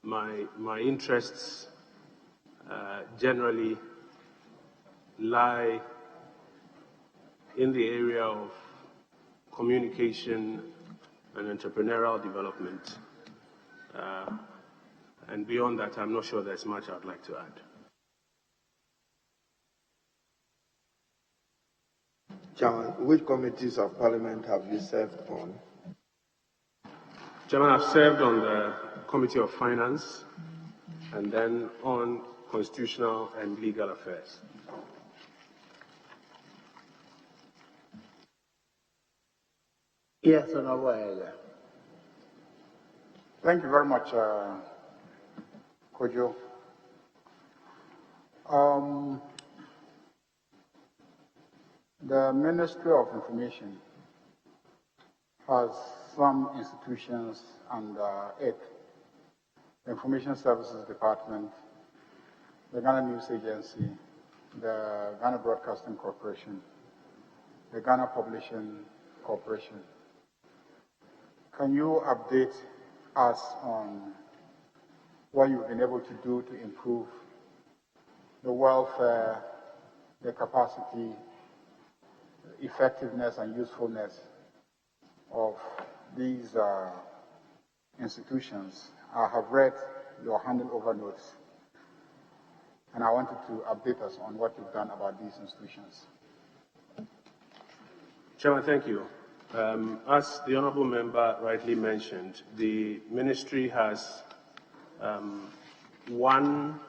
my interests generally lie in the area of communication and entrepreneurial development. And beyond that, I'm not sure there's much I'd like to add. Chairman, which committees of Parliament have you served on? Chairman, I've served on the Committee of Finance and then on Constitutional and Legal Affairs. Yes, Honorable. Thank you very much, Kojo. The Ministry of Information has some institutions under it: the Information Services Department, the Ghana News Agency, the Ghana Broadcasting Corporation, the Ghana Publishing Corporation. Can you update us on what you've been able to do to improve the welfare, the capacity, effectiveness and usefulness of these institutions? I have read your handing over notes, and I wanted to update us on what you've done about these institutions. Chairman, thank you. As the Honourable Member rightly mentioned, the Ministry has one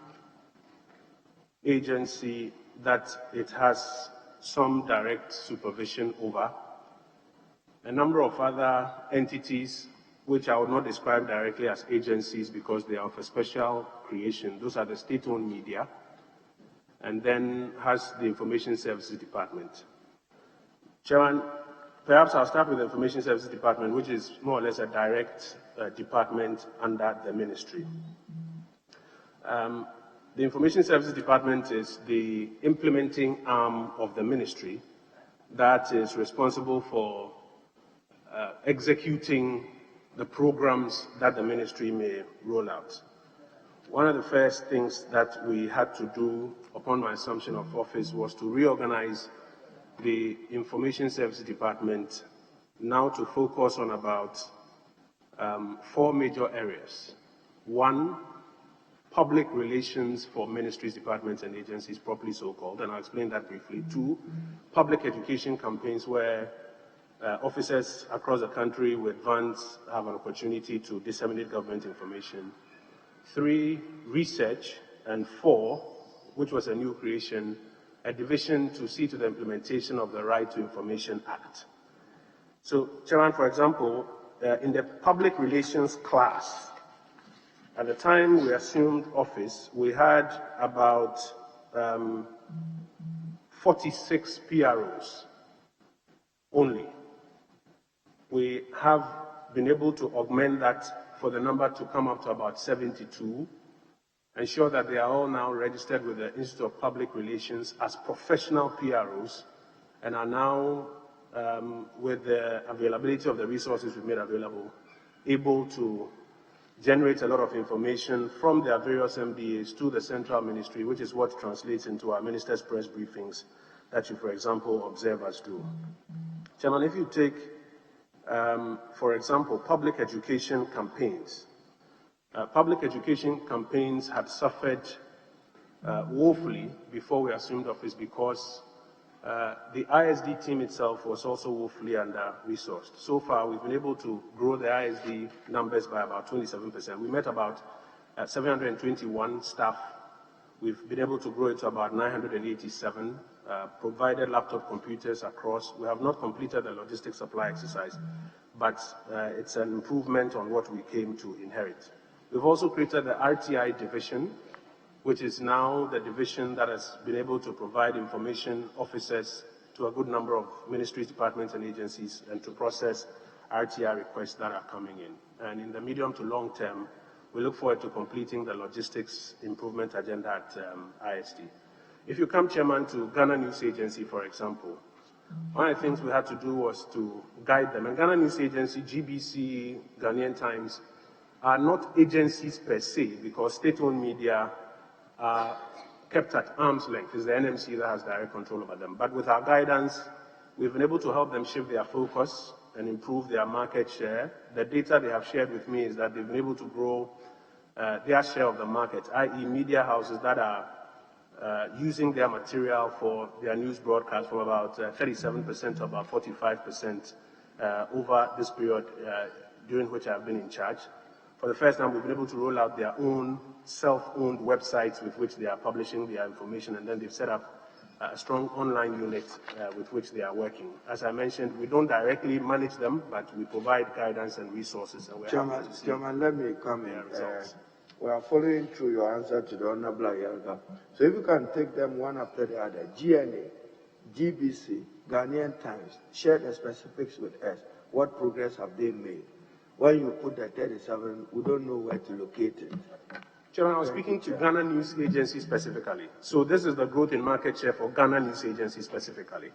agency that it has some direct supervision over, a number of other entities which I would not describe directly as agencies because they are of a special creation. Those are the state-owned media, and then has the Information Services Department. Chairman, perhaps I'll start with the Information Services Department, which is more or less a direct department under the Ministry. The Information Services Department is the implementing arm of the Ministry that is responsible for executing the programs that the Ministry may roll out. One of the first things that we had to do upon my assumption of office was to reorganize the Information Services Department now to focus on about 4 major areas. 1, public relations for ministries, departments, and agencies, properly so-called, and I'll explain that briefly. 2, public education campaigns where officers across the country with vans have an opportunity to disseminate government information. 3, research, and 4, which was a new creation, a division to see to the implementation of the Right to Information Act. So, Chairman, for example, in the public relations class, at the time we assumed office, we had about 46 PROs only. We have been able to augment that for the number to come up to about 72, ensure that they are all now registered with the Institute of Public Relations as professional PROs, and are now, with the availability of the resources we've made available, able to generate a lot of information from their various MDAs to the Central Ministry, which is what translates into our Minister's press briefings that you, for example, observe us do. Chairman, if you take, for example, public education campaigns, public education campaigns had suffered woefully before we assumed office because the ISD team itself was also woefully under-resourced. So far, we've been able to grow the ISD numbers by about 27%. We met about 721 staff. We've been able to grow it to about 987, provided laptop computers across. We have not completed the logistics supply exercise, but it's an improvement on what we came to inherit. We've also created the RTI division, which is now the division that has been able to provide information officers to a good number of ministries, departments, and agencies, and to process RTI requests that are coming in. And in the medium to long term, we look forward to completing the logistics improvement agenda at ISD. If you come, Chairman, to Ghana News Agency, for example, one of the things we had to do was to guide them. And Ghana News Agency, GBC, Ghanaian Times, are not agencies per se, because state-owned media are kept at arm's length. It's the NMC that has direct control over them. But with our guidance, we've been able to help them shift their focus and improve their market share. The data they have shared with me is that they've been able to grow their share of the market, i.e. media houses that are using their material for their news broadcast from about 37% to about 45% over this period during which I've been in charge. For the first time, we've been able to roll out their own self-owned websites with which they are publishing their information, and then they've set up a strong online unit with which they are working. As I mentioned, we don't directly manage them, but we provide guidance and resources. And we're Chairman, let me come in. We are following through your answer to the Honorable Ayalga. So if you can take them one after the other, GNA, GBC, Ghanaian Times, share the specifics with us. What progress have they made? When you put the 37, we don't know where to locate it. Chairman, I was speaking to Ghana News Agency specifically. So this is the growth in market share for Ghana News Agency specifically.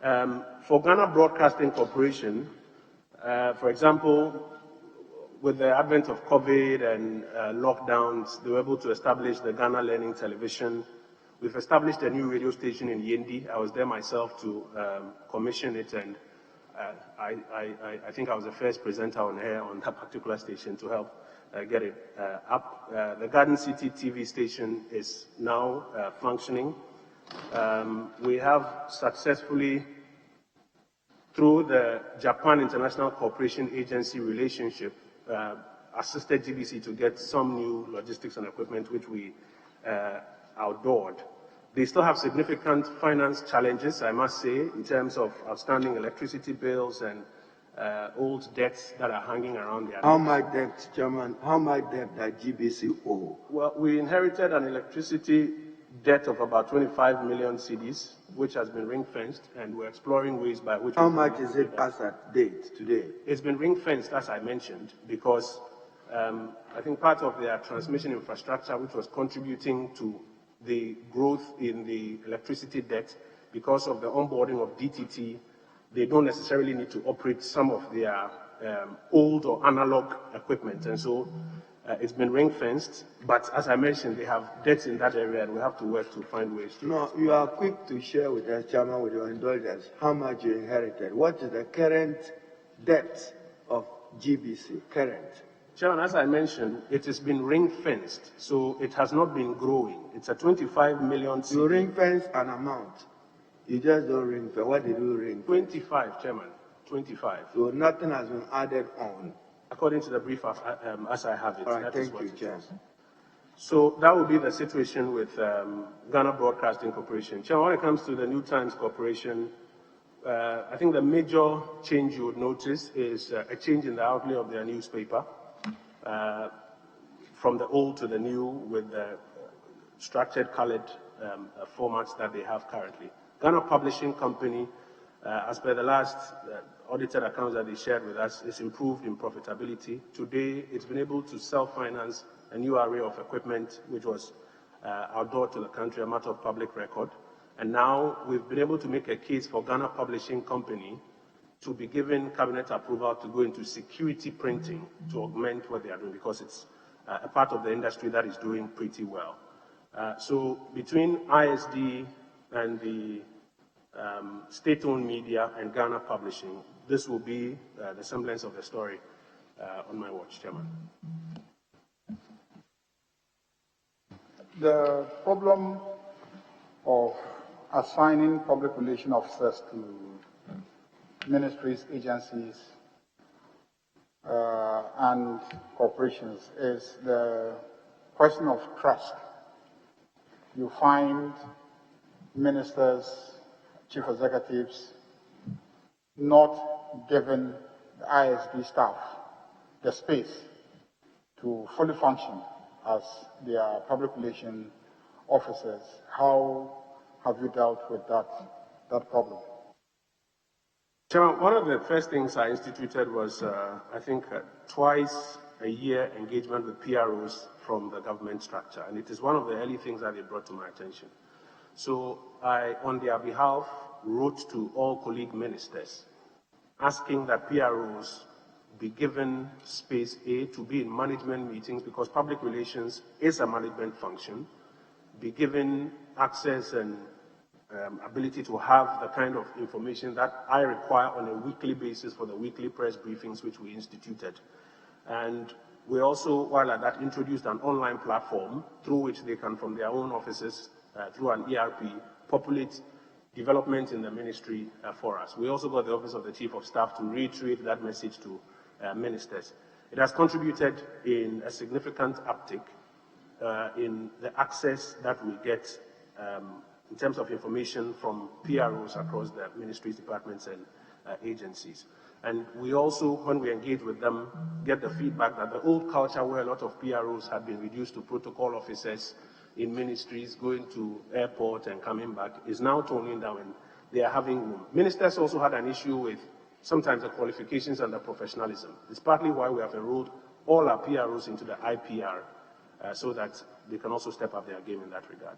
For Ghana Broadcasting Corporation, for example, with the advent of COVID and lockdowns, they were able to establish the Ghana Learning Television. We've established a new radio station in Yendi. I was there myself to commission it, and I think I was the first presenter on air on that particular station to help get it up. The Garden City TV station is now functioning. We have successfully, through the Japan International Cooperation Agency relationship, assisted GBC to get some new logistics and equipment, which we outdoored. They still have significant finance challenges, I must say, in terms of outstanding electricity bills and old debts that are hanging around there. How much debt, Chairman? How much debt that GBC owe? Well, we inherited an electricity debt of about 25 million cedis, which has been ring-fenced, and we're exploring ways by which... How much is it as at date, today? It's been ring-fenced, as I mentioned, because I think part of their transmission infrastructure, which was contributing to the growth in the electricity debt, because of the onboarding of DTT, they don't necessarily need to operate some of their old or analog equipment. And so it's been ring-fenced, but as I mentioned, they have debts in that area, and we have to work to find ways to... No, you are quick to share with us, Chairman, with your indulgence, how much you inherited. What is the current debt of GBC, current? Chairman, as I mentioned, it has been ring-fenced, so it has not been growing. It's a 25 million... You ring-fence an amount. You just don't ring-fence. What did you ring-fence? 25, Chairman, 25. So nothing has been added on. According to the brief as I have it. All right, thank you, Chair. So that would be the situation with Ghana Broadcasting Corporation. Chairman, when it comes to the New Times Corporation, I think the major change you would notice is a change in the outlay of their newspaper, from the old to the new, with the structured colored formats that they have currently. Ghana Publishing Company, as per the last audited accounts that they shared with us, is improved in profitability. Today, it's been able to self-finance a new array of equipment, which was outdoored to the country, a matter of public record. And now we've been able to make a case for Ghana Publishing Company to be given cabinet approval to go into security printing to augment what they are doing, because it's a part of the industry that is doing pretty well. So between ISD and the state-owned media and Ghana Publishing, this will be the semblance of the story on my watch, Chairman. The problem of assigning public relation officers to ministries, agencies, and corporations is the question of trust. You find ministers, chief executives, not giving the ISD staff the space to fully function as their public relation officers. How have you dealt with that problem? Chairman, one of the first things I instituted was, I think, twice a year engagement with PROs from the government structure, and it is one of the early things that they brought to my attention. So I, on their behalf, wrote to all colleague ministers asking that PROs be given space A to be in management meetings because public relations is a management function, be given access and ability to have the kind of information that I require on a weekly basis for the weekly press briefings which we instituted. And we also, while at that, introduced an online platform through which they can, from their own offices, through an ERP, populate development in the ministry for us. We also got the Office of the Chief of Staff to reiterate that message to ministers. It has contributed in a significant uptick in the access that we get in terms of information from PROs across the ministries, departments, and agencies. And we also, when we engage with them, get the feedback that the old culture where a lot of PROs had been reduced to protocol officers in ministries, going to airport and coming back, is now toning down and they are having room. Ministers also had an issue with sometimes the qualifications and the professionalism. It's partly why we have enrolled all our PROs into the IPR so that they can also step up their game in that regard.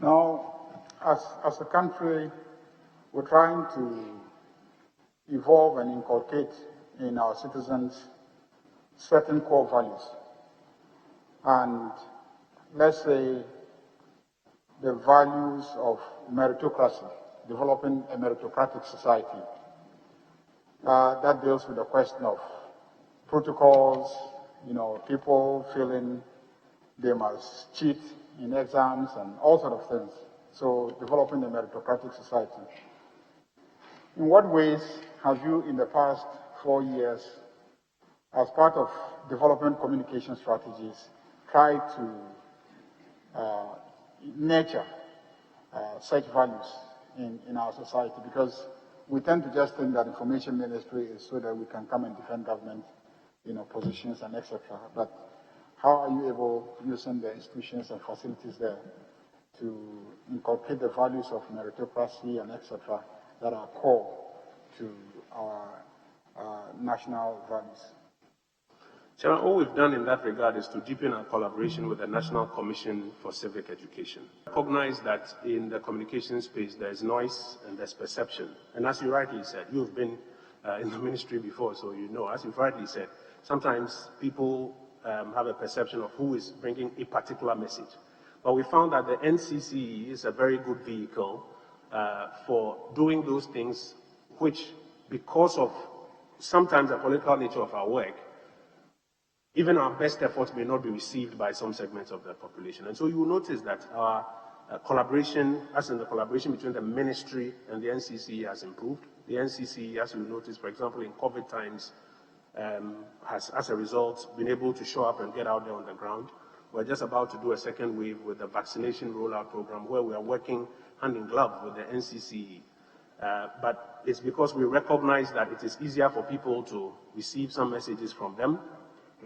Now, as a country, we're trying to evolve and inculcate in our citizens certain core values. And let's say the values of meritocracy, developing a meritocratic society. That deals with the question of protocols, people feeling they must cheat in exams and all sorts of things. So developing a meritocratic society. In what ways have you, in the past 4 years, as part of development communication strategies, tried to nurture such values in our society? Because we tend to just think that information ministry is so that we can come and defend government, positions and etc. But how are you able, using the institutions and facilities there, to inculcate the values of meritocracy and etc. that are core to our national values? Chairman, all we've done in that regard is to deepen our collaboration with the National Commission for Civic Education. Recognize that in the communication space there is noise and there's perception. And as you rightly said, you've been in the ministry before, so you know, as you've rightly said, sometimes people have a perception of who is bringing a particular message. But we found that the NCCE is a very good vehicle for doing those things which, because of sometimes the political nature of our work, even our best efforts may not be received by some segments of the population. And so you will notice that our collaboration, as in the collaboration between the ministry and the NCCE, has improved. The NCCE, as you will notice, for example, in COVID times, has, as a result, been able to show up and get out there on the ground. We're just about to do a second wave with the vaccination rollout program where we are working hand in glove with the NCCE. But it's because we recognize that it is easier for people to receive some messages from them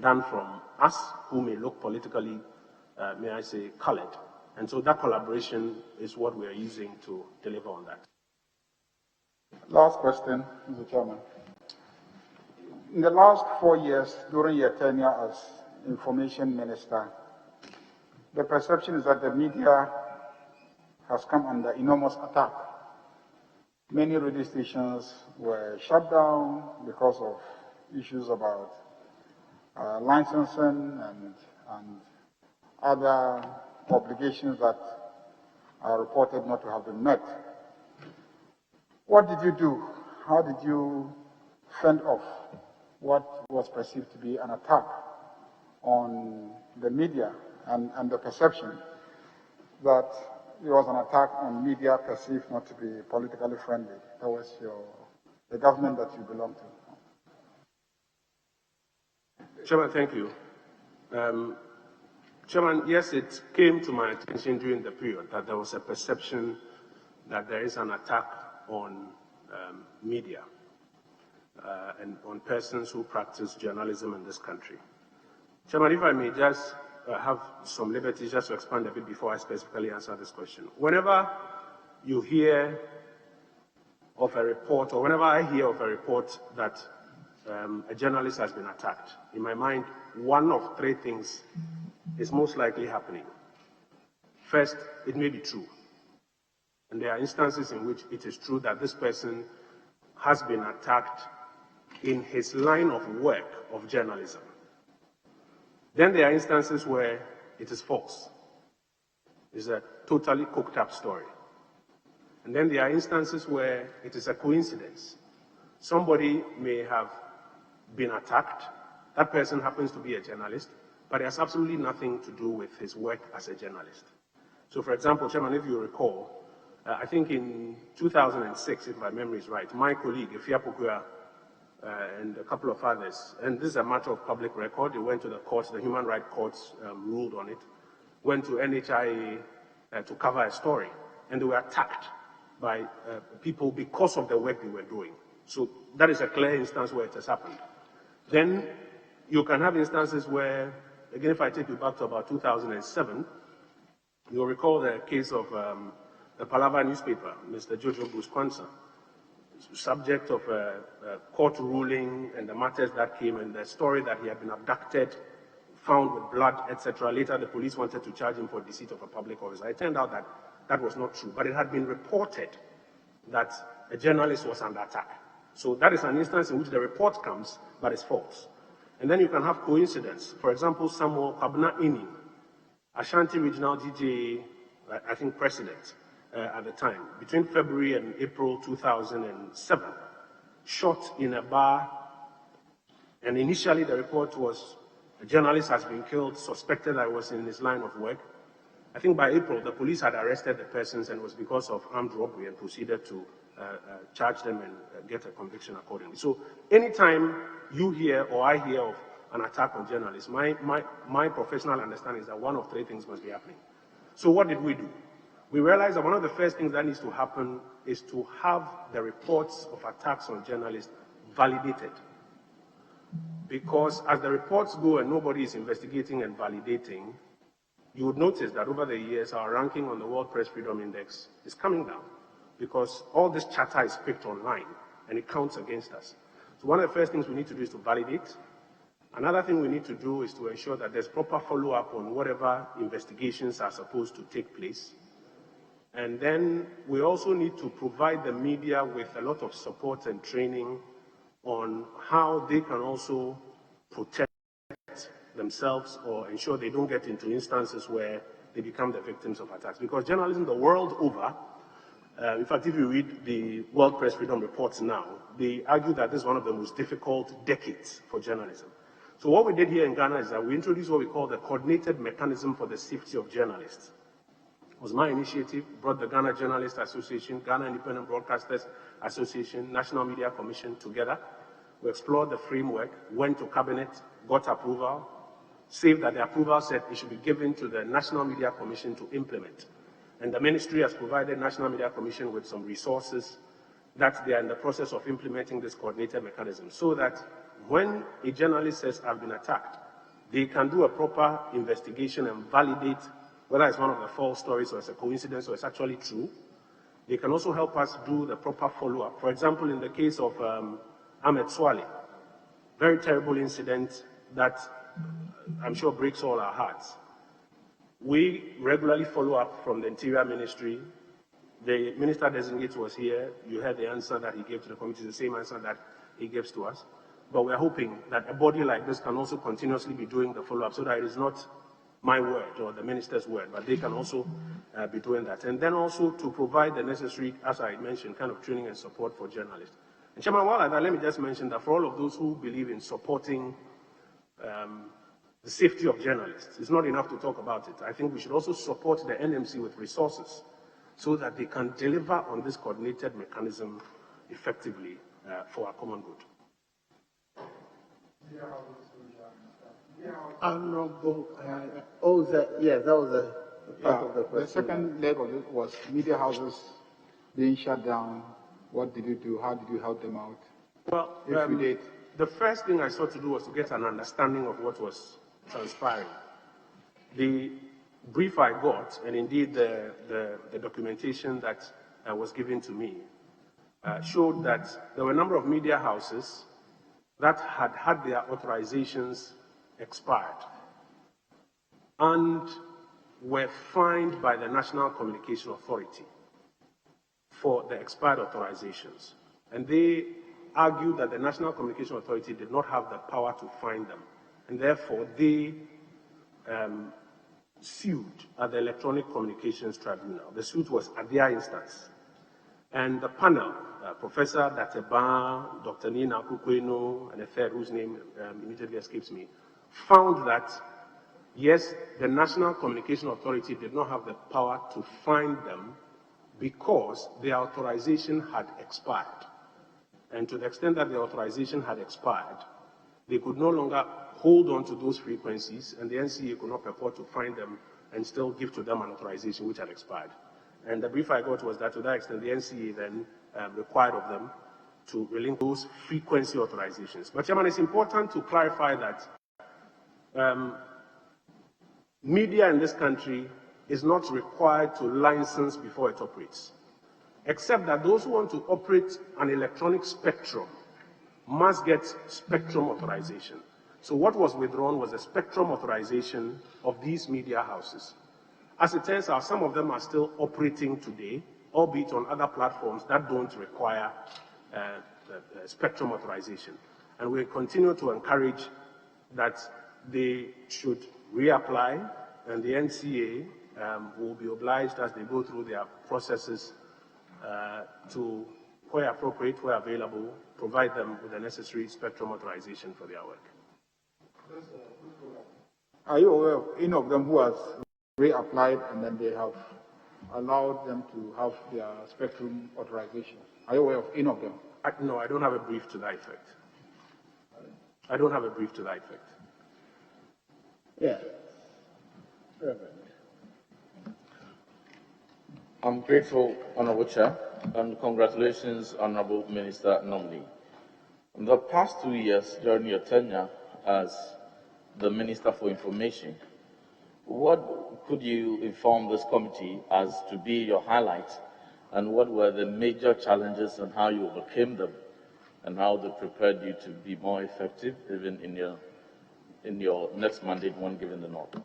than from us, who may look politically, may I say, colored. And so that collaboration is what we are using to deliver on that. Last question, Mr. Chairman. In the last 4 years, during your tenure as Information Minister, the perception is that the media has come under enormous attack. Many radio stations were shut down because of issues about licensing and other obligations that are reported not to have been met. What did you do? How did you fend off what was perceived to be an attack on the media and the perception that it was an attack on media perceived not to be politically friendly towards the government that you belong to? Chairman, thank you. Chairman, yes, it came to my attention during the period that there was a perception that there is an attack on media and on persons who practice journalism in this country. Chairman, if I may just have some liberty just to expand a bit before I specifically answer this question. Whenever you hear of a report, or whenever I hear of a report that a journalist has been attacked, in my mind, one of three things is most likely happening. First, it may be true. And there are instances in which it is true that this person has been attacked in his line of work of journalism. Then there are instances where it is false. It's a totally cooked up story. And then there are instances where it is a coincidence. Somebody may have been attacked. That person happens to be a journalist, but it has absolutely nothing to do with his work as a journalist. So for example, Chairman, if you recall, I think in 2006, if my memory is right, my colleague, Ifia Pokua, and a couple of others, and this is a matter of public record, they went to the courts, the human rights courts ruled on it, went to NHIA to cover a story, and they were attacked by people because of the work they were doing. So that is a clear instance where it has happened. Then you can have instances where, again, if I take you back to about 2007, you'll recall the case of the Palava newspaper, Mr. Jojo Buskwansa, subject of a court ruling and the matters that came and the story that he had been abducted, found with blood, etc. Later, the police wanted to charge him for deceit of a public officer. It turned out that that was not true, but it had been reported that a journalist was under attack. So that is an instance in which the report comes, but it's false. And then you can have coincidence. For example, Samuel Kwabena Ini, Ashanti Regional DJ, I think president at the time, between February and April 2007, shot in a bar, and initially the report was a journalist has been killed, suspected that it was in his line of work. I think by April, the police had arrested the persons, and it was because of armed robbery and proceeded to charge them and get a conviction accordingly. So anytime you hear or I hear of an attack on journalists, my professional understanding is that one of three things must be happening. So what did we do? We realized that one of the first things that needs to happen is to have the reports of attacks on journalists validated. Because as the reports go and nobody is investigating and validating, you would notice that over the years, our ranking on the World Press Freedom Index is coming down because all this chatter is picked online and it counts against us. So one of the first things we need to do is to validate. Another thing we need to do is to ensure that there's proper follow-up on whatever investigations are supposed to take place. And then we also need to provide the media with a lot of support and training on how they can also protect themselves or ensure they don't get into instances where they become the victims of attacks. Because journalism the world over, in fact, if you read the World Press Freedom Reports now, they argue that this is one of the most difficult decades for journalism. So what we did here in Ghana is that we introduced what we call the Coordinated Mechanism for the Safety of Journalists. It was my initiative, brought the Ghana Journalists Association, Ghana Independent Broadcasters Association, National Media Commission together. We explored the framework, went to cabinet, got approval, saved that the approval said it should be given to the National Media Commission to implement. And the ministry has provided National Media Commission with some resources that they are in the process of implementing this coordinated mechanism so that when a journalist says, I've been attacked, they can do a proper investigation and validate whether it's one of the false stories or it's a coincidence or it's actually true. They can also help us do the proper follow-up. For example, in the case of Ahmed Swale, very terrible incident that I'm sure breaks all our hearts. We regularly follow up from the Interior Ministry. The Minister Designate was here. You heard the answer that he gave to the committee, the same answer that he gives to us. But we're hoping that a body like this can also continuously be doing the follow-up so that it is not my word or the minister's word, but they can also be doing that. And then also to provide the necessary, as I mentioned, kind of training and support for journalists. And Chairman, while at that, let me just mention that for all of those who believe in supporting the safety of journalists, it's not enough to talk about it. I think we should also support the NMC with resources so that they can deliver on this coordinated mechanism effectively for our common good. Honorable, that was a part of the question. The second leg of it was media houses being shut down. What did you do? How did you help them out? Well, if you did. The first thing I sought to do was to get an understanding of what was transpiring. The brief I got, and indeed the documentation that was given to me, showed that there were a number of media houses that had had their authorizations expired and were fined by the National Communication Authority for the expired authorizations. And they argued that the National Communication Authority did not have the power to fine them, and therefore they sued at the Electronic Communications Tribunal. The suit was at their instance. And the panel, Professor Dateba, Dr. Nina Kukweno, and a third whose name immediately escapes me, found that, yes, the National Communication Authority did not have the power to fine them because their authorization had expired. And to the extent that the authorization had expired, they could no longer hold on to those frequencies, and the NCA could not purport to fine them and still give to them an authorization which had expired. And the brief I got was that to that extent, the NCA then required of them to relinquish those frequency authorizations. But, Chairman, it's important to clarify that media in this country is not required to license before it operates, except that those who want to operate an electronic spectrum must get spectrum authorization. So what was withdrawn was a spectrum authorization of these media houses. As it turns out, some of them are still operating today, albeit on other platforms that don't require spectrum authorization. And we continue to encourage that they should reapply, and the NCA will be obliged as they go through their processes to, where appropriate, where available, provide them with the necessary spectrum authorization for their work. Are you aware of any of them who has reapplied and then they have allowed them to have their spectrum authorization? Are you aware of any of them? No, I don't have a brief to that effect. I don't have a brief to that effect. Yeah. Reverend. I'm grateful, Honorable Chair, and congratulations, Honorable Minister nominee. In the past 2 years, during your tenure as the Minister for Information, what could you inform this committee as to be your highlights, and what were the major challenges and how you overcame them, and how they prepared you to be more effective even in your next mandate when given the nod?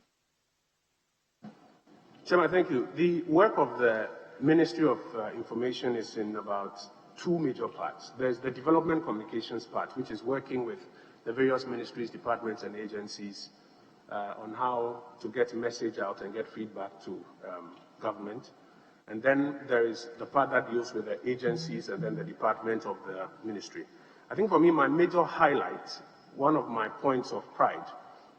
Chairman, thank you. The work of the Ministry of Information is in about two major parts. There's the development communications part, which is working with the various ministries, departments, and agencies on how to get a message out and get feedback to government. And then there is the part that deals with the agencies and then the department of the ministry. I think for me, my major highlight, one of my points of pride,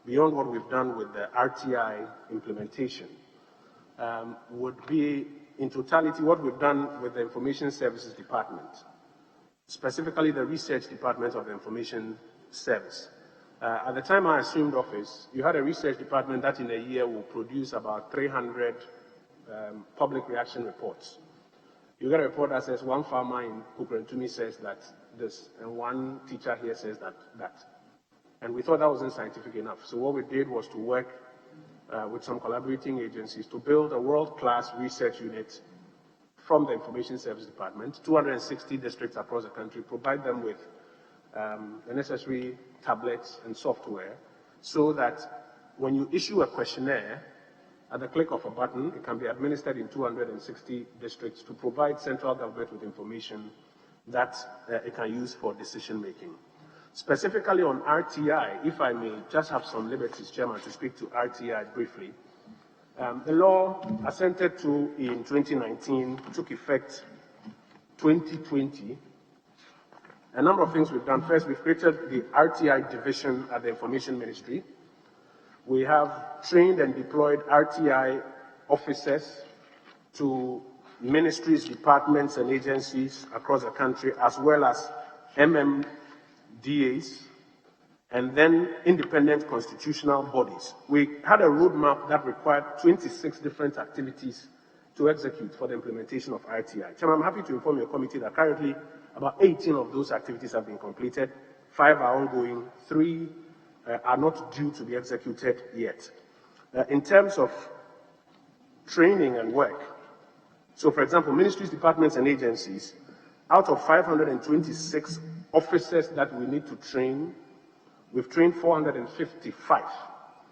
beyond what we've done with the RTI implementation, would be, in totality, what we've done with the Information Services Department, specifically the Research Department of the Information Service. At the time I assumed office, you had a research department that in a year will produce about 300 public reaction reports. You get a report that says one farmer in Kukrentumi says that this, and one teacher here says that. And we thought that wasn't scientific enough. So what we did was to work with some collaborating agencies to build a world-class research unit from the Information Service Department, 260 districts across the country, provide them with the necessary tablets and software so that when you issue a questionnaire, at the click of a button, it can be administered in 260 districts to provide central government with information that it can use for decision making. Specifically on RTI, if I may just have some liberties, Chairman, to speak to RTI briefly. The law assented to in 2019 took effect 2020. A number of things we've done. First, we've created the RTI division at the Information Ministry. We have trained and deployed RTI officers to ministries, departments, and agencies across the country, as well as MMDAs, and then independent constitutional bodies. We had a roadmap that required 26 different activities to execute for the implementation of RTI. Chairman, I'm happy to inform your committee that currently about 18 of those activities have been completed, 5 are ongoing, 3 are not due to be executed yet. In terms of training and work, so for example, ministries, departments, and agencies, out of 526 officers that we need to train, we've trained 455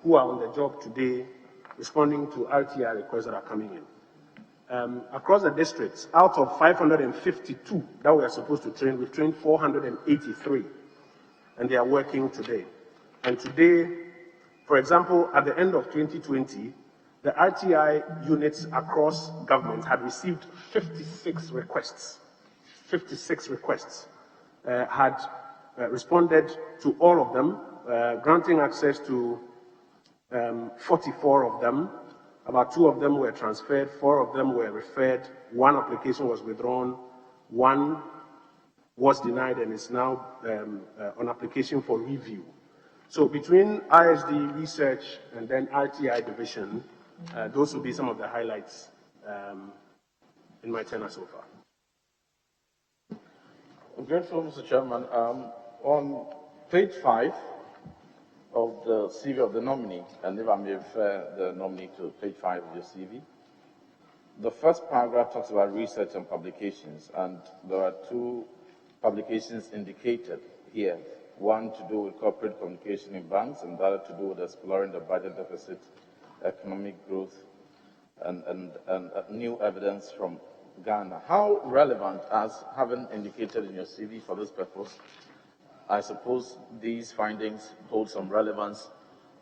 who are on the job today responding to RTI requests that are coming in. across the districts, out of 552 that we are supposed to train, we've trained 483, and they are working today. And today, for example, at the end of 2020, the RTI units across government had received 56 requests. 56 requests, had responded to all of them, granting access to 44 of them. About 2 of them were transferred, 4 of them were referred, 1 application was withdrawn, 1 was denied and is now on application for review. So between ISD research and then RTI division, those would be some of the highlights in my tenure so far. I'm grateful, Mr. Chairman. On page 5 of the CV of the nominee, and if I may refer the nominee to page 5 of your CV, the first paragraph talks about research and publications, and there are 2 publications indicated here. One to do with corporate communication in banks, and the other to do with exploring the budget deficit, economic growth, and new evidence from Ghana. How relevant, as having indicated in your CV for this purpose, I suppose these findings hold some relevance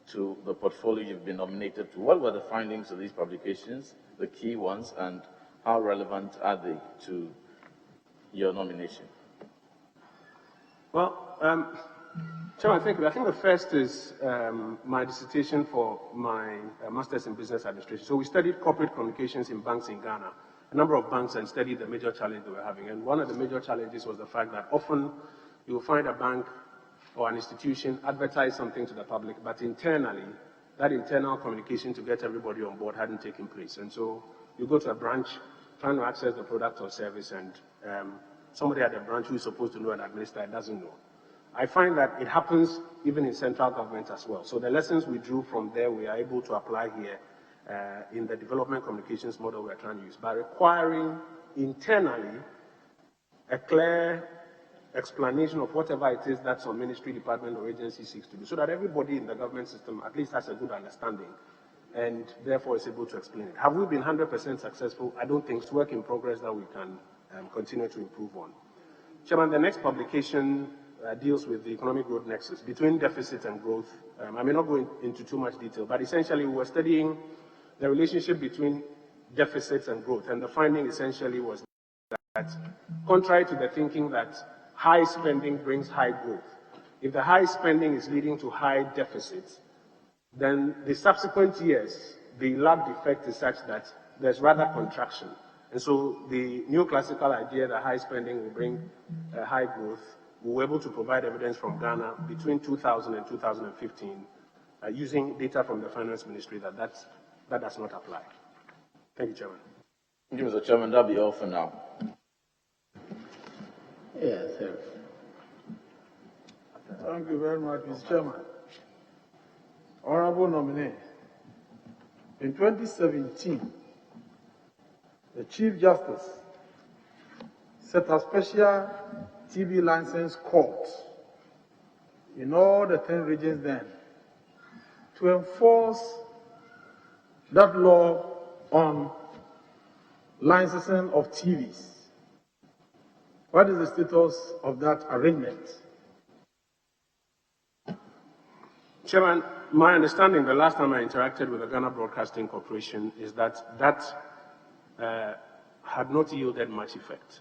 to the portfolio you've been nominated to. What were the findings of these publications, the key ones, and how relevant are they to your nomination? Well, Chairman, thank you. I think the first is my dissertation for my Master's in Business Administration. So we studied corporate communications in banks in Ghana, a number of banks, and studied the major challenge they were having. And one of the major challenges was the fact that often you will find a bank or an institution advertise something to the public, but internally, that internal communication to get everybody on board hadn't taken place. And so you go to a branch trying to access the product or service, and somebody at the branch who is supposed to know and administer it doesn't know. I find that it happens even in central government as well. So the lessons we drew from there, we are able to apply here in the development communications model we are trying to use by requiring internally a clear explanation of whatever it is that some ministry, department, or agency seeks to do, so that everybody in the government system at least has a good understanding and therefore is able to explain it. Have we been 100% successful? I don't think it's work in progress that we can continue to improve on. Chairman, the next publication deals with the economic growth nexus between deficit and growth. I may not go into too much detail, but essentially we were studying the relationship between deficits and growth, and the finding essentially was that, contrary to the thinking that high spending brings high growth, if the high spending is leading to high deficits, then the subsequent years, the lagged effect is such that there's rather contraction. And so the neoclassical idea that high spending will bring high growth, we were able to provide evidence from Ghana between 2000 and 2015 using data from the Finance Ministry that does not apply. Thank you, Chairman. Thank you, Mr. Chairman. That'll be all for now. Yes, sir. Thank you very much, Mr. Chairman. Honorable nominee, in 2017, the Chief Justice set a special TV license court in all the 10 regions then to enforce that law on licensing of TVs. What is the status of that arrangement? Chairman, my understanding the last time I interacted with the Ghana Broadcasting Corporation is that had not yielded much effect.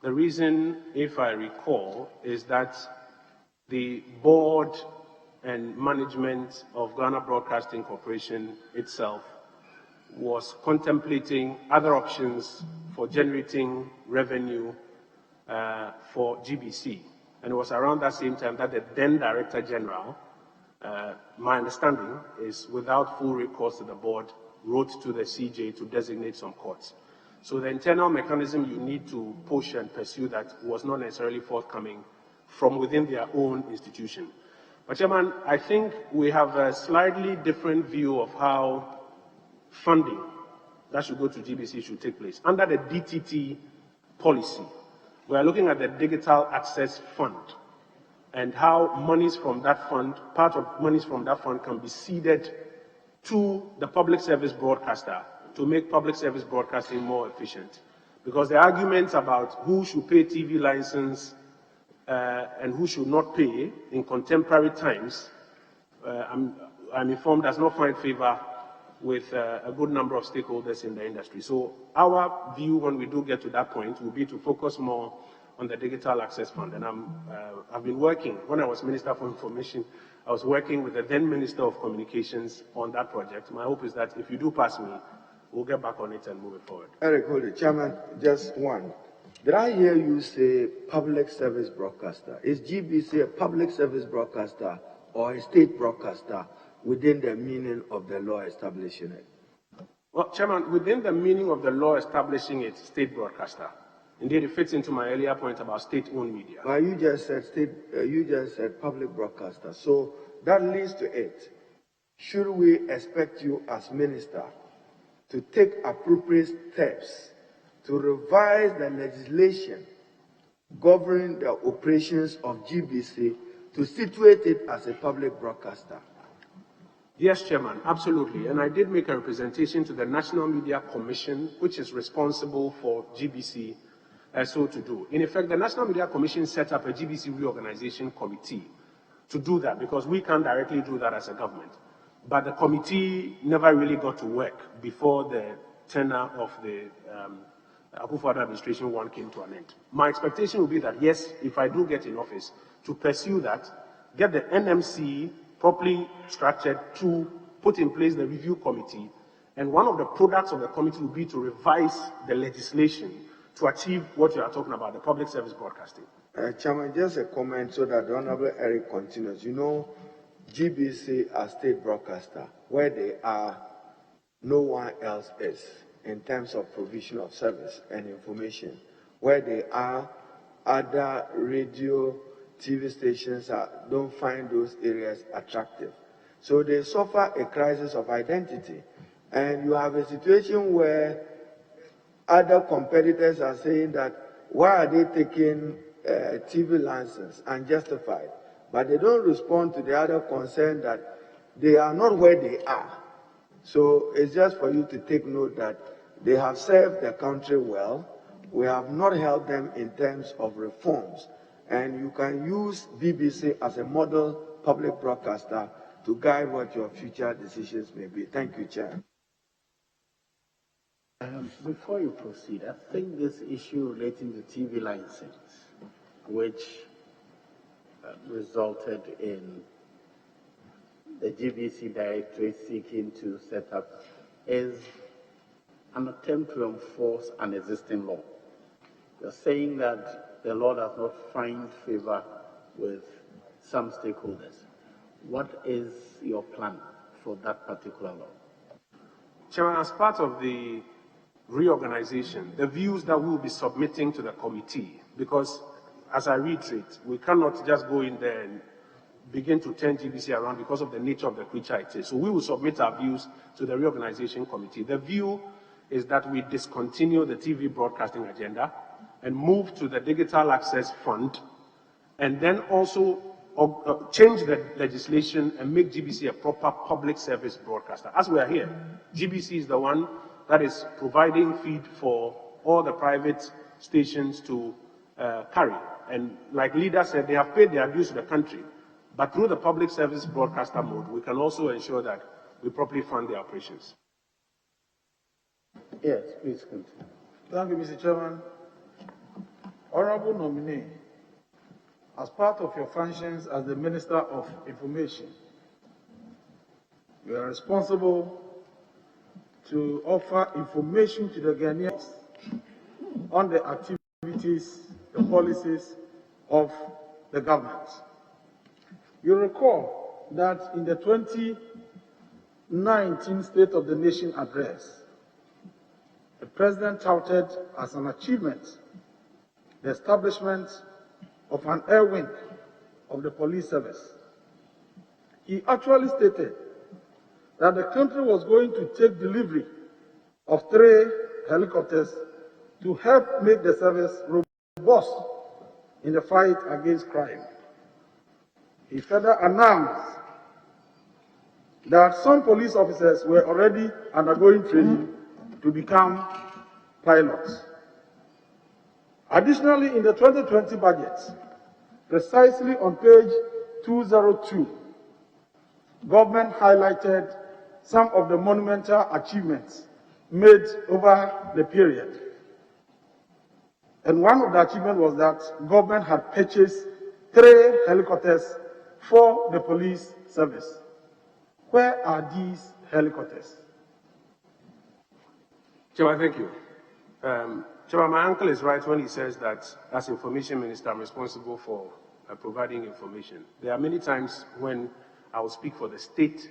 The reason, if I recall, is that the board and management of Ghana Broadcasting Corporation itself was contemplating other options for generating revenue for GBC. And it was around that same time that the then Director General, my understanding is without full recourse to the board, wrote to the CJ to designate some courts. So the internal mechanism you need to push and pursue that was not necessarily forthcoming from within their own institution. But Chairman, I think we have a slightly different view of how funding that should go to GBC should take place. Under the DTT policy, we are looking at the Digital Access Fund and how monies from that fund, part of monies from that fund can be ceded to the public service broadcaster to make public service broadcasting more efficient. Because the arguments about who should pay TV license and who should not pay in contemporary times, I'm informed, does not find favor with a good number of stakeholders in the industry. So our view when we do get to that point will be to focus more on the Digital Access Fund. And I've been working, when I was Minister for Information, I was working with the then Minister of Communications on that project. My hope is that if you do pass me, we'll get back on it and move it forward. Eric, hold it. Chairman, just one. Did I hear you say public service broadcaster? Is GBC a public service broadcaster or a state broadcaster within the meaning of the law establishing it? Well, Chairman, within the meaning of the law establishing it, state broadcaster. Indeed, it fits into my earlier point about state-owned media. Well, you just said public broadcaster. So that leads to it. Should we expect you as minister to take appropriate steps to revise the legislation governing the operations of GBC to situate it as a public broadcaster? Yes, Chairman, absolutely. And I did make a representation to the National Media Commission, which is responsible for GBC, so to do. In effect, the National Media Commission set up a GBC reorganization committee to do that, because we can't directly do that as a government. But the committee never really got to work before the tenure of the Akufo-Addo administration one came to an end. My expectation would be that, yes, if I do get in office, to pursue that, get the NMC properly structured to put in place the review committee, and one of the products of the committee will be to revise the legislation to achieve what you are talking about, the public service broadcasting. Chairman, just a comment so that the Honorable Eric continues. You know, GBC as state broadcaster, where they are, no one else is in terms of provision of service and information. Where they are, other radio, TV stations don't find those areas attractive. So they suffer a crisis of identity. And you have a situation where other competitors are saying that, why are they taking TV license unjustified? But they don't respond to the other concern that they are not where they are. So it's just for you to take note that they have served the country well. We have not helped them in terms of reforms. And you can use BBC as a model public broadcaster to guide what your future decisions may be. Thank you, Chair. Before you proceed, I think this issue relating to TV license, which resulted in the GBC Directorate seeking to set up, is an attempt to enforce an existing law. You're saying that the law does not find favor with some stakeholders. What is your plan for that particular law? Chairman, as part of the reorganization, the views that we will be submitting to the committee, because as I reiterate, we cannot just go in there and begin to turn GBC around because of the nature of the creature it is. So we will submit our views to the reorganization committee. The view is that we discontinue the TV broadcasting agenda and move to the Digital Access Fund, and then also change the legislation and make GBC a proper public service broadcaster. As we are here, GBC is the one that is providing feed for all the private stations to carry. And like Leader said, they have paid their dues to the country. But through the public service broadcaster mode, we can also ensure that we properly fund their operations. Yes, please continue. Thank you, Mr. Chairman. Honorable nominee, as part of your functions as the Minister of Information, you are responsible to offer information to the Ghanaians on the activities, the policies of the government. You recall that in the 2019 State of the Nation address, the President touted as an achievement the establishment of an air wing of the police service. He actually stated that the country was going to take delivery of 3 helicopters to help make the service robust in the fight against crime. He further announced that some police officers were already undergoing training to become pilots. Additionally, in the 2020 budget, precisely on page 202, government highlighted some of the monumental achievements made over the period. And one of the achievements was that government had purchased 3 helicopters for the police service. Where are these helicopters? Chairman, thank you. Chairman, my uncle is right when he says that as information minister, I'm responsible for providing information. There are many times when I will speak for the state,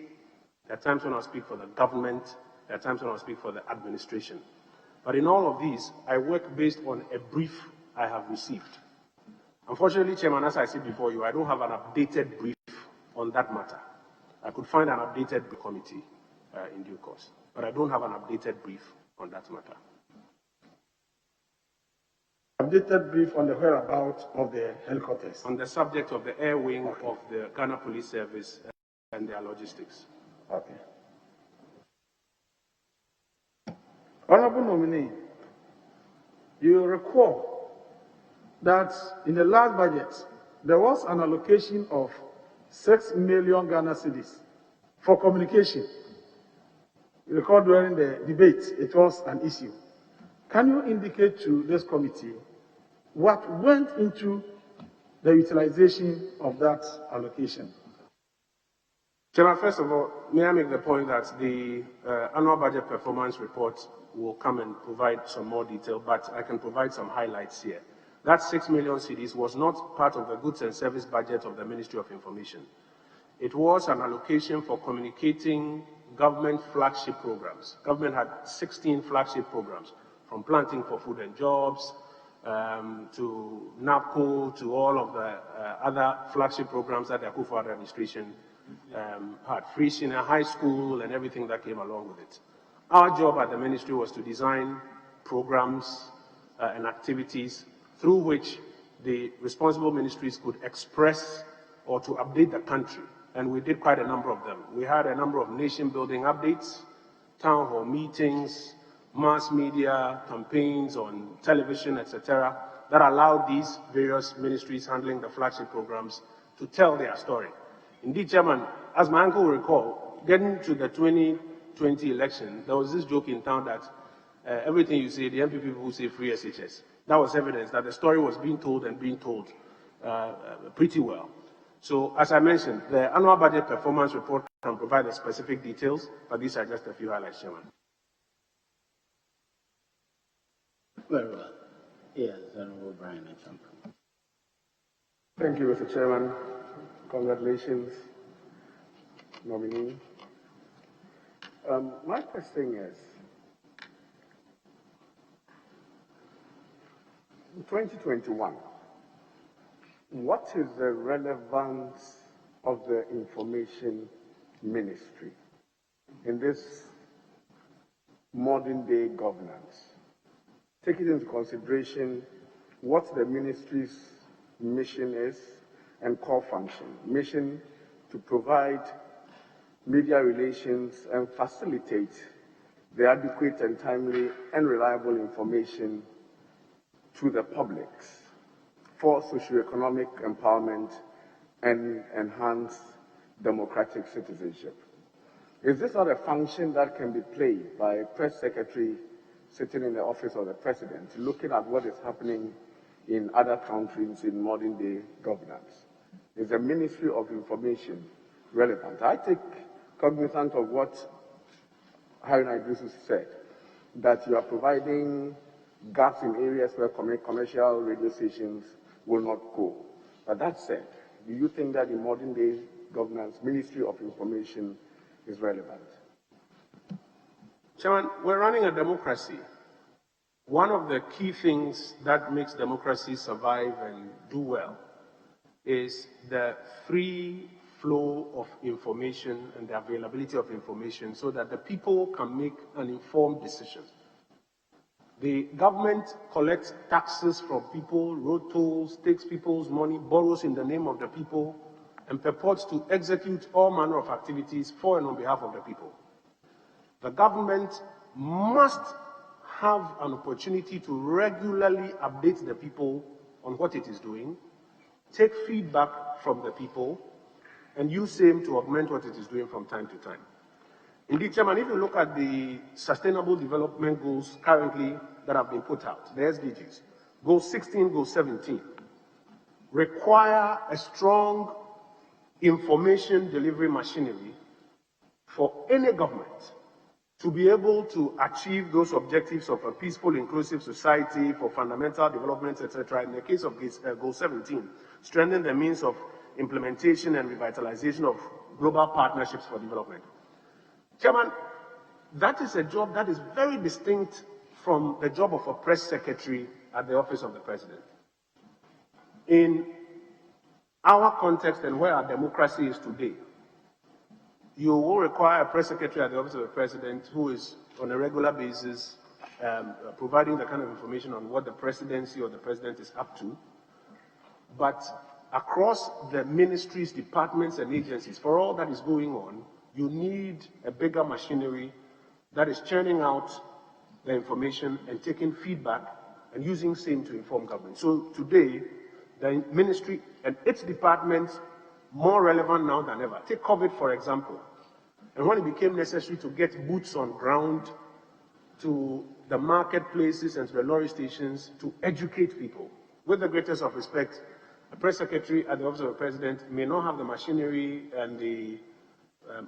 there are times when I'll speak for the government, there are times when I'll speak for the administration. But in all of these, I work based on a brief I have received. Unfortunately, Chairman, as I said before you, I don't have an updated brief on that matter. I could find an updated committee in due course, but I don't have an updated brief on that matter. Updated brief on the whereabouts of the helicopters. On the subject of the air wing of the Ghana Police Service and their logistics. Okay. Honorable nominee, you recall that in the last budget, there was an allocation of 6 million Ghana cedis for communication. You recall during the debate, it was an issue. Can you indicate to this committee what went into the utilization of that allocation? Chairman, first of all, may I make the point that the annual budget performance report will come and provide some more detail, but I can provide some highlights here. That 6 million cedis was not part of the goods and service budget of the Ministry of Information. It was an allocation for communicating government flagship programs. Government had 16 flagship programs, from Planting for Food and Jobs, to NAPCO, to all of the other flagship programs that the Akufo administration had, free senior high school and everything that came along with it. Our job at the ministry was to design programs and activities through which the responsible ministries could express or to update the country. And we did quite a number of them. We had a number of nation-building updates, town hall meetings, mass media campaigns on television, etc., that allowed these various ministries handling the flagship programs to tell their story. Indeed, Chairman, as my uncle will recall, getting to the 2020 election, there was this joke in town that everything you say, the MPP people say free SHS. That was evidence that the story was being told and being told pretty well. So, as I mentioned, the annual budget performance report can provide the specific details, but these are just a few highlights, Chairman. Very well. Yes, Honorable Brian Achampo. Thank you, Mr. Chairman. Congratulations, nominee. My question is, in 2021, what is the relevance of the information ministry in this modern day governance? Taking into consideration what the ministry's mission is and core function. Mission to provide media relations and facilitate the adequate and timely and reliable information to the public for socioeconomic empowerment and enhanced democratic citizenship. Is this not a function that can be played by a press secretary sitting in the office of the president, looking at what is happening in other countries in modern day governance? Is the Ministry of Information relevant? I take cognizant of what Harry Idrisu said, that you are providing gaps in areas where commercial radio stations will not go. But that said, do you think that in modern day governance, Ministry of Information is relevant? Chairman, we're running a democracy. One of the key things that makes democracy survive and do well is the free flow of information and the availability of information so that the people can make an informed decision. The government collects taxes from people, road tolls, takes people's money, borrows in the name of the people, and purports to execute all manner of activities for and on behalf of the people. The government must have an opportunity to regularly update the people on what it is doing, take feedback from the people, and use same to augment what it is doing from time to time. Indeed, Chairman, if you look at the Sustainable Development Goals currently that have been put out, the SDGs, Goal 16, Goal 17, require a strong information delivery machinery for any government to be able to achieve those objectives of a peaceful, inclusive society, for fundamental development, etc. In the case of Goal 17, strengthen the means of implementation and revitalization of global partnerships for development. Chairman, that is a job that is very distinct from the job of a press secretary at the office of the president. In our context and where our democracy is today, you will require a press secretary at the office of the president who is on a regular basis providing the kind of information on what the presidency or the president is up to. But across the ministries, departments, and agencies, for all that is going on, you need a bigger machinery that is churning out the information and taking feedback and using same to inform government. So today, the ministry and its departments more relevant now than ever. Take COVID, for example. And when it became necessary to get boots on ground to the marketplaces and to the lorry stations to educate people, with the greatest of respect, a press secretary at the office of the president may not have the machinery and the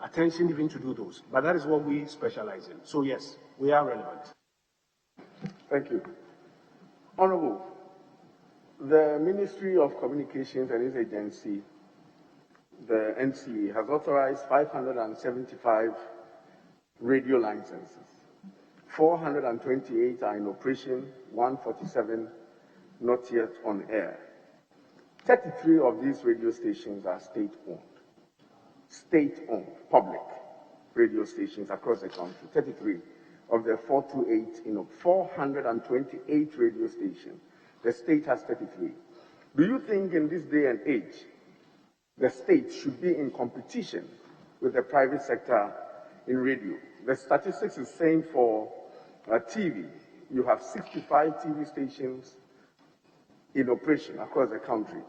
attention even to do those. But that is what we specialize in. So yes, we are relevant. Thank you. Honorable, the Ministry of Communications and its agency, the NCA, has authorized 575 radio licenses. 428 are in operation, 147 not yet on air. 33 of these radio stations are state-owned. State-owned, public radio stations across the country. 33 of the 428, 428 radio stations. The state has 33. Do you think in this day and age, the state should be in competition with the private sector in radio? The statistics is saying for TV, you have 65 TV stations in operation across the country,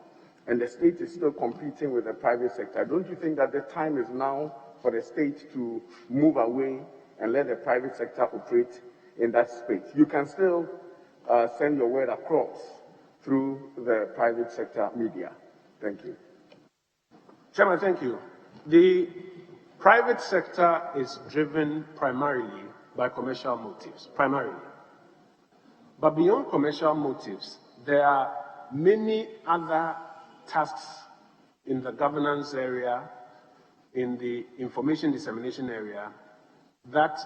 and the state is still competing with the private sector. Don't you think that the time is now for the state to move away and let the private sector operate in that space? You can still send your word across through the private sector media. Thank you. Chairman, thank you. The private sector is driven primarily by commercial motives, primarily. But beyond commercial motives, there are many other tasks in the governance area, in the information dissemination area, that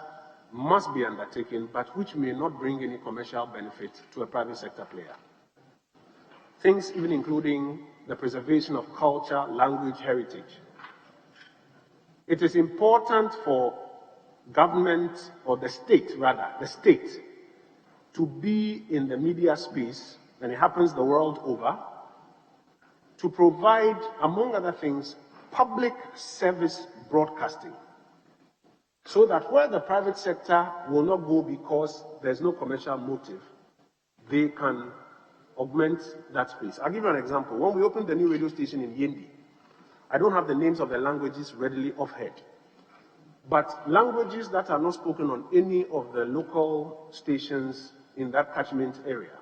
must be undertaken, but which may not bring any commercial benefit to a private sector player. Things even including the preservation of culture, language, heritage. It is important for government, or the state rather, the state, to be in the media space, and it happens the world over, to provide, among other things, public service broadcasting, so that where the private sector will not go because there's no commercial motive, they can augment that space. I'll give you an example. When we opened the new radio station in Yendi, I don't have the names of the languages readily offhand, but languages that are not spoken on any of the local stations in that catchment area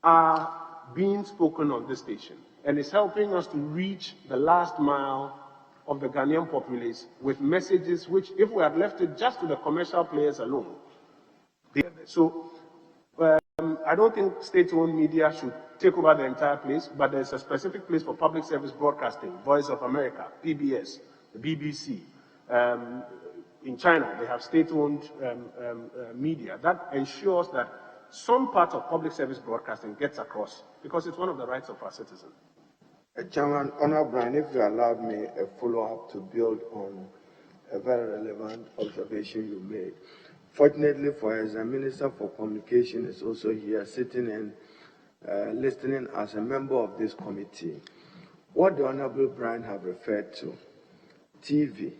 are being spoken on this station, and it's helping us to reach the last mile of the Ghanaian populace with messages which, if we had left it just to the commercial players alone, I don't think state-owned media should take over the entire place, but there's a specific place for public service broadcasting, Voice of America, PBS, the BBC. In China, they have state-owned media. That ensures that some part of public service broadcasting gets across, because it's one of the rights of our citizens. Chairman, Honorable Brian, if you allowed me a follow-up to build on a very relevant observation you made. Fortunately for us, the Minister for Communication is also here, sitting and listening as a member of this committee. What the Honorable Brian have referred to, TV,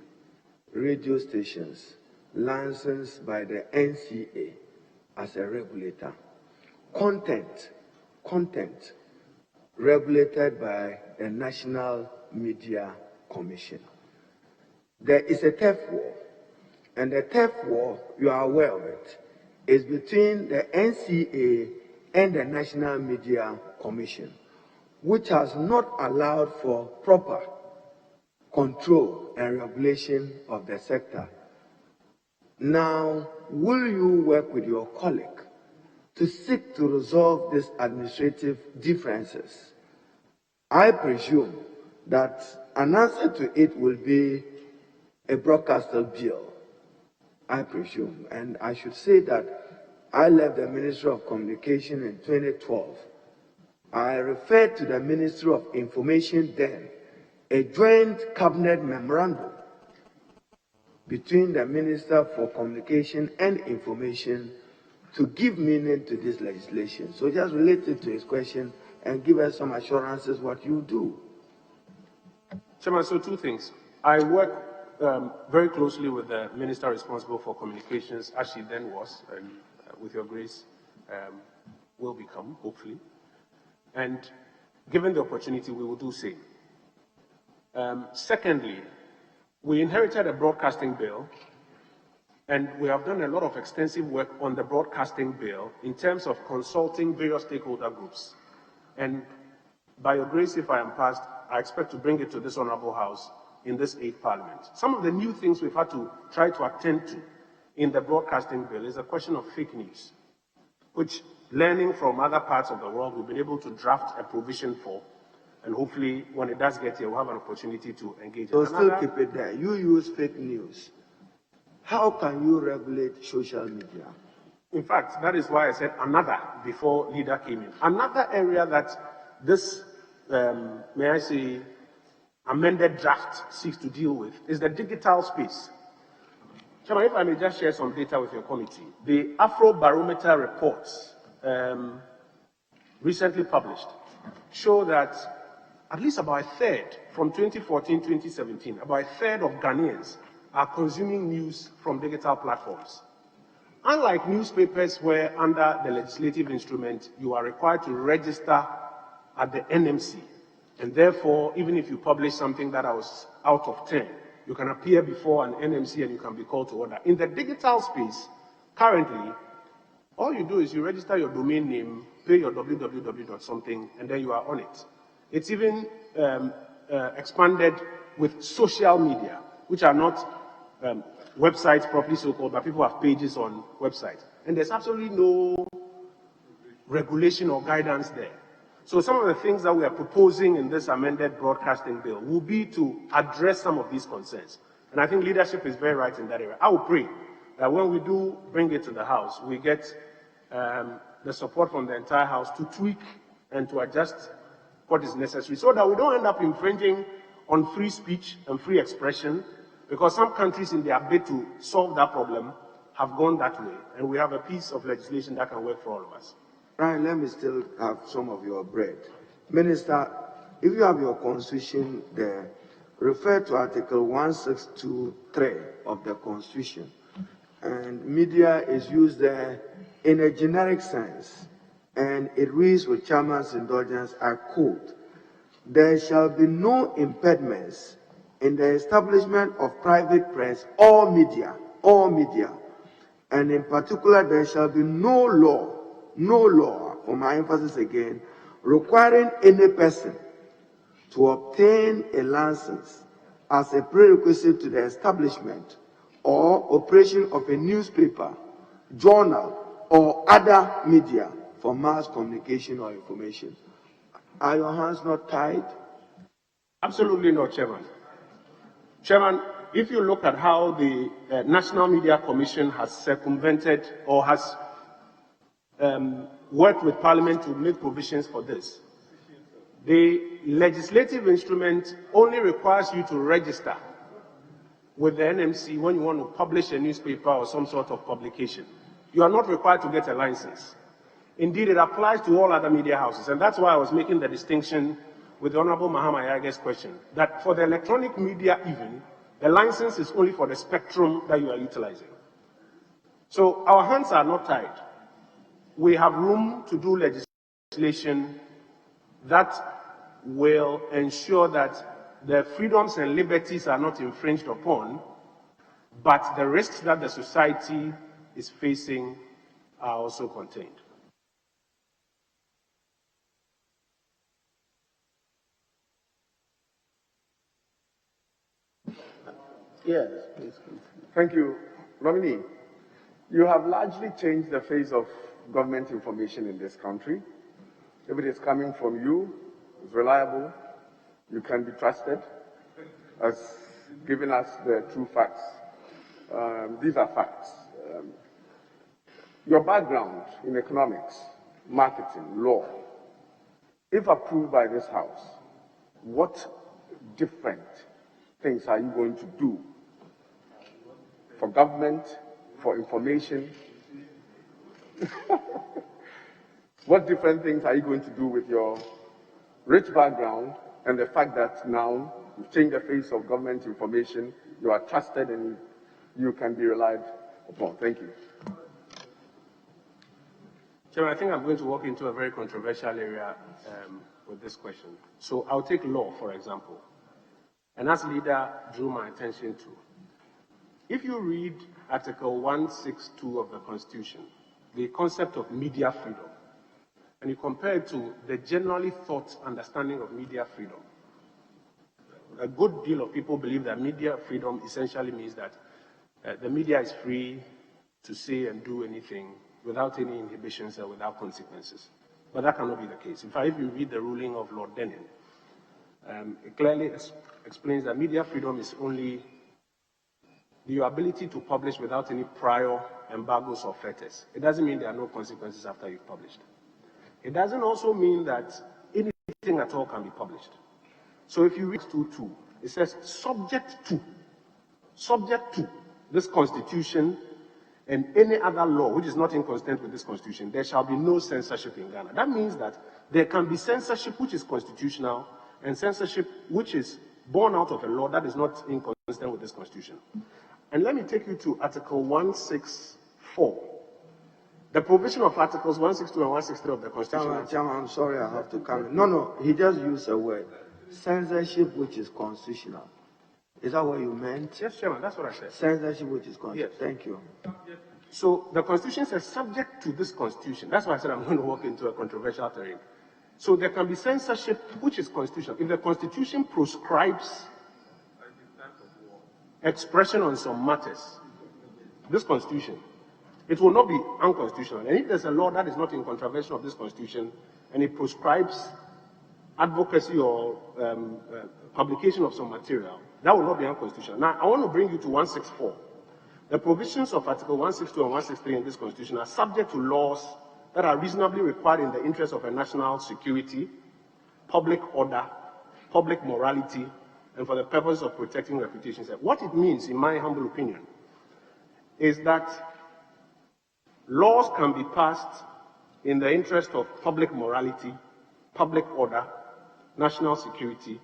radio stations, licensed by the NCA as a regulator. Content regulated by the National Media Commission. There is a turf war, and the turf war, you are aware of it, is between the NCA and the National Media Commission, which has not allowed for proper control and regulation of the sector. Now, will you work with your colleague to seek to resolve these administrative differences? I presume that an answer to it will be a broadcaster bill, I presume. And I should say that I left the Ministry of Communication in 2012. I referred to the Ministry of Information then, a joint cabinet memorandum between the Minister for Communication and Information to give meaning to this legislation. So just relate it to his question and give us some assurances what you do. Chairman, so two things. I work very closely with the Minister responsible for communications, as she then was, and with your grace, will become, hopefully. And given the opportunity, we will do same. Secondly, we inherited a broadcasting bill, and we have done a lot of extensive work on the broadcasting bill in terms of consulting various stakeholder groups. And by your grace, if I am passed, I expect to bring it to this Honorable House in this 8th Parliament. Some of the new things we've had to try to attend to in the broadcasting bill is a question of fake news, which, learning from other parts of the world, we've been able to draft a provision for, and hopefully when it does get here, we'll have an opportunity to engage. So still keep it there. You use fake news. How can you regulate social media? In fact, that is why I said another before leader came in. Another area that this, may I say, amended draft seeks to deal with is the digital space. Chairman, if I may just share some data with your committee. The Afrobarometer reports recently published show that at least about a third from 2014-2017, about a third of Ghanaians are consuming news from digital platforms. Unlike newspapers where under the legislative instrument, you are required to register at the NMC. And therefore, even if you publish something that was out of 10, you can appear before an NMC and you can be called to order. In the digital space, currently, all you do is you register your domain name, pay your www. something, and then you are on it. It's even expanded with social media, which are not websites properly so-called, but people have pages on websites. And there's absolutely no regulation or guidance there. So some of the things that we are proposing in this amended broadcasting bill will be to address some of these concerns. And I think leadership is very right in that area. I will pray that when we do bring it to the House, we get the support from the entire House to tweak and to adjust what is necessary so that we don't end up infringing on free speech and free expression, because some countries in their bid to solve that problem have gone that way. And we have a piece of legislation that can work for all of us. Right, let me still have some of your bread. Minister, if you have your constitution there, refer to Article 1623 of the Constitution. And media is used there in a generic sense. And it reads with Chairman's indulgence, I quote, "There shall be no impediments in the establishment of private press or media, and in particular there shall be no law, for my emphasis again, requiring any person to obtain a license as a prerequisite to the establishment or operation of a newspaper, journal, or other media for mass communication or information." Are your hands not tied? Absolutely not, Chairman. Chairman, if you look at how the National Media Commission has circumvented or has worked with Parliament to make provisions for this, the legislative instrument only requires you to register with the NMC when you want to publish a newspaper or some sort of publication. You are not required to get a license. Indeed, it applies to all other media houses, and that's why I was making the distinction with the Honorable Mahama Yage's question, that for the electronic media even, the license is only for the spectrum that you are utilizing. So our hands are not tied. We have room to do legislation that will ensure that the freedoms and liberties are not infringed upon, but the risks that the society is facing are also contained. Yes, please. Thank you. Nominee, you have largely changed the face of government information in this country. If it is coming from you, it's reliable, you can be trusted, as giving us the true facts. These are facts. Your background in economics, marketing, law, if approved by this House, what different things are you going to do for government, for information? What different things are you going to do with your rich background and the fact that now you've changed the face of government information, you are trusted and you can be relied upon? Thank you. Chairman, I think I'm going to walk into a very controversial area with this question. So I'll take law, for example. And as leader drew my attention to, if you read Article 162 of the Constitution, the concept of media freedom, and you compare it to the generally thought understanding of media freedom, a good deal of people believe that media freedom essentially means that the media is free to say and do anything without any inhibitions or without consequences. But that cannot be the case. In fact, if you read the ruling of Lord Denning, it clearly explains that media freedom is only your ability to publish without any prior embargoes or fetters. It doesn't mean there are no consequences after you've published. It doesn't also mean that anything at all can be published. So if you read 2.2, it says subject to this Constitution and any other law which is not inconsistent with this Constitution, there shall be no censorship in Ghana. That means that there can be censorship which is constitutional and censorship which is born out of a law that is not inconsistent with this Constitution. And let me take you to Article 164. The provision of Articles 162 and 163 of the Constitution. Chairman, I'm sorry, I have to come in. No, he just used a word. Censorship which is constitutional. Is that what you meant? Yes, Chairman, that's what I said. Censorship which is constitutional. Yes. Thank you. So the Constitution says subject to this Constitution. That's why I said I'm going to walk into a controversial terrain. So there can be censorship which is constitutional. If the Constitution proscribes expression on some matters, this Constitution, it will not be unconstitutional. And if there's a law that is not in contravention of this Constitution and it proscribes advocacy or publication of some material, that will not be unconstitutional. Now, I want to bring you to 164. The provisions of Article 162 and 163 in this Constitution are subject to laws that are reasonably required in the interest of a national security, public order, public morality, and for the purpose of protecting reputations. What it means, in my humble opinion, is that laws can be passed in the interest of public morality, public order, national security,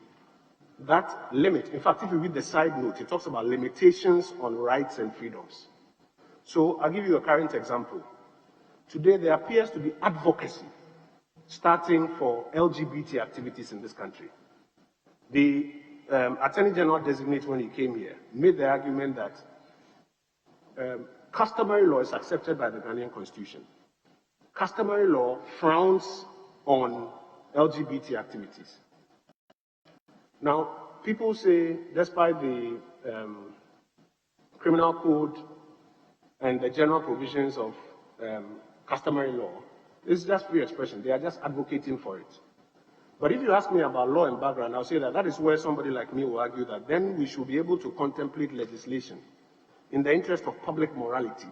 that limit. In fact, if you read the side note, it talks about limitations on rights and freedoms. So I'll give you a current example. Today, there appears to be advocacy starting for LGBT activities in this country. The Attorney General designate, when he came here, made the argument that customary law is accepted by the Ghanaian Constitution. Customary law frowns on LGBT activities. Now, people say, despite the criminal code and the general provisions of customary law, it's just free expression. They are just advocating for it. But if you ask me about law and background, I'll say that that is where somebody like me will argue that then we should be able to contemplate legislation in the interest of public morality,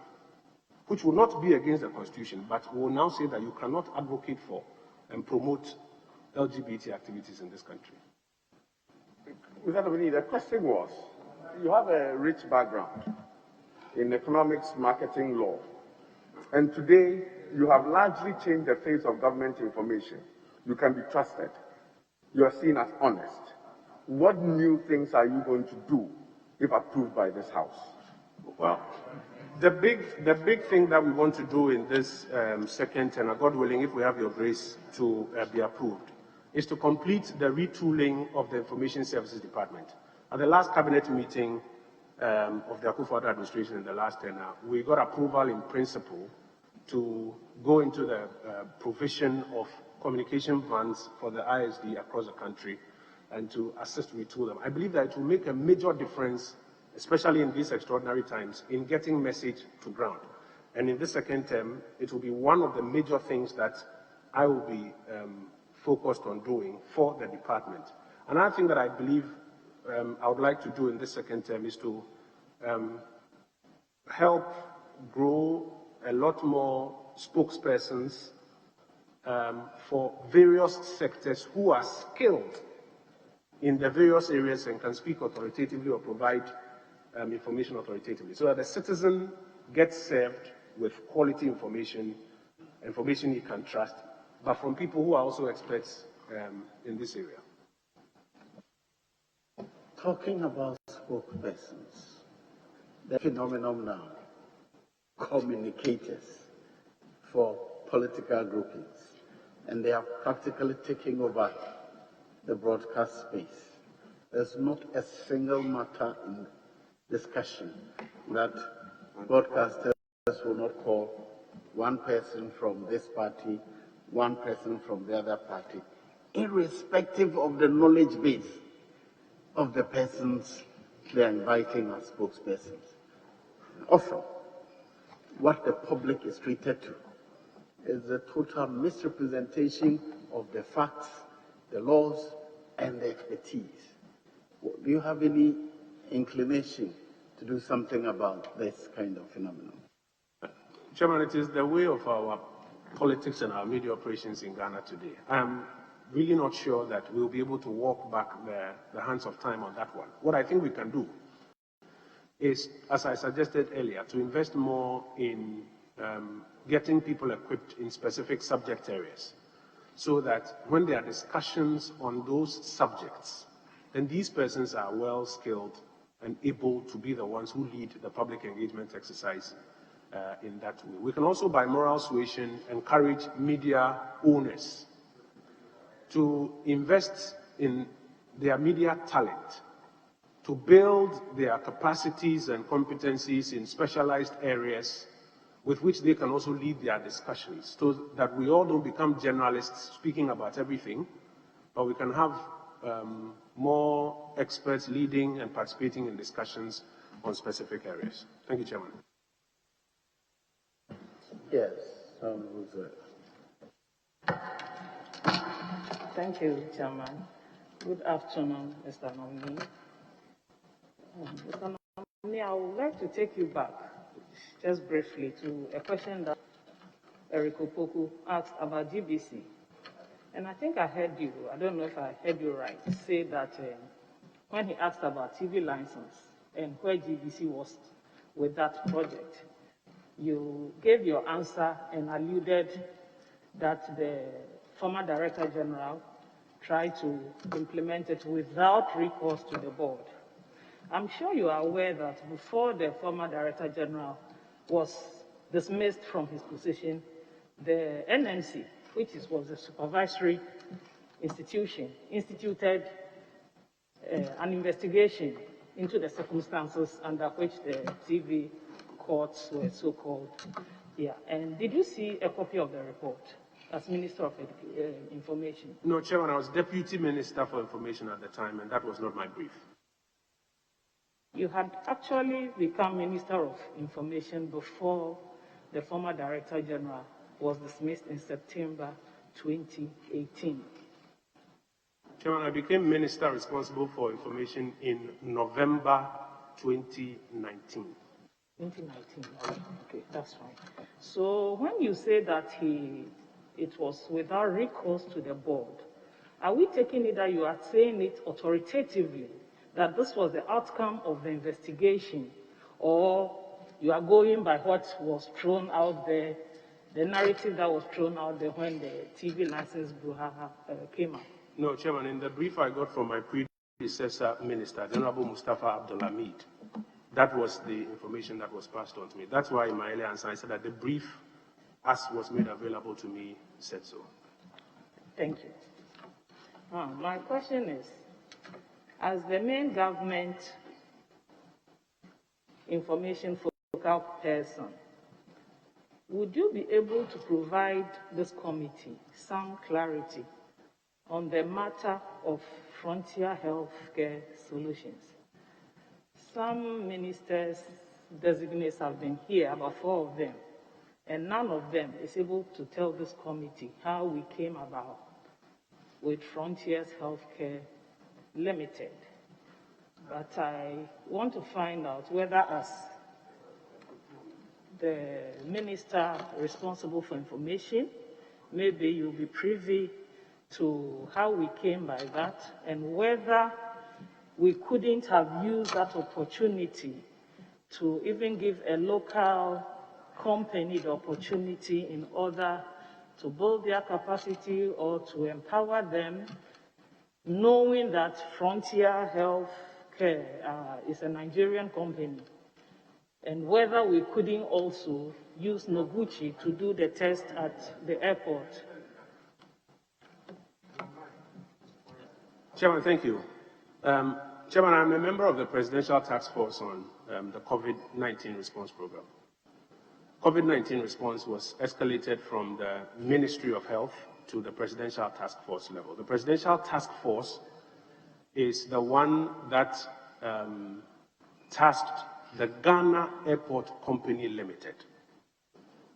which will not be against the Constitution, but will now say that you cannot advocate for and promote LGBT activities in this country. Mr. Nominee, the question was, you have a rich background in economics, marketing, law, and today you have largely changed the face of government information. You can be trusted. You are seen as honest. What new things are you going to do if approved by this House? Well, The big thing that we want to do in this second tenure, God willing, if we have your grace to be approved, is to complete the retooling of the Information Services Department. At the last cabinet meeting of the Akufo-Addo administration in the last tenure, we got approval in principle to go into the provision of communication vans for the ISD across the country and to assist retool them. I believe that it will make a major difference, especially in these extraordinary times, in getting message to ground. And in this second term, it will be one of the major things that I will be focused on doing for the department. Another thing that I believe I would like to do in this second term is to help grow a lot more spokespersons for various sectors who are skilled in the various areas and can speak authoritatively or provide information authoritatively, so that the citizen gets served with quality information he can trust, but from people who are also experts in this area. Talking about spokespersons, the phenomenon now, communicators for political groupings, and they are practically taking over the broadcast space. There's not a single matter in discussion that broadcasters will not call one person from this party, one person from the other party, irrespective of the knowledge base of the persons they are inviting as spokespersons. Often, what the public is treated to is a total misrepresentation of the facts, the laws, and the expertise. Do you have any inclination to do something about this kind of phenomenon? Chairman, it is the way of our politics and our media operations in Ghana today. I'm really not sure that we'll be able to walk back the hands of time on that one. What I think we can do is, as I suggested earlier, to invest more in getting people equipped in specific subject areas, so that when there are discussions on those subjects, then these persons are well skilled and able to be the ones who lead the public engagement exercise in that way. We can also, by moral suasion, encourage media owners to invest in their media talent, to build their capacities and competencies in specialized areas with which they can also lead their discussions, so that we all don't become generalists speaking about everything, but we can have more experts leading and participating in discussions on specific areas. Thank you, Chairman. Yes, Thank you, Chairman. Good afternoon, Mr. Nominee. Mr. Nominee, I would like to take you back, just briefly, to a question that Eric Opoku asked about GBC. And I think I heard you, I don't know if I heard you right, say that when he asked about TV license and where GBC was with that project, you gave your answer and alluded that the former Director General tried to implement it without recourse to the board. I'm sure you are aware that before the former Director General was dismissed from his position, the NMC, which was the supervisory institution, instituted an investigation into the circumstances under which the TV courts were so-called. Yeah. And did you see a copy of the report as Minister of Information? No, Chairman, I was Deputy Minister for Information at the time, and that was not my brief. You had actually become Minister of Information before the former Director General was dismissed in September 2018. Chairman, I became Minister responsible for information in November 2019. 2019, okay, that's fine. So when you say that it was without recourse to the board, are we taking it that you are saying it authoritatively, that this was the outcome of the investigation, or you are going by what was thrown out there, the narrative that was thrown out there when the TV license brouhaha came out? No, Chairman, in the brief I got from my predecessor minister, the Honorable Mustafa Abdulhamid, that was the information that was passed on to me. That's why in my earlier answer I said that the brief, as was made available to me, said so. Thank you. My question is, as the main government information focal person, would you be able to provide this committee some clarity on the matter of frontier healthcare solutions? Some ministers designates have been here, about 4 of them, and none of them is able to tell this committee how we came about with Frontiers Healthcare Limited. But I want to find out whether, as the minister responsible for information, maybe you'll be privy to how we came by that, and whether we couldn't have used that opportunity to even give a local company the opportunity in order to build their capacity or to empower them, knowing that Frontier Healthcare is a Nigerian company, and whether we couldn't also use Noguchi to do the test at the airport. Chairman, thank you. Chairman, I'm a member of the Presidential Task Force on the COVID-19 response program. COVID-19 response was escalated from the Ministry of Health to the Presidential Task Force level. The Presidential Task Force is the one that tasked the Ghana Airport Company Limited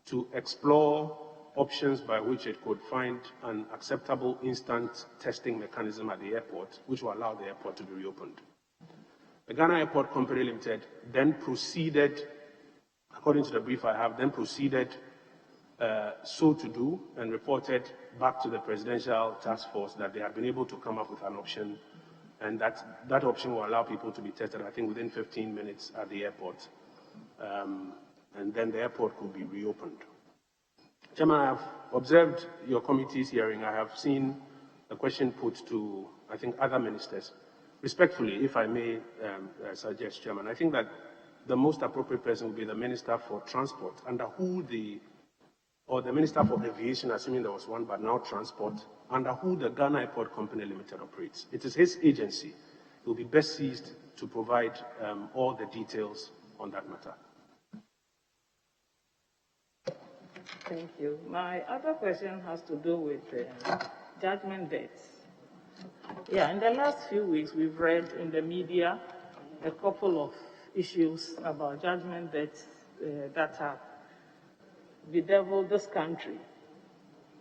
to explore options by which it could find an acceptable instant testing mechanism at the airport, which will allow the airport to be reopened. The Ghana Airport Company Limited then proceeded, according to the brief I have, then proceeded so to do and reported back to the Presidential Task Force that they had been able to come up with an option, and that option will allow people to be tested, I think, within 15 minutes at the airport, and then the airport could be reopened. Chairman, I have observed your committee's hearing. I have seen the question put to, I think, other ministers. Respectfully, if I may suggest, Chairman, I think that the most appropriate person would be the Minister for Transport, under who or the Minister for Aviation, assuming there was one, but now Transport, under who the Ghana Airport Company Limited operates. It is his agency. It will be best seized to provide all the details on that matter. Thank you. My other question has to do with judgment debts. Yeah, in the last few weeks, we've read in the media a couple of issues about judgment debts that have bedeviled this country.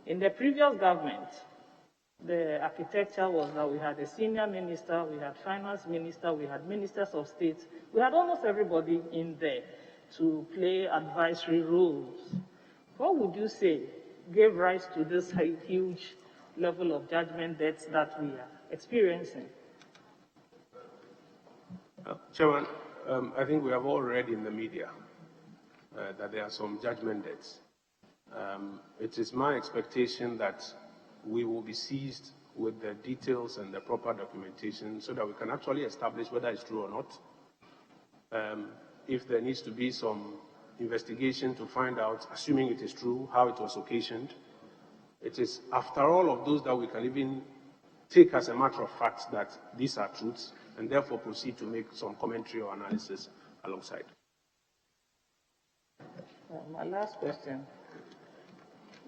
In the previous government, the architecture was that we had a senior minister, we had finance minister, we had ministers of state. We had almost everybody in there to play advisory roles. What would you say gave rise to this huge level of judgment debts that we are experiencing? Chairman, I think we have all read in the media that there are some judgment debts. It is my expectation that we will be seized with the details and the proper documentation so that we can actually establish whether it's true or not. If there needs to be some investigation to find out, assuming it is true, how it was occasioned. It is after all of those that we can even take as a matter of fact that these are truths, and therefore proceed to make some commentary or analysis alongside. My last question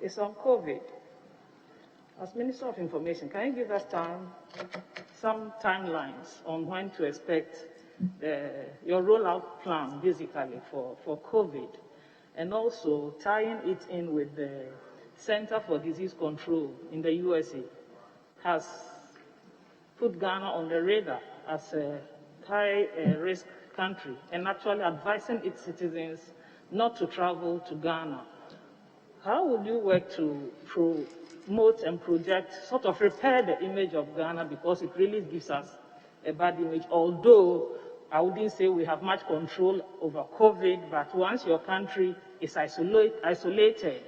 is on COVID. As Minister of Information, can you give us some timelines on when to expect your rollout plan, basically, for COVID, and also tying it in with the Center for Disease Control in the USA has put Ghana on the radar as a high-risk country and actually advising its citizens not to travel to Ghana. How would you work to promote and project, sort of repair the image of Ghana, because it really gives us a bad image, although I wouldn't say we have much control over COVID, but once your country is isolated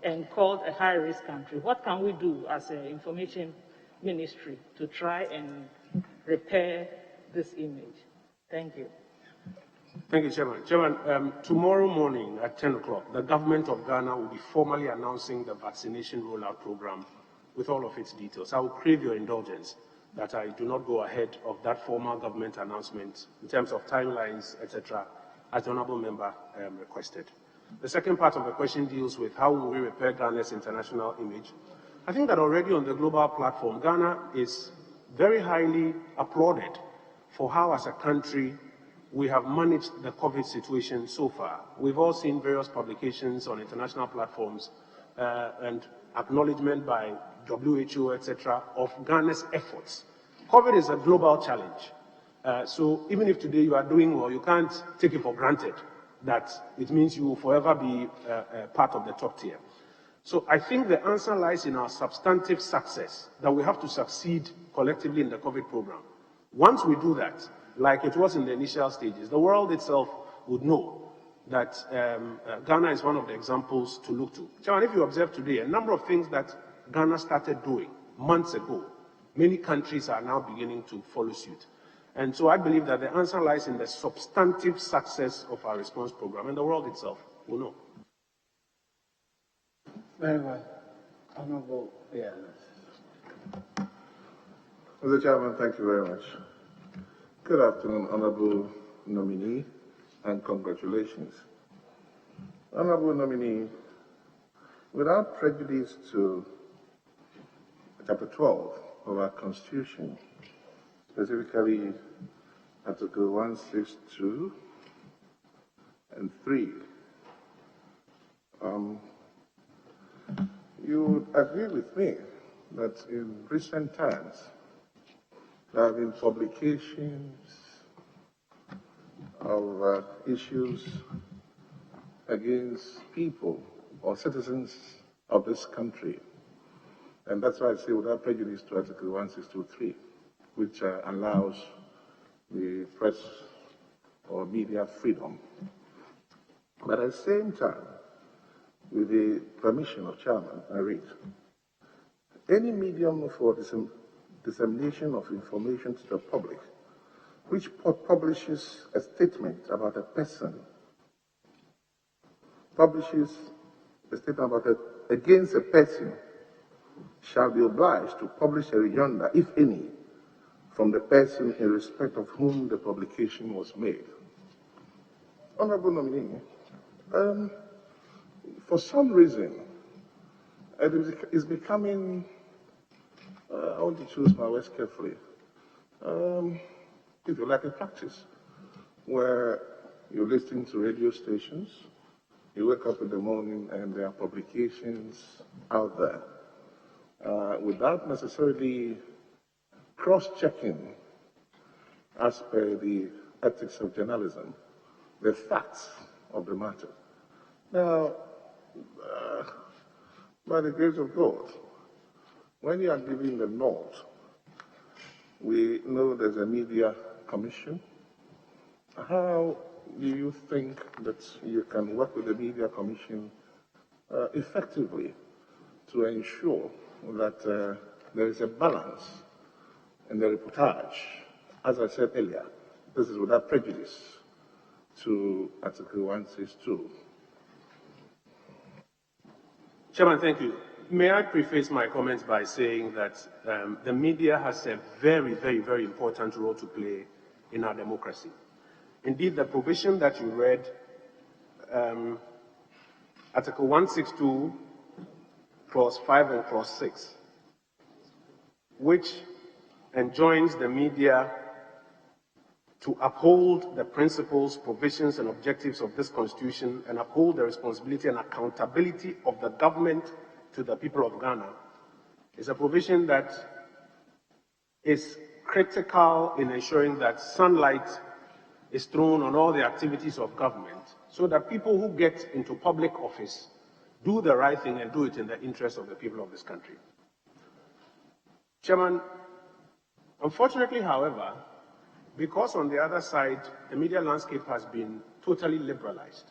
and called a high-risk country, what can we do as an information ministry to try and repair this image? Thank you. Thank you, Chairman. Chairman, tomorrow morning at 10 o'clock, the government of Ghana will be formally announcing the vaccination rollout program with all of its details. I will crave your indulgence that I do not go ahead of that formal government announcement in terms of timelines, etc., as the honourable member requested. The second part of the question deals with how will we repair Ghana's international image. I think that already on the global platform, Ghana is very highly applauded for how, as a country, we have managed the COVID situation so far. We've all seen various publications on international platforms and acknowledgement by WHO, etc., of Ghana's efforts. COVID is a global challenge. So even if today you are doing well, you can't take it for granted that it means you will forever be part of the top tier. So I think the answer lies in our substantive success, that we have to succeed collectively in the COVID program. Once we do that, like it was in the initial stages, the world itself would know that Ghana is one of the examples to look to. Chairman, if you observe today, a number of things that Ghana started doing months ago, many countries are now beginning to follow suit. And so I believe that the answer lies in the substantive success of our response program, and the world itself will know. Very well. Honorable, yes. Mr. Chairman, thank you very much. Good afternoon, Honorable Nominee, and congratulations. Honorable Nominee, without prejudice to Chapter 12 of our Constitution, specifically Article 162 and 3, you would agree with me that in recent times there have been publications of issues against people or citizens of this country. And that's why I say without prejudice to Article 162.3, which allows the press or media freedom. But at the same time, with the permission of Chairman, I read, any medium for dissemination of information to the public which publishes a statement about a person, against a person, shall be obliged to publish a rejoinder, if any, from the person in respect of whom the publication was made. Honorable Nominee, for some reason, it is becoming, I want to choose my words carefully, if you like, a practice where you're listening to radio stations, you wake up in the morning and there are publications out there without necessarily cross-checking, as per the ethics of journalism, the facts of the matter. Now, by the grace of God, when you are giving the nod, we know there's a media commission. How do you think that you can work with the media commission effectively to ensure that there is a balance in the reportage? As I said earlier, this is without prejudice to Article 162. Chairman, thank you. May I preface my comments by saying that the media has a very, very, very important role to play in our democracy. Indeed, the provision that you read, Article 162, Clause 5 and Clause 6, which enjoins the media to uphold the principles, provisions, and objectives of this Constitution and uphold the responsibility and accountability of the government to the people of Ghana, is a provision that is critical in ensuring that sunlight is thrown on all the activities of government so that people who get into public office do the right thing and do it in the interest of the people of this country. Chairman, unfortunately, however, because on the other side, the media landscape has been totally liberalized,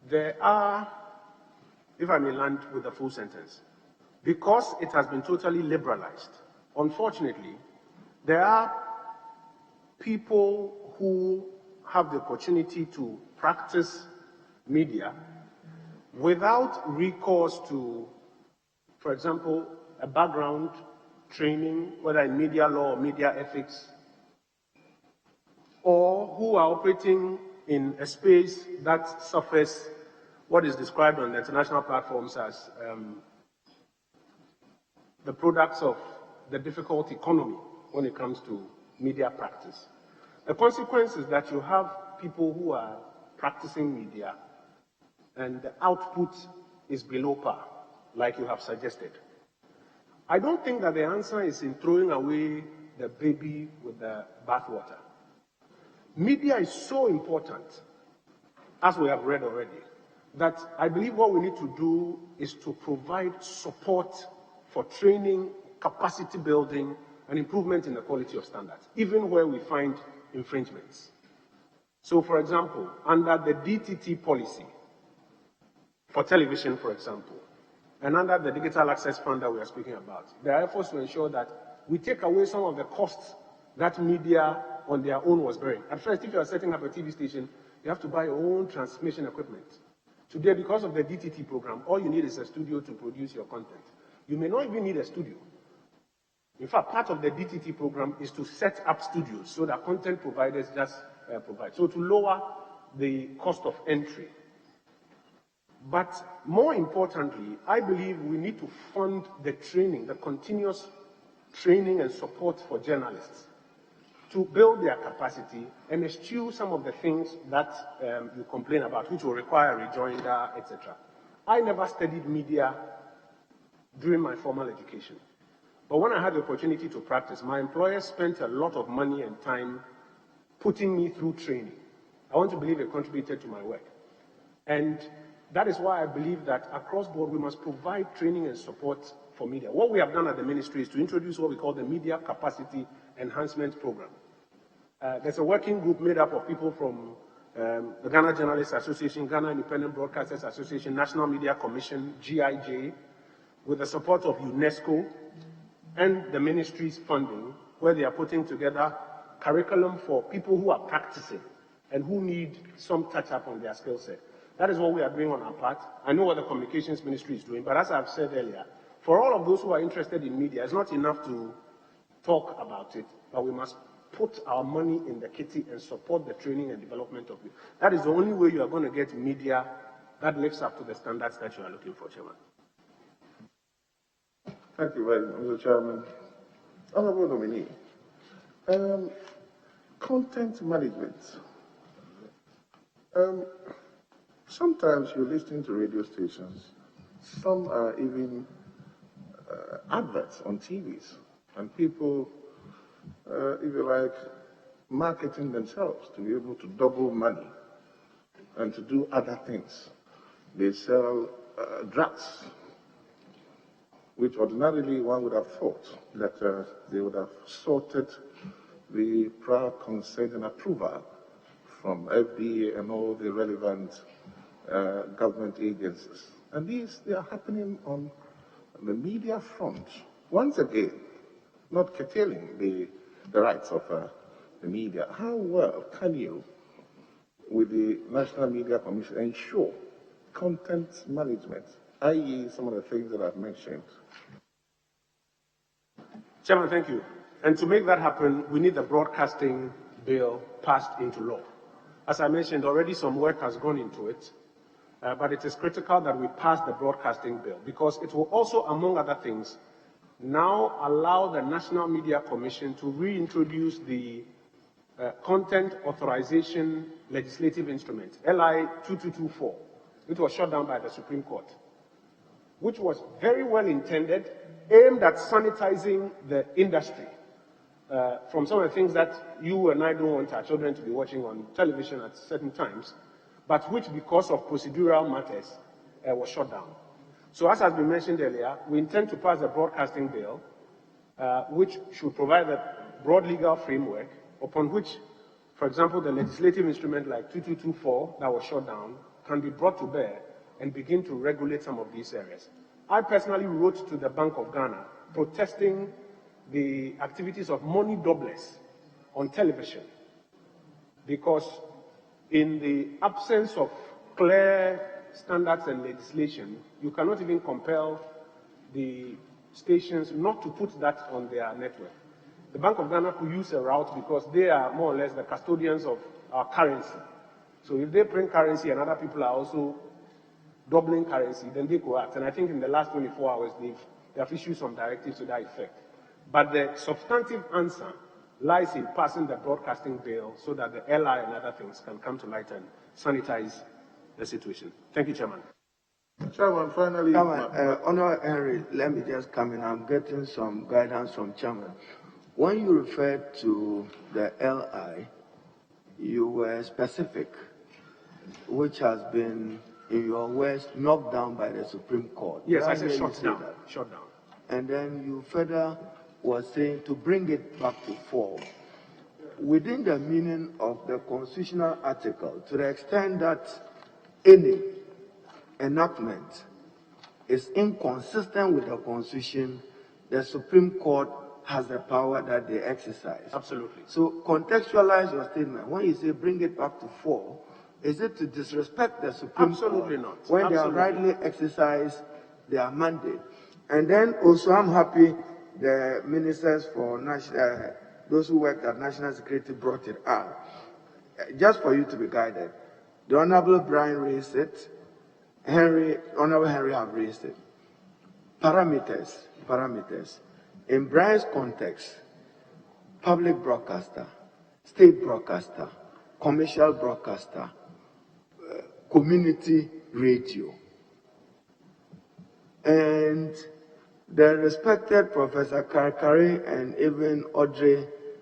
there are, if I may land with a full sentence, because it has been totally liberalized, unfortunately, there are people who have the opportunity to practice media without recourse to, for example, a background training, whether in media law or media ethics, or who are operating in a space that suffers what is described on the international platforms as the products of the difficult economy when it comes to media practice. The consequence is that you have people who are practicing media and the output is below par, like you have suggested. I don't think that the answer is in throwing away the baby with the bathwater. Media is so important, as we have read already, that I believe what we need to do is to provide support for training, capacity building, and improvement in the quality of standards, even where we find infringements. So, for example, under the DTT policy, for television, for example, and under the Digital Access Fund that we are speaking about, there are efforts to ensure that we take away some of the costs that media on their own was bearing. At first, if you are setting up a TV station, you have to buy your own transmission equipment. Today, because of the DTT program, all you need is a studio to produce your content. You may not even need a studio. In fact, part of the DTT program is to set up studios so that content providers just provide. So to lower the cost of entry. But more importantly, I believe we need to fund the training, the continuous training and support for journalists to build their capacity and eschew some of the things that you complain about, which will require rejoinder, etc. I never studied media during my formal education. But when I had the opportunity to practice, my employer spent a lot of money and time putting me through training. I want to believe it contributed to my work. And that is why I believe that across board we must provide training and support for media. What we have done at the ministry is to introduce what we call the Media Capacity Enhancement Program. There's a working group made up of people from the Ghana Journalists Association, Ghana Independent Broadcasters Association, National Media Commission, GIJ, with the support of UNESCO and the ministry's funding, where they are putting together curriculum for people who are practicing and who need some touch-up on their skill set. That is what we are doing on our part. I know what the communications ministry is doing, but as I've said earlier, for all of those who are interested in media, it's not enough to talk about it, but we must put our money in the kitty and support the training and development of it. That is the only way you are going to get media that lives up to the standards that you are looking for, Chairman. Thank you very much, Mr. Chairman. Honorable nominee, content management. Sometimes you're listening to radio stations, some are even adverts on TVs, and people, if you like, marketing themselves to be able to double money and to do other things. They sell drugs, which ordinarily one would have thought that they would have sorted the prior consent and approval from FDA and all the relevant government agencies. And they are happening on the media front. Once again, not curtailing the rights of the media. How well can you, with the National Media Commission, ensure content management, i.e. some of the things that I've mentioned? Chairman, thank you. And to make that happen, we need the broadcasting bill passed into law. As I mentioned, already some work has gone into it, but it is critical that we pass the broadcasting bill because it will also, among other things, now allow the National Media Commission to reintroduce the Content Authorization Legislative Instrument, LI 2224, which was shut down by the Supreme Court, which was very well intended, aimed at sanitizing the industry from some of the things that you and I don't want our children to be watching on television at certain times, but which, because of procedural matters, was shut down. So as has been mentioned earlier, we intend to pass a broadcasting bill, which should provide a broad legal framework upon which, for example, the legislative instrument like 2224 that was shut down can be brought to bear and begin to regulate some of these areas. I personally wrote to the Bank of Ghana protesting the activities of money doublers on television because in the absence of clear standards and legislation, you cannot even compel the stations not to put that on their network. The Bank of Ghana could use a route because they are more or less the custodians of our currency. So if they print currency and other people are also doubling currency, then they could act. And I think in the last 24 hours, they have issued some directives to that effect. But the substantive answer lies in passing the broadcasting bill so that the LI and other things can come to light and sanitize the situation. Thank you, Chairman. Chairman, finally. Honorable Henry, let me just come in. I'm getting some guidance from Chairman. When you referred to the LI, you were specific, which has been, in your words, knocked down by the Supreme Court. Yes, I said shut down. Shut down. And then you further was saying to bring it back to 4. Within the meaning of the constitutional article, to the extent that any enactment is inconsistent with the Constitution, the Supreme Court has the power that they exercise. Absolutely. So contextualize your statement. When you say bring it back to 4, is it to disrespect the Supreme Absolutely Court not. when Absolutely. they have rightly exercised their mandate? And then also I'm happy the ministers for national, those who worked at National Security brought it up. Just for you to be guided. The Honorable Brian raised it. Honorable Henry have raised it. Parameters. In Brian's context, public broadcaster, state broadcaster, commercial broadcaster, community radio. And the respected Professor Karkari and even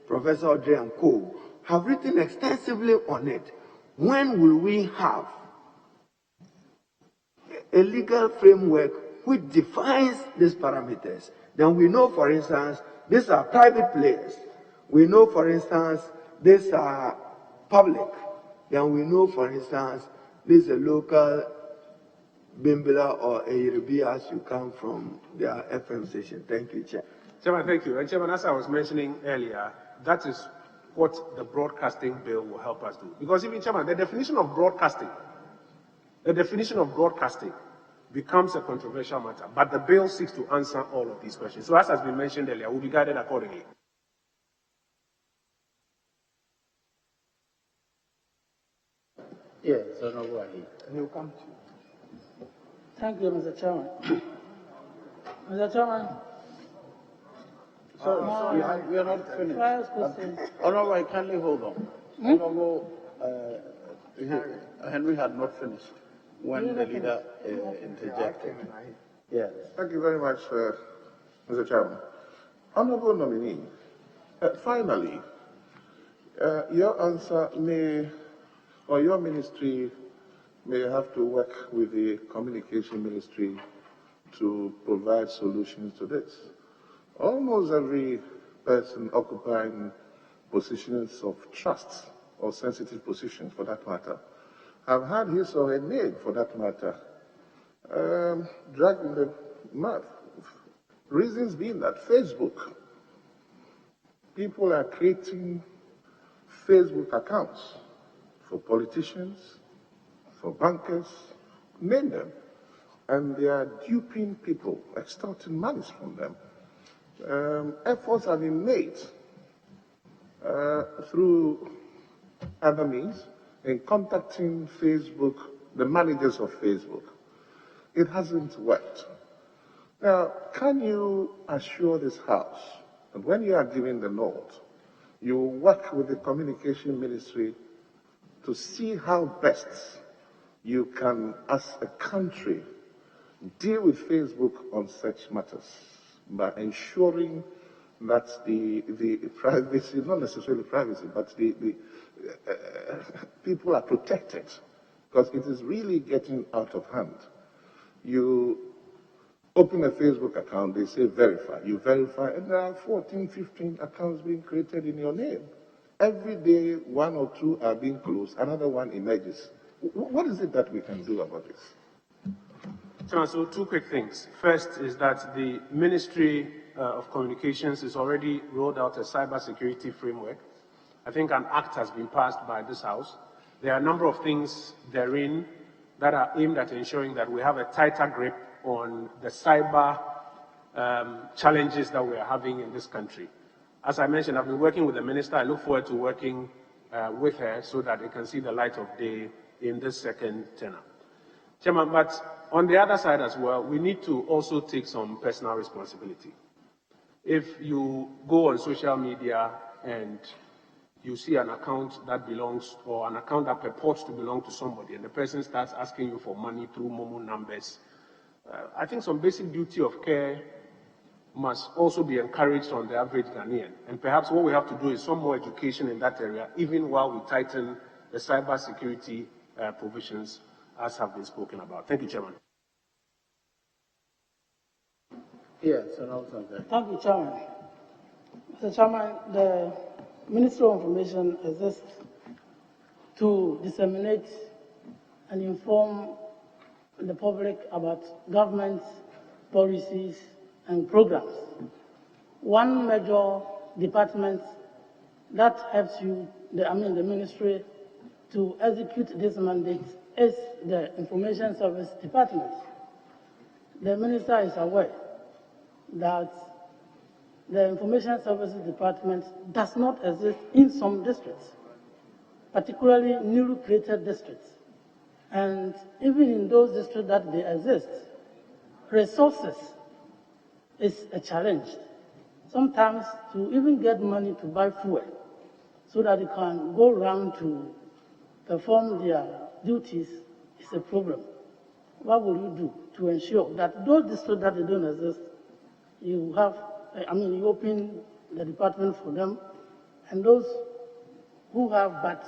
Professor Audrey and Co. have written extensively on it. When will we have a legal framework which defines these parameters? Then we know, for instance, these are private players. We know, for instance, these are public. Then we know, for instance, this is a local Bimbila or a Yorubi as you come from their FM station. Thank you, Chair. Chairman, thank you. And Chairman, as I was mentioning earlier, that is what the broadcasting bill will help us do. Because even, Chairman, the definition of broadcasting becomes a controversial matter, but the bill seeks to answer all of these questions. So as has been mentioned earlier, we'll be guided accordingly. Yes, Honorable Ahi. He'll come to you. Thank you, Mr. Chairman. Mr. Chairman. Sorry, we are not finished. Honorable, I kindly hold on. Honorable Henry had not finished when the leader interjected. Yes. Thank you very much, Mr. Chairman. Honorable nominee, finally, your answer may, or your ministry may have to work with the communication ministry to provide solutions to this. Almost every person occupying positions of trust or sensitive positions, for that matter, have had his or her name, for that matter, dragged in the mud. Reasons being that Facebook, people are creating Facebook accounts for politicians, for bankers, name them, and they are duping people, extorting monies from them. Efforts have been made through other means in contacting Facebook, the managers of Facebook. It hasn't worked. Now, can you assure this House that when you are giving the nod, you will work with the communication ministry to see how best you can, as a country, deal with Facebook on such matters by ensuring that the privacy, not necessarily privacy, but the people are protected, because it is really getting out of hand. You open a Facebook account, they say verify. You verify, and there are 14, 15 accounts being created in your name. Every day, 1 or 2 are being closed, another one emerges. What is it that we can do about this? So 2 quick things. First is that the Ministry of Communications has already rolled out a cybersecurity framework. I think an act has been passed by this House There are a number of things therein that are aimed at ensuring that we have a tighter grip on the cyber challenges that we are having in this country. As I mentioned, I've been working with the minister. I look forward to working with her so that it can see the light of day in this second tenure. Chairman, but on the other side as well, we need to also take some personal responsibility. If you go on social media and you see an account that belongs, or an account that purports to belong to somebody, and the person starts asking you for money through Momo numbers, I think some basic duty of care must also be encouraged on the average Ghanaian. And perhaps what we have to do is some more education in that area, even while we tighten the cyber security provisions, as have been spoken about. Thank you, Chairman. Yes, thank you, Chairman. Mr. Chairman, the Ministry of Information exists to disseminate and inform the public about government policies and programs. One major department that helps you, the ministry, to execute this mandate is the Information Service Department. The minister is aware that the Information Services Department does not exist in some districts, particularly newly created districts. And even in those districts that they exist, resources is a challenge. Sometimes to even get money to buy fuel so that they can go around to perform their duties is a problem. What will you do to ensure that those districts that they don't exist, you have, you open the department for them, and those who have but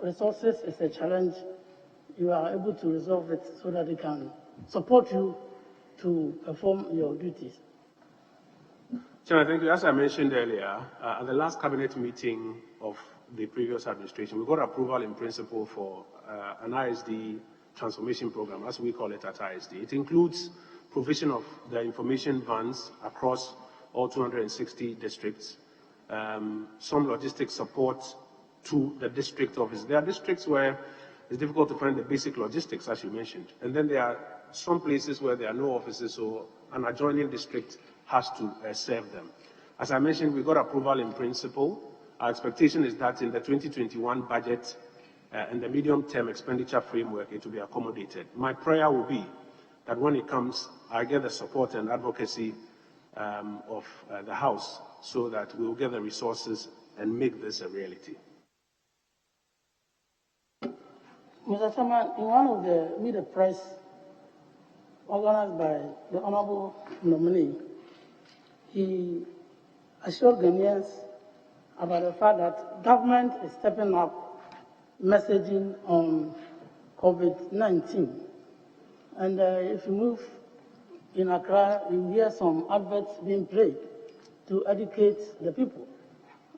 resources is a challenge, you are able to resolve it so that they can support you to perform your duties. Chairman, thank you. As I mentioned earlier, at the last cabinet meeting of the previous administration, we got approval in principle for an ISD transformation program, as we call it at ISD. It includes provision of the information vans across all 260 districts, some logistics support to the district office. There are districts where it's difficult to find the basic logistics, as you mentioned. And then there are some places where there are no offices, so an adjoining district has to serve them. As I mentioned, we got approval in principle. Our expectation is that in the 2021 budget and the medium-term expenditure framework, it will be accommodated. My prayer will be that when it comes, I get the support and advocacy of the House so that we will get the resources and make this a reality. Mr. Chairman, in one of the media press organized by the Honorable nominee, he assured Ghanaians about the fact that government is stepping up messaging on COVID-19. And if you move in Accra, you hear some adverts being played to educate the people.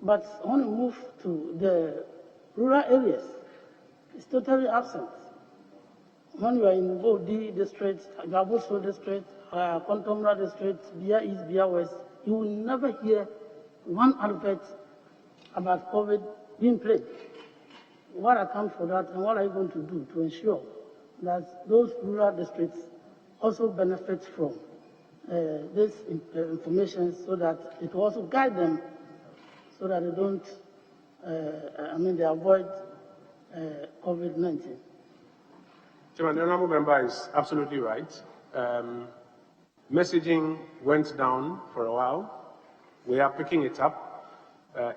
But when you move to the rural areas, it's totally absent. When you are in Bodi district, Gaboso district, Kontomra district, Bia East, Bia West, you will never hear one advert about COVID being played. What accounts for that, and what are you going to do to ensure that those rural districts also benefit from this information so that it will also guide them so that they don't, they avoid COVID-19. Chairman, the honourable member is absolutely right. Messaging went down for a while. We are picking it up.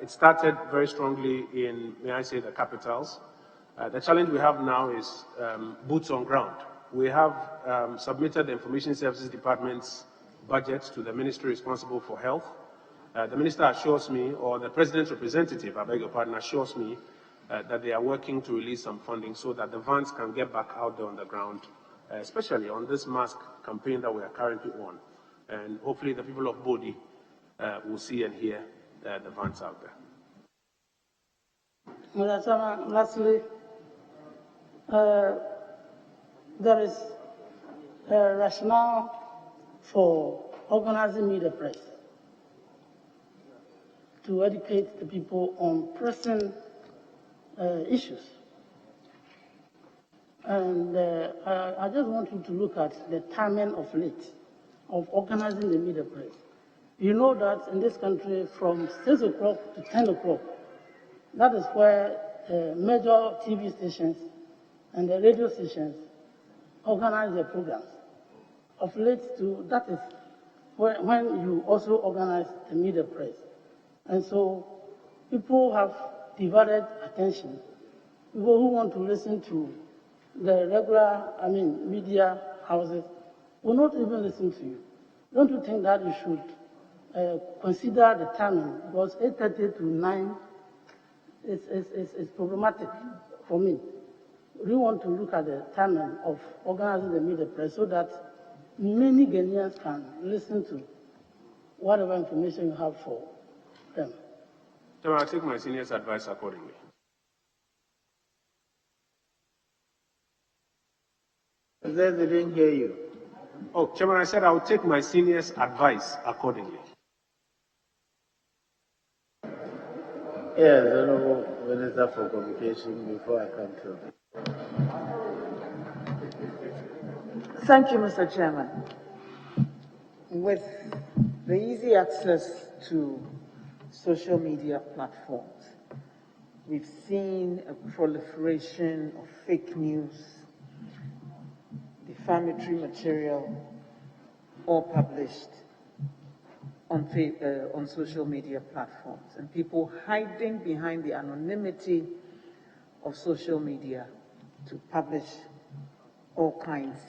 It started very strongly in, may I say, the capitals. The challenge we have now is boots on ground. We have submitted the Information Services Department's budget to the ministry responsible for health. The minister assures me, or the president's representative, I beg your pardon, assures me that they are working to release some funding so that the vans can get back out there on the ground, especially on this mask campaign that we are currently on. And hopefully the people of Bodi will see and hear the vans out there. Mr. Chairman, lastly, there is a rationale for organizing media press to educate the people on pressing issues. And I just want you to look at the timing of late, of organizing the media press. You know that in this country, from 6 o'clock to 10 o'clock, that is where major TV stations and the radio stations organize their programs. Of late, too, that is when you also organize the media press. And so people have divided attention. People who want to listen to the regular, media houses will not even listen to you. Don't you think that you should consider the timing? Because 8:30 to 9 is problematic for me. We want to look at the timing of organizing the media press so that many Ghanaians can listen to whatever information you have for them. Chairman, I'll take my senior's advice accordingly. They didn't hear you. Oh, Chairman, I said I will take my senior's advice accordingly. Yes, Honorable Minister for Communication, before I come to. Thank you, Mr. Chairman. With the easy access to social media platforms, we've seen a proliferation of fake news, defamatory material, all published on social media platforms, and people hiding behind the anonymity of social media to publish all kinds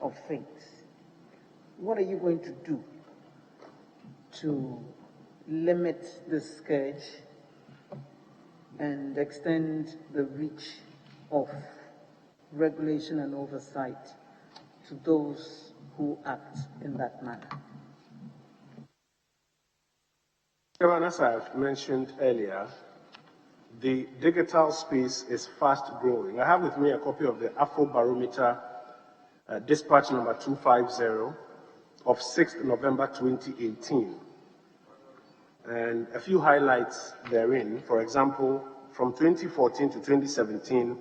of things. What are you going to do to limit this scourge and extend the reach of regulation and oversight to those who act in that manner? Chairman, as I've mentioned earlier, the digital space is fast growing. I have with me a copy of the Afrobarometer dispatch number 250 of 6th November 2018. And a few highlights therein. For example, from 2014 to 2017,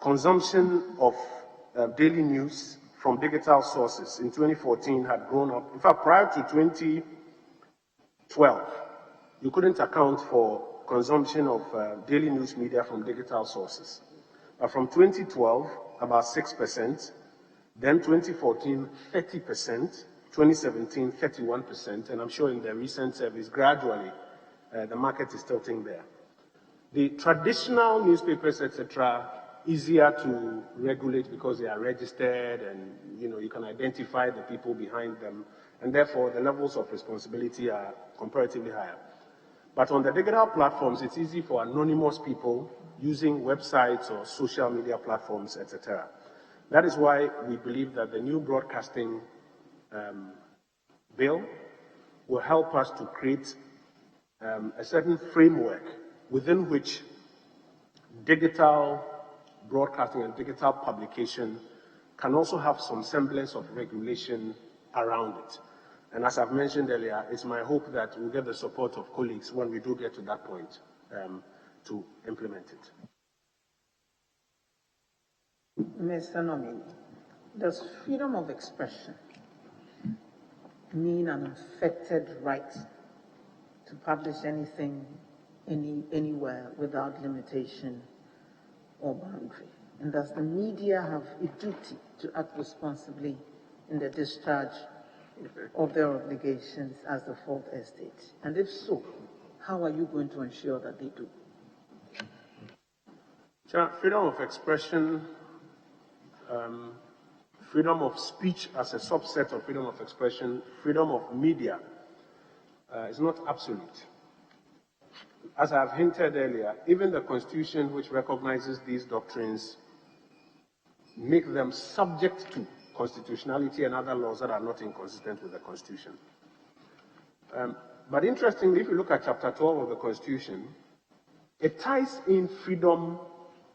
consumption of daily news from digital sources in 2014 had grown up. In fact, prior to 2012, you couldn't account for consumption of daily news media from digital sources. But from 2012, about 6%, then 2014, 30%, 2017, 31%, and I'm sure in the recent service, gradually, the market is tilting there. The traditional newspapers, etc., easier to regulate because they are registered and you can identify the people behind them, and therefore the levels of responsibility are comparatively higher. But on the digital platforms, it's easy for anonymous people using websites or social media platforms, etc. That is why we believe that the new broadcasting bill will help us to create a certain framework within which digital broadcasting and digital publication can also have some semblance of regulation around it. And as I've mentioned earlier, it's my hope that we'll get the support of colleagues when we do get to that point to implement it. Mr. Nomini, does freedom of expression mean an unfettered right to publish anything, anywhere without limitation or boundary? And does the media have a duty to act responsibly in the discharge of their obligations as the fourth estate? And if so, how are you going to ensure that they do? Freedom of expression, freedom of speech as a subset of freedom of expression, freedom of media is not absolute. As I have hinted earlier, even the Constitution, which recognizes these doctrines, make them subject to constitutionality and other laws that are not inconsistent with the Constitution. But interestingly, if you look at Chapter 12 of the Constitution, it ties in freedom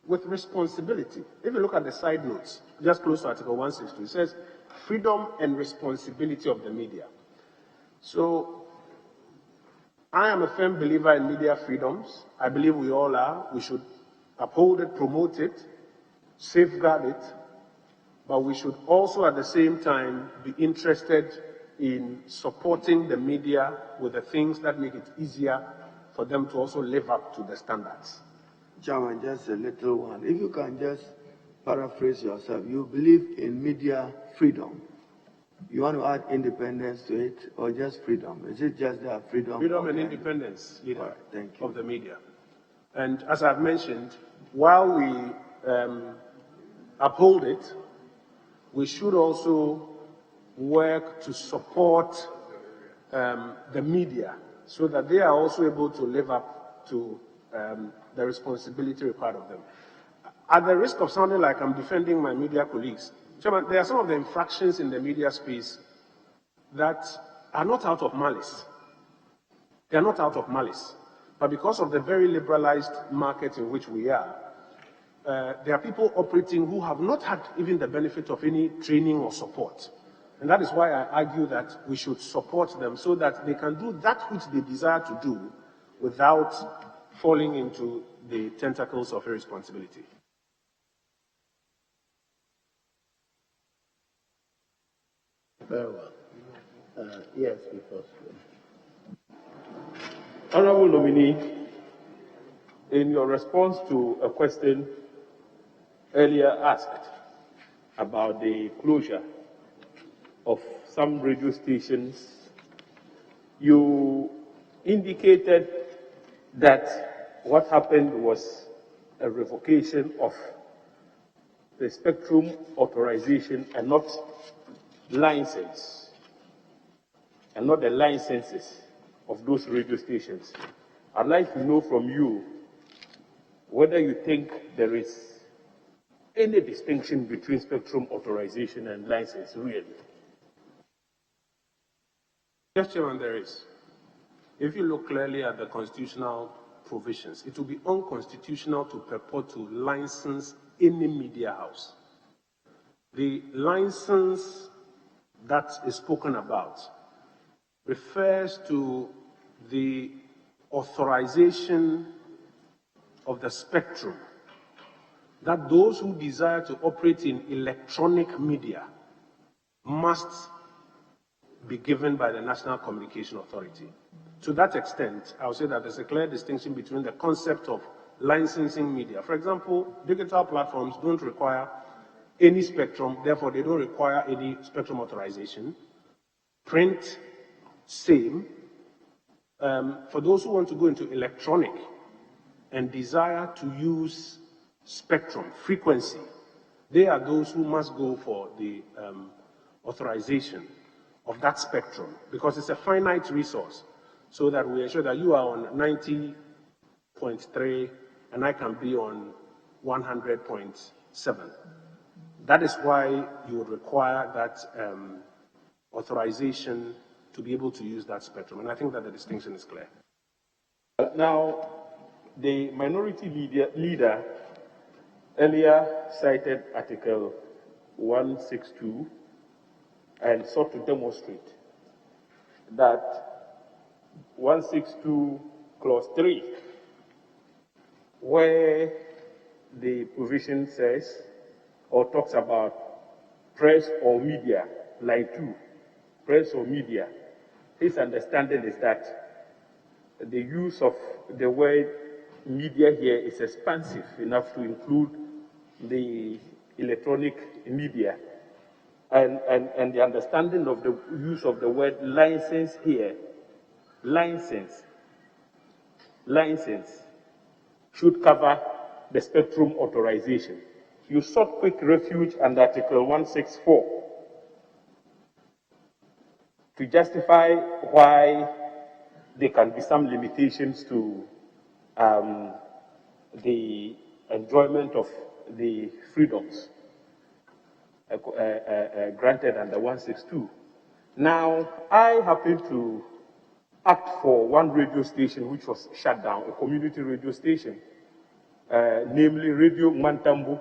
with responsibility. If you look at the side notes, just close to Article 162, it says freedom and responsibility of the media. So I am a firm believer in media freedoms. I believe we all are. We should uphold it, promote it, safeguard it, but we should also at the same time be interested in supporting the media with the things that make it easier for them to also live up to the standards. Chairman, just a little one. If you can just paraphrase yourself, you believe in media freedom. You want to add independence to it or just freedom? Is it just that freedom? Freedom and independence, leader, right, thank you. of the media. And as I've mentioned, while we uphold it, we should also work to support the media so that they are also able to live up to the responsibility required of them. At the risk of sounding like I'm defending my media colleagues, Chairman, there are some of the infractions in the media space that are not out of malice. They are not out of malice. But because of the very liberalized market in which we are, there are people operating who have not had even the benefit of any training or support. And that is why I argue that we should support them so that they can do that which they desire to do without falling into the tentacles of irresponsibility. Very well. Yes, because. Honorable nominee, in your response to a question earlier asked about the closure of some radio stations, you indicated that what happened was a revocation of the spectrum authorization and not license, and not the licenses of those radio stations. I'd like to know from you whether you think there is any distinction between spectrum authorization and license, really. Yes, Chairman, there is. If you look clearly at the constitutional provisions, it will be unconstitutional to purport to license any media house. The license that is spoken about refers to the authorization of the spectrum that those who desire to operate in electronic media must be given by the National Communication Authority. To that extent, I would say that there's a clear distinction between the concept of licensing media. For example, digital platforms don't require any spectrum, therefore they don't require any spectrum authorization. Print, same. For those who want to go into electronic and desire to use spectrum, frequency, they are those who must go for the authorization of that spectrum because it's a finite resource, so that we ensure that you are on 90.3 and I can be on 100.7. That is why you would require that authorization to be able to use that spectrum. And I think that the distinction is clear. Now, the minority leader earlier cited Article 162 and sought to demonstrate that 162 Clause 3, where the provision says or talks about press or media, line 2, press or media, his understanding is that the use of the word media here is expansive enough to include the electronic media. And the understanding of the use of the word license here, license, should cover the spectrum authorization. You sought quick refuge under Article 164 to justify why there can be some limitations to the enjoyment of the freedoms granted under 162. Now, I happen to act for one radio station which was shut down, a community radio station, namely Radio Mantambo,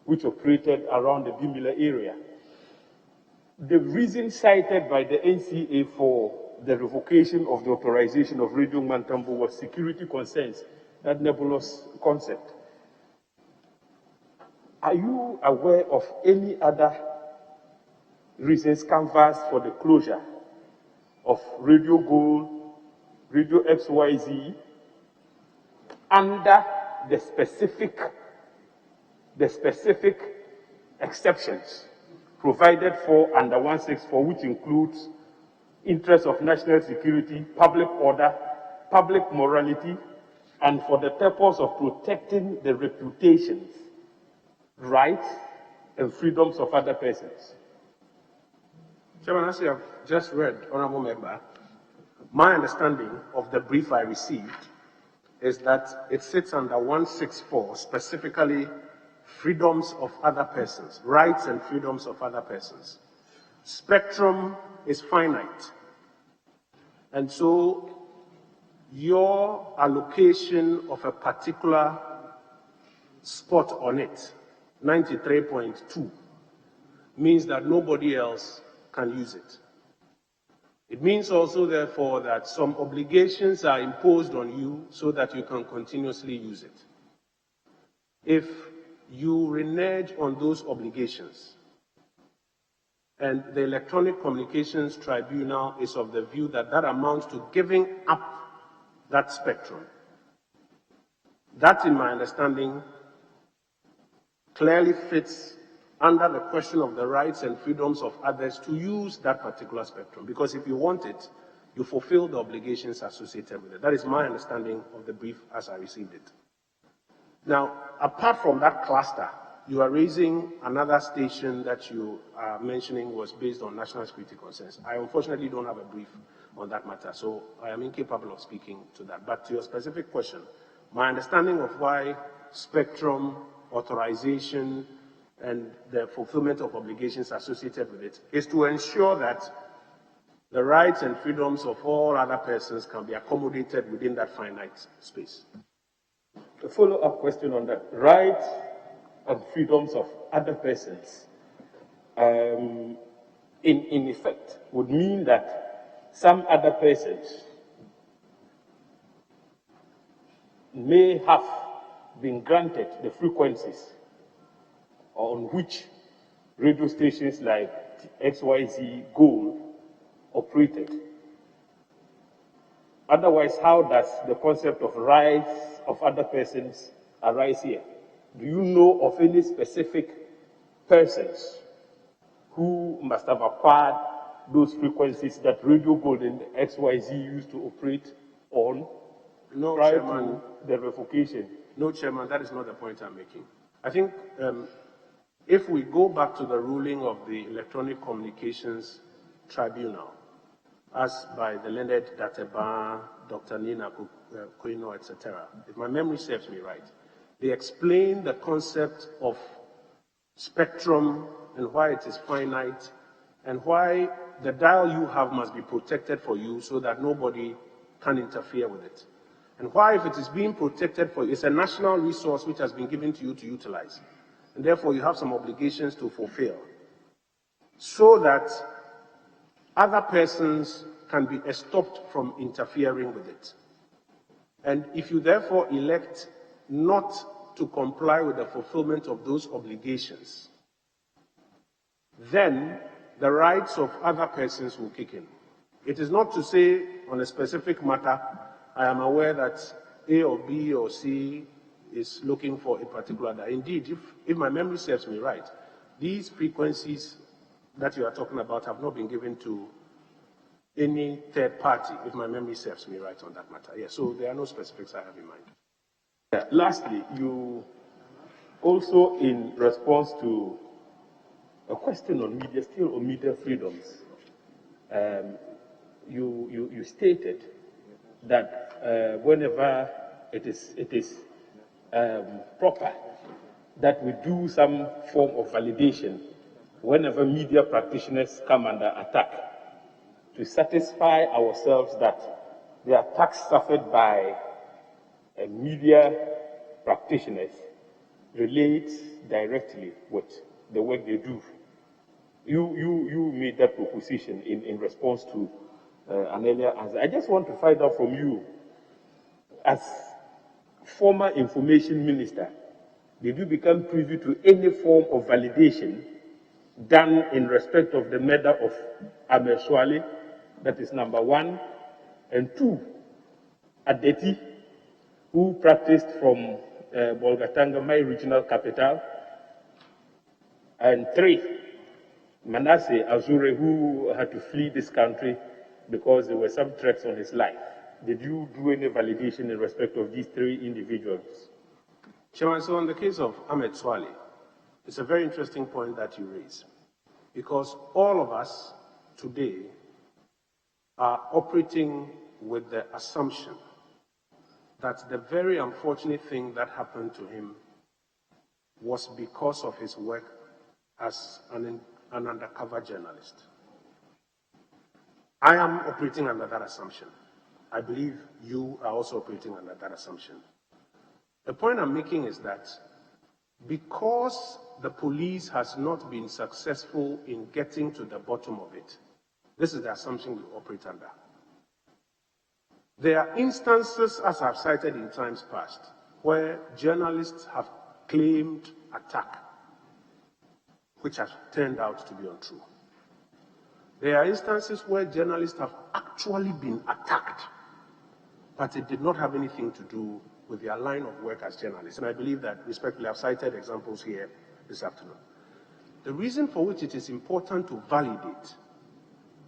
which operated around the Bimila area. The reason cited by the NCA for the revocation of the authorization of Radio Mantambo was security concerns, that nebulous concept. Are you aware of any other reasons canvassed for the closure of Radio Gold, Radio XYZ, under the specific exceptions provided for under 164, which includes interests of national security, public order, public morality, and for the purpose of protecting the reputations, rights, and freedoms of other persons? Chairman, as you have just read, Honorable Member, my understanding of the brief I received is that it sits under 164, specifically freedoms of other persons, rights and freedoms of other persons. Spectrum is finite. And so your allocation of a particular spot on it, 93.2, means that nobody else can use it. It means also, therefore, that some obligations are imposed on you so that you can continuously use it. If you renege on those obligations, and the Electronic Communications Tribunal is of the view that that amounts to giving up that spectrum, that, in my understanding, clearly fits under the question of the rights and freedoms of others to use that particular spectrum. Because if you want it, you fulfill the obligations associated with it. That is my understanding of the brief as I received it. Now, apart from that cluster, you are raising another station that you are mentioning was based on national security concerns. I unfortunately don't have a brief on that matter, so I am incapable of speaking to that. But to your specific question, my understanding of why spectrum, authorization, and the fulfillment of obligations associated with it is to ensure that the rights and freedoms of all other persons can be accommodated within that finite space. A follow-up question on that. Rights and freedoms of other persons, in effect, would mean that some other persons may have been granted the frequencies on which radio stations like XYZ Gold operated. Otherwise, how does the concept of rights of other persons arise here? Do you know of any specific persons who must have acquired those frequencies that Radio Gold and XYZ used to operate on prior to the revocation? No, Chairman, that is not the point I'm making. I think if we go back to the ruling of the Electronic Communications Tribunal, as by the learned Dateba, Dr. Nina Koino, etc., if my memory serves me right, they explain the concept of spectrum and why it is finite and why the dial you have must be protected for you so that nobody can interfere with it. And why, if it is being protected for you, it's a national resource which has been given to you to utilize. And therefore, you have some obligations to fulfill so that other persons can be stopped from interfering with it. And if you therefore elect not to comply with the fulfillment of those obligations, then the rights of other persons will kick in. It is not to say on a specific matter, I am aware that A or B or C is looking for a particular dial. Indeed, if my memory serves me right, these frequencies that you are talking about have not been given to any third party, if my memory serves me right on that matter. Yes, so there are no specifics I have in mind. Lastly, you also, in response to a question on media, still on media freedoms, you stated that whenever it is proper that we do some form of validation whenever media practitioners come under attack, to satisfy ourselves that the attacks suffered by media practitioners relate directly with the work they do. You made that proposition in response to an earlier answer. I just want to find out from you, as former information minister, did you become privy to any form of validation done in respect of the murder of Ahmed Swale? That is number one. And two, Adeti, who practiced from Bolgatanga, my regional capital. And three, Manasseh Azure, who had to flee this country because there were some threats on his life. Did you do any validation in respect of these three individuals? Chairman, so on the case of Ahmed Swale, it's a very interesting point that you raise, because all of us today are operating with the assumption that the very unfortunate thing that happened to him was because of his work as an undercover journalist. I am operating under that assumption. I believe you are also operating under that assumption. The point I'm making is that because the police has not been successful in getting to the bottom of it, this is the assumption we operate under. There are instances, as I've cited in times past, where journalists have claimed attack, which has turned out to be untrue. There are instances where journalists have actually been attacked, but it did not have anything to do with their line of work as journalists. And I believe that, respectfully, I've cited examples here this afternoon. The reason for which it is important to validate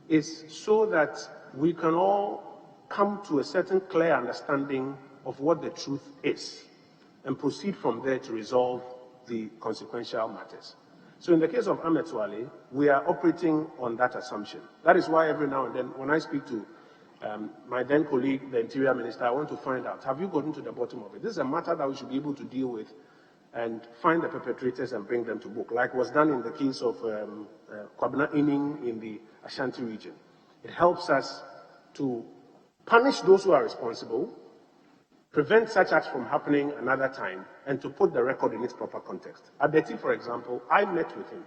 is so that we can all come to a certain clear understanding of what the truth is and proceed from there to resolve the consequential matters. So in the case of Ahmed Swale, we are operating on that assumption. That is why every now and then, when I speak to my then colleague, the Interior Minister, I want to find out, have you gotten to the bottom of it? This is a matter that we should be able to deal with and find the perpetrators and bring them to book, like was done in the case of Kwabena Inning in the Ashanti region. It helps us to punish those who are responsible, prevent such acts from happening another time, and to put the record in its proper context. Adeti, for example, I met with him.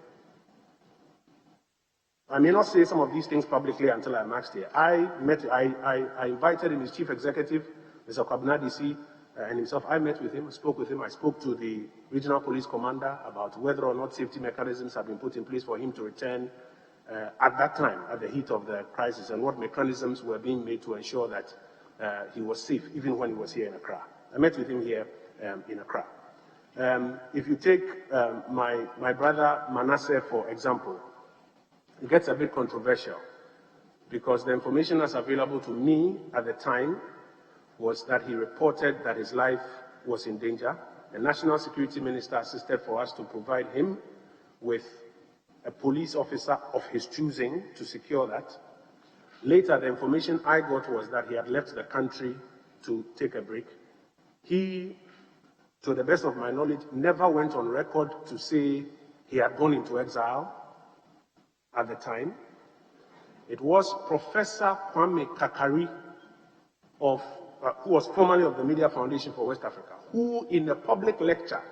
I may not say some of these things publicly until I'm asked here. I invited him, his chief executive, Mr. Kwabena DC, and himself. I met with him, spoke with him. I spoke to the regional police commander about whether or not safety mechanisms have been put in place for him to return at that time, at the heat of the crisis, and what mechanisms were being made to ensure that he was safe, even when he was here in Accra. I met with him here in Accra. If you take my brother Manasseh, for example, it gets a bit controversial because the information that's available to me at the time was that he reported that his life was in danger. The National Security Minister assisted for us to provide him with a police officer of his choosing to secure that. Later, the information I got was that he had left the country to take a break. He, to the best of my knowledge, never went on record to say he had gone into exile at the time. It was Professor Kwame Kakari, who was formerly of the Media Foundation for West Africa, who in a public lecture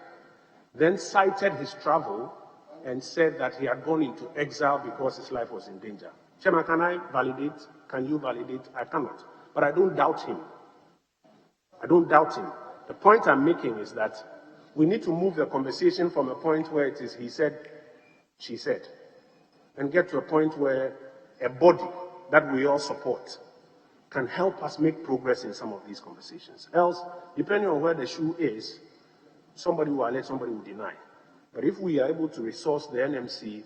then cited his travel and said that he had gone into exile because his life was in danger. Chairman, can I validate? Can you validate? I cannot. But I don't doubt him. I don't doubt him. The point I'm making is that we need to move the conversation from a point where it is he said, she said, and get to a point where a body that we all support can help us make progress in some of these conversations. Else, depending on where the shoe is, somebody will allege, somebody will deny. But if we are able to resource the NMC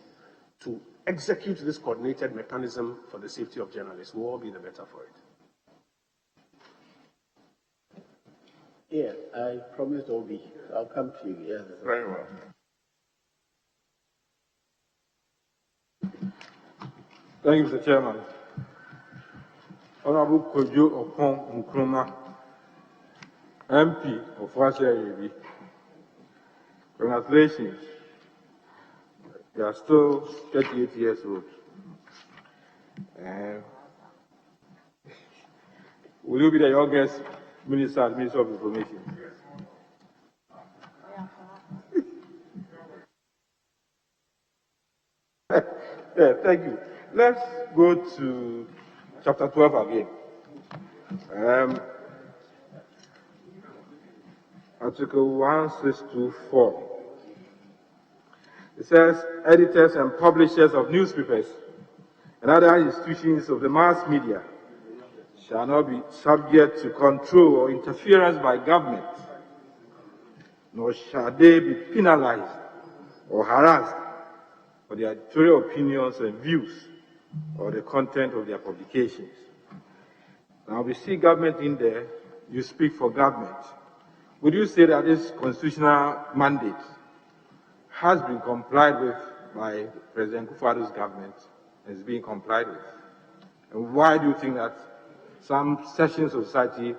to execute this coordinated mechanism for the safety of journalists, we'll all be the better for it. Yeah, I promised Obi. I'll come to you. Yes. Very well. Thank you, Mr. Chairman. Honorable Kojo Oppong Nkrumah, MP of Wasia. Congratulations. You are still 38 years old. Will you be the youngest Minister of Information? Yeah, thank you. Let's go to chapter 12 again. Article 1624. It says, editors and publishers of newspapers and other institutions of the mass media shall not be subject to control or interference by government, nor shall they be penalized or harassed for their editorial opinions and views or the content of their publications. Now, we see government in there, you speak for government. Would you say that this constitutional mandate has been complied with by President Kufuor's government and is being complied with? And why do you think that some sections of society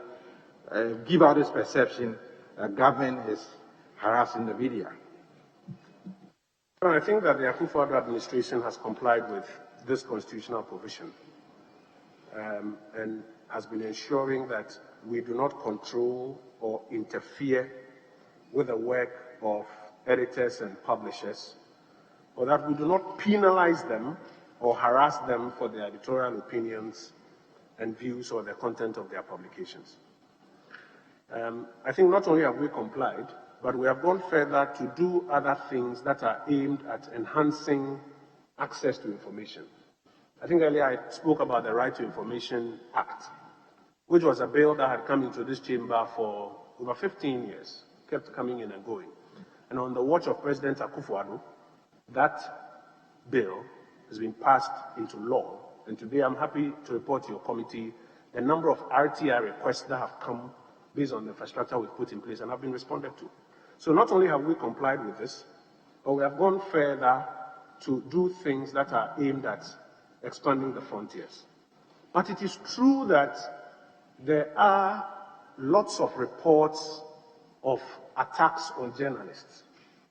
give out this perception that government is harassing the media? I think that the Akufo-Addo administration has complied with this constitutional provision and has been ensuring that we do not control or interfere with the work of editors and publishers, or that we do not penalize them or harass them for their editorial opinions and views or the content of their publications. I think not only have we complied, but we have gone further to do other things that are aimed at enhancing access to information. I think earlier I spoke about the Right to Information Act, which was a bill that had come into this chamber for over 15 years, kept coming in and going. And on the watch of President Akufo-Addo, that bill has been passed into law. And today I'm happy to report to your committee the number of RTI requests that have come based on the infrastructure we've put in place and have been responded to. So not only have we complied with this, but we have gone further to do things that are aimed at expanding the frontiers. But it is true that there are lots of reports of attacks on journalists.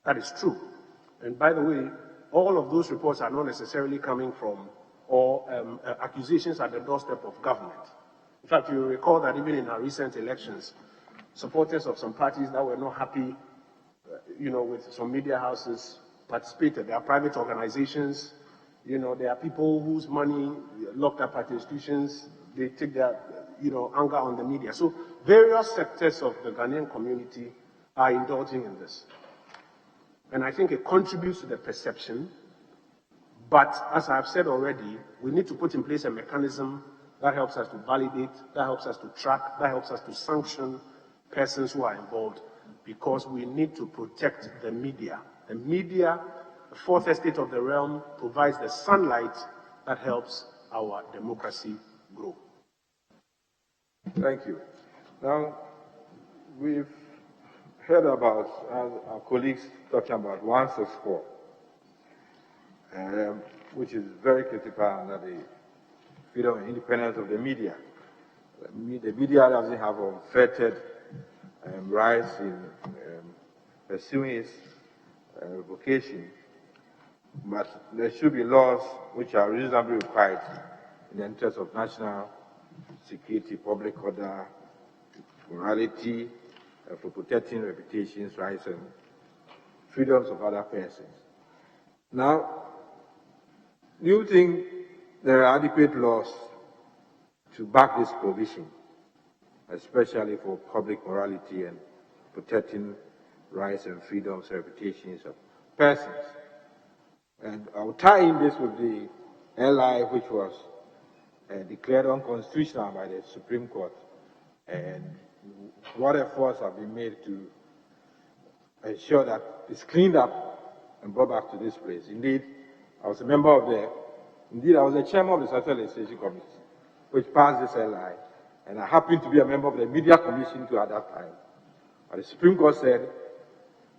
That is true. And by the way, all of those reports are not necessarily coming from or accusations at the doorstep of government. In fact, you recall that even in our recent elections, supporters of some parties that were not happy, with some media houses participated. There are private organizations, there are people whose money locked up at institutions, they take their, anger on the media. So various sectors of the Ghanaian community are indulging in this. And I think it contributes to the perception. But as I've said already, we need to put in place a mechanism that helps us to validate, that helps us to track, that helps us to sanction persons who are involved, because we need to protect the media. The media, the fourth estate of the realm, provides the sunlight that helps our democracy grow. Thank you. Now, we've heard about our colleagues talking about 164, which is very critical under the freedom and independence of the media. The media doesn't have unfettered rights in pursuing its vocation, but there should be laws which are reasonably required in the interest of national security, public order, morality, for protecting reputations, rights, and freedoms of other persons. Now, do you think there are adequate laws to back this provision, especially for public morality and protecting rights and freedoms and reputations of persons? And I'll tie in this with the LI, which was declared unconstitutional by the Supreme Court, and what efforts have been made to ensure that it's cleaned up and brought back to this place. Indeed, I was a member of I was the chairman of the Social Legislation Committee, which passed this LI, and I happened to be a member of the Media Commission too at that time. But the Supreme Court said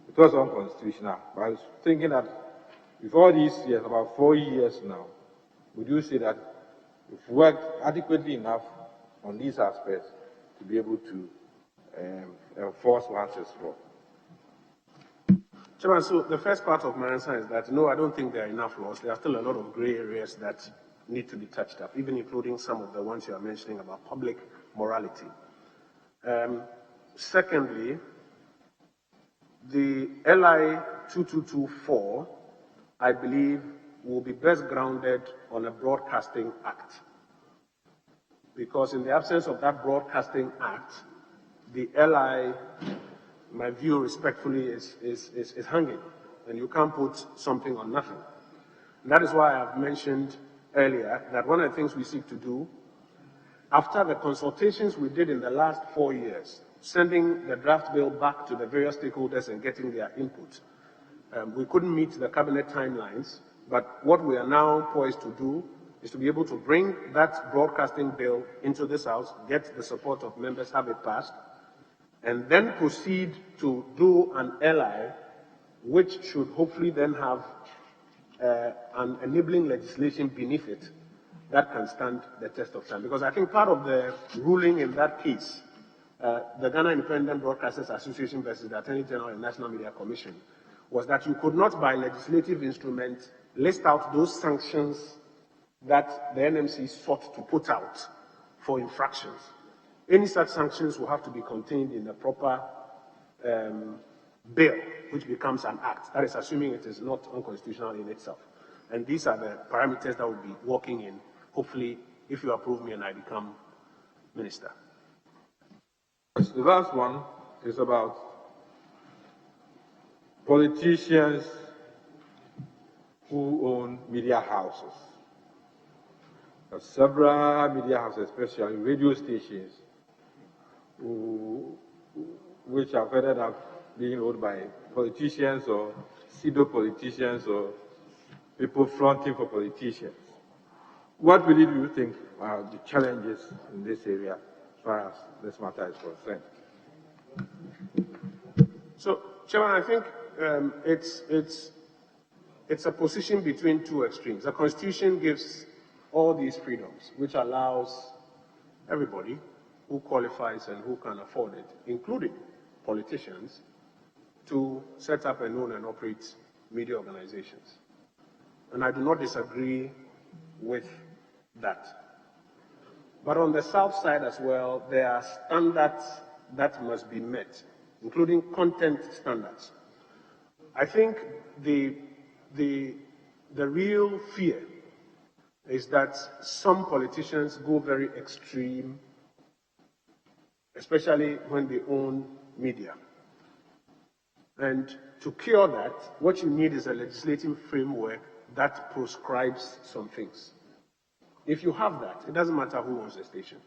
it was unconstitutional. But I was thinking that with all these years, about 4 years now, would you say that we've worked adequately enough on these aspects to be able to enforce 164? Chairman, so the first part of my answer is that no, I don't think there are enough laws. There are still a lot of gray areas that need to be touched up, even including some of the ones you are mentioning about public morality. Secondly, the LI 2224, I believe, will be best grounded on a Broadcasting Act. Because in the absence of that Broadcasting Act, the LI my view respectfully is hanging, and you can't put something on nothing. And that is why I've mentioned earlier that one of the things we seek to do, after the consultations we did in the last 4 years, sending the draft bill back to the various stakeholders and getting their input, we couldn't meet the cabinet timelines, but what we are now poised to do is to be able to bring that broadcasting bill into this House, get the support of members, have it passed, and then proceed to do an LI, which should hopefully then have an enabling legislation beneath it that can stand the test of time. Because I think part of the ruling in that case, the Ghana Independent Broadcasters Association versus the Attorney General and National Media Commission, was that you could not, by legislative instrument, list out those sanctions that the NMC sought to put out for infractions. Any such sanctions will have to be contained in a proper bill, which becomes an act. That is assuming it is not unconstitutional in itself. And these are the parameters that we'll be working in, hopefully, if you approve me and I become minister. The last one is about politicians who own media houses. There are several media houses, especially radio stations, which have ended up being owned by politicians or pseudo-politicians or people fronting for politicians. What really do you think are the challenges in this area as far as this matter is concerned? So, Chairman, I think it's a position between two extremes. The Constitution gives all these freedoms, which allows everybody who qualifies and who can afford it, including politicians, to set up and own and operate media organizations. And I do not disagree with that. But on the South side as well, there are standards that must be met, including content standards. I think the real fear is that some politicians go very extreme, especially when they own media. And to cure that, what you need is a legislative framework that proscribes some things. If you have that, it doesn't matter who owns the station.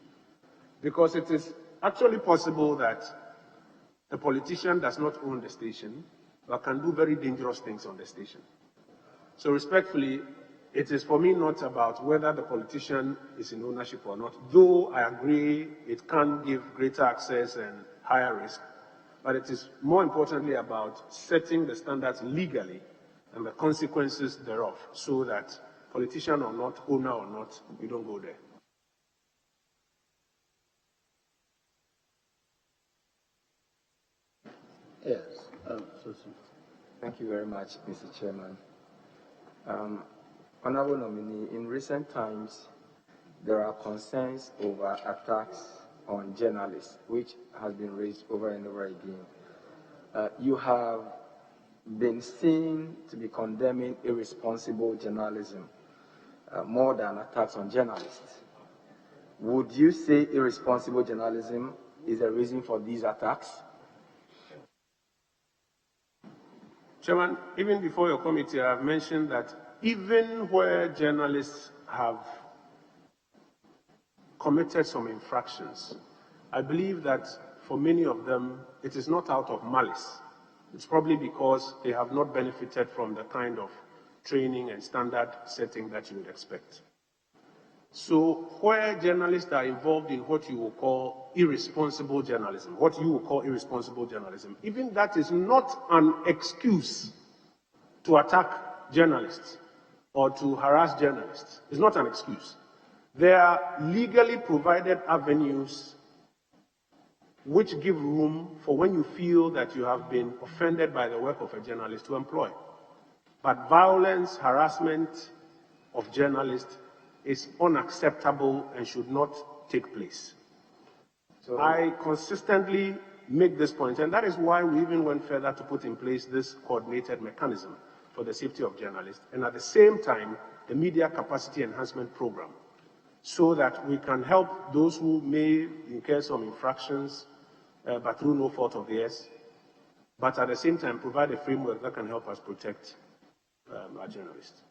Because it is actually possible that the politician does not own the station, but can do very dangerous things on the station. So respectfully, it is for me not about whether the politician is in ownership or not, though I agree it can give greater access and higher risk, but it is more importantly about setting the standards legally and the consequences thereof, so that politician or not, owner or not, we don't go there. Yes. Thank you very much, Mr. Chairman. Honorable nominee, in recent times, there are concerns over attacks on journalists, which has been raised over and over again. You have been seen to be condemning irresponsible journalism more than attacks on journalists. Would you say irresponsible journalism is the reason for these attacks? Chairman, even before your committee, I have mentioned that even where journalists have committed some infractions, I believe that for many of them, it is not out of malice. It's probably because they have not benefited from the kind of training and standard setting that you would expect. So where journalists are involved in what you will call irresponsible journalism, even that is not an excuse to attack journalists or to harass journalists. It's not an excuse. There are legally provided avenues which give room for when you feel that you have been offended by the work of a journalist to employ. But violence, harassment of journalists is unacceptable and should not take place. So I consistently make this point, and that is why we even went further to put in place this coordinated mechanism for the safety of journalists, and at the same time, the Media Capacity Enhancement Program, so that we can help those who may incur some infractions, but through no fault of theirs, but at the same time provide a framework that can help us protect our journalists.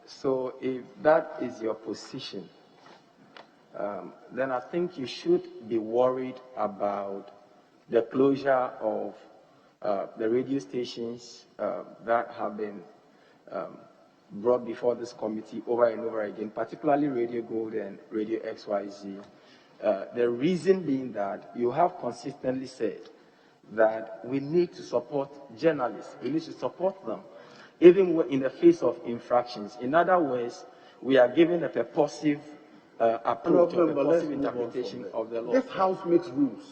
So if that is your position, then I think you should be worried about the closure of the radio stations that have been brought before this committee over and over again, particularly Radio Gold and Radio XYZ. The reason being that you have consistently said that we need to support journalists, we need to support them, even in the face of infractions. In other words, we are giving a purposive approach, a purposive interpretation of the law. This House makes rules,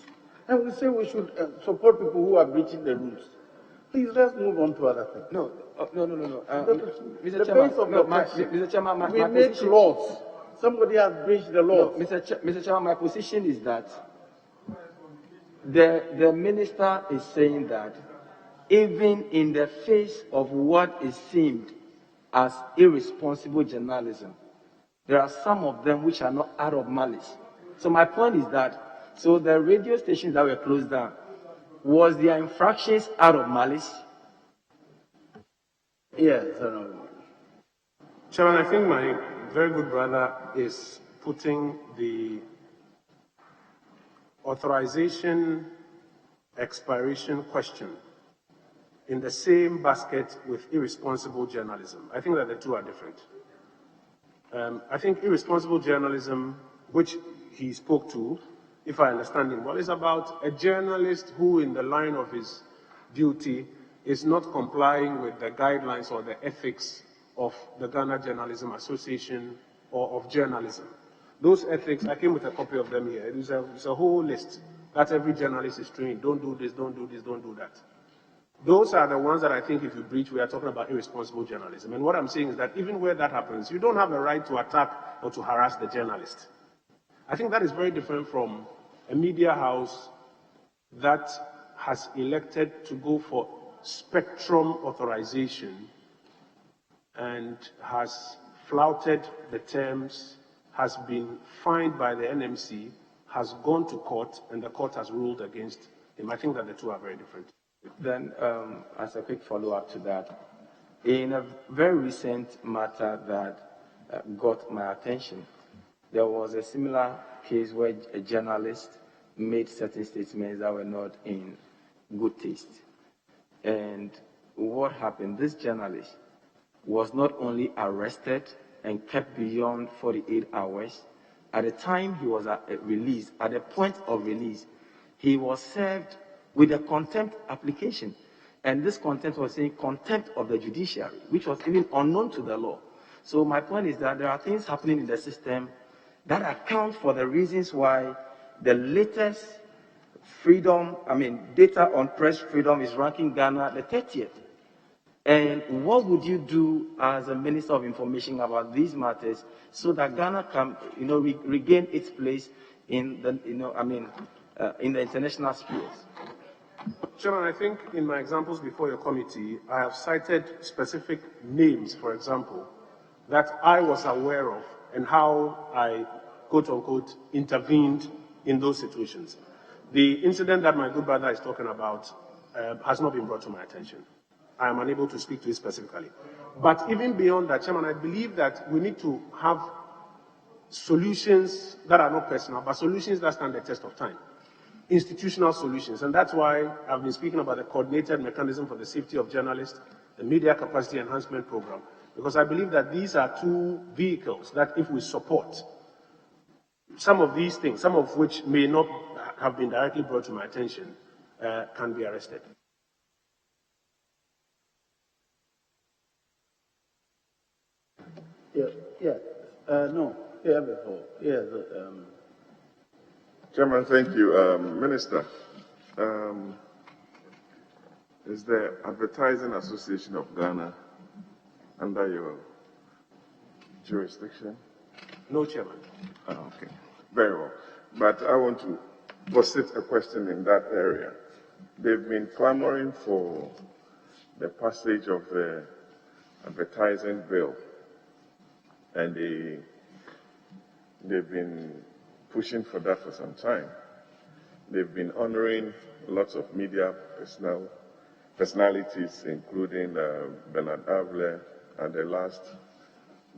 and we say we should support people who are breaching the rules. Please, let's move on to other things. No. Mr. Chairman, we make laws. Somebody has breached the law. No, Mr. Chairman, my position is that the minister is saying that even in the face of what is seen as irresponsible journalism, there are some of them which are not out of malice. So my point is that, so the radio stations that were closed down, was their infractions out of malice? Yes. Chairman, I think my very good brother is putting the authorization expiration question in the same basket with irresponsible journalism. I think that the two are different. I think irresponsible journalism, which he spoke to, if I understand him well, is about a journalist who, in the line of his duty, is not complying with the guidelines or the ethics of the Ghana Journalism Association or of journalism. Those ethics, I came with a copy of them here. It's a whole list that every journalist is trained. Don't do this, don't do this, don't do that. Those are the ones that I think if you breach, we are talking about irresponsible journalism. And what I'm saying is that even where that happens, you don't have a right to attack or to harass the journalist. I think that is very different from a media house that has elected to go for spectrum authorization and has flouted the terms, has been fined by the NMC, has gone to court, and the court has ruled against him. I think that the two are very different. Then, as a quick follow-up to that, in a very recent matter that got my attention, there was a similar case where a journalist made certain statements that were not in good taste. And what happened? This journalist was not only arrested and kept beyond 48 hours, at the time he was released, at the point of release, he was served with a contempt application. And this contempt was saying contempt of the judiciary, which was even unknown to the law. So my point is that there are things happening in the system that account for the reasons why the latest data on press freedom is ranking Ghana the 30th. And what would you do as a Minister of Information about these matters so that Ghana can, regain its place in the, in the international spheres? Chairman, I think in my examples before your committee, I have cited specific names, for example, that I was aware of and how I, quote unquote, intervened in those situations. The incident that my good brother is talking about has not been brought to my attention. I am unable to speak to it specifically. But even beyond that, Chairman, I believe that we need to have solutions that are not personal, but solutions that stand the test of time. Institutional solutions. And that's why I've been speaking about the coordinated mechanism for the safety of journalists, the media capacity enhancement program, because I believe that these are two vehicles that if we support, some of these things, some of which may not have been directly brought to my attention, can be arrested. Chairman, thank you. Minister, is the Advertising Association of Ghana under your jurisdiction? No, Chairman. Okay, very well. But I want to posit a question in that area. They've been clamoring for the passage of the advertising bill, and they've been pushing for that for some time. They've been honoring lots of media personalities, including Bernard Avle and the last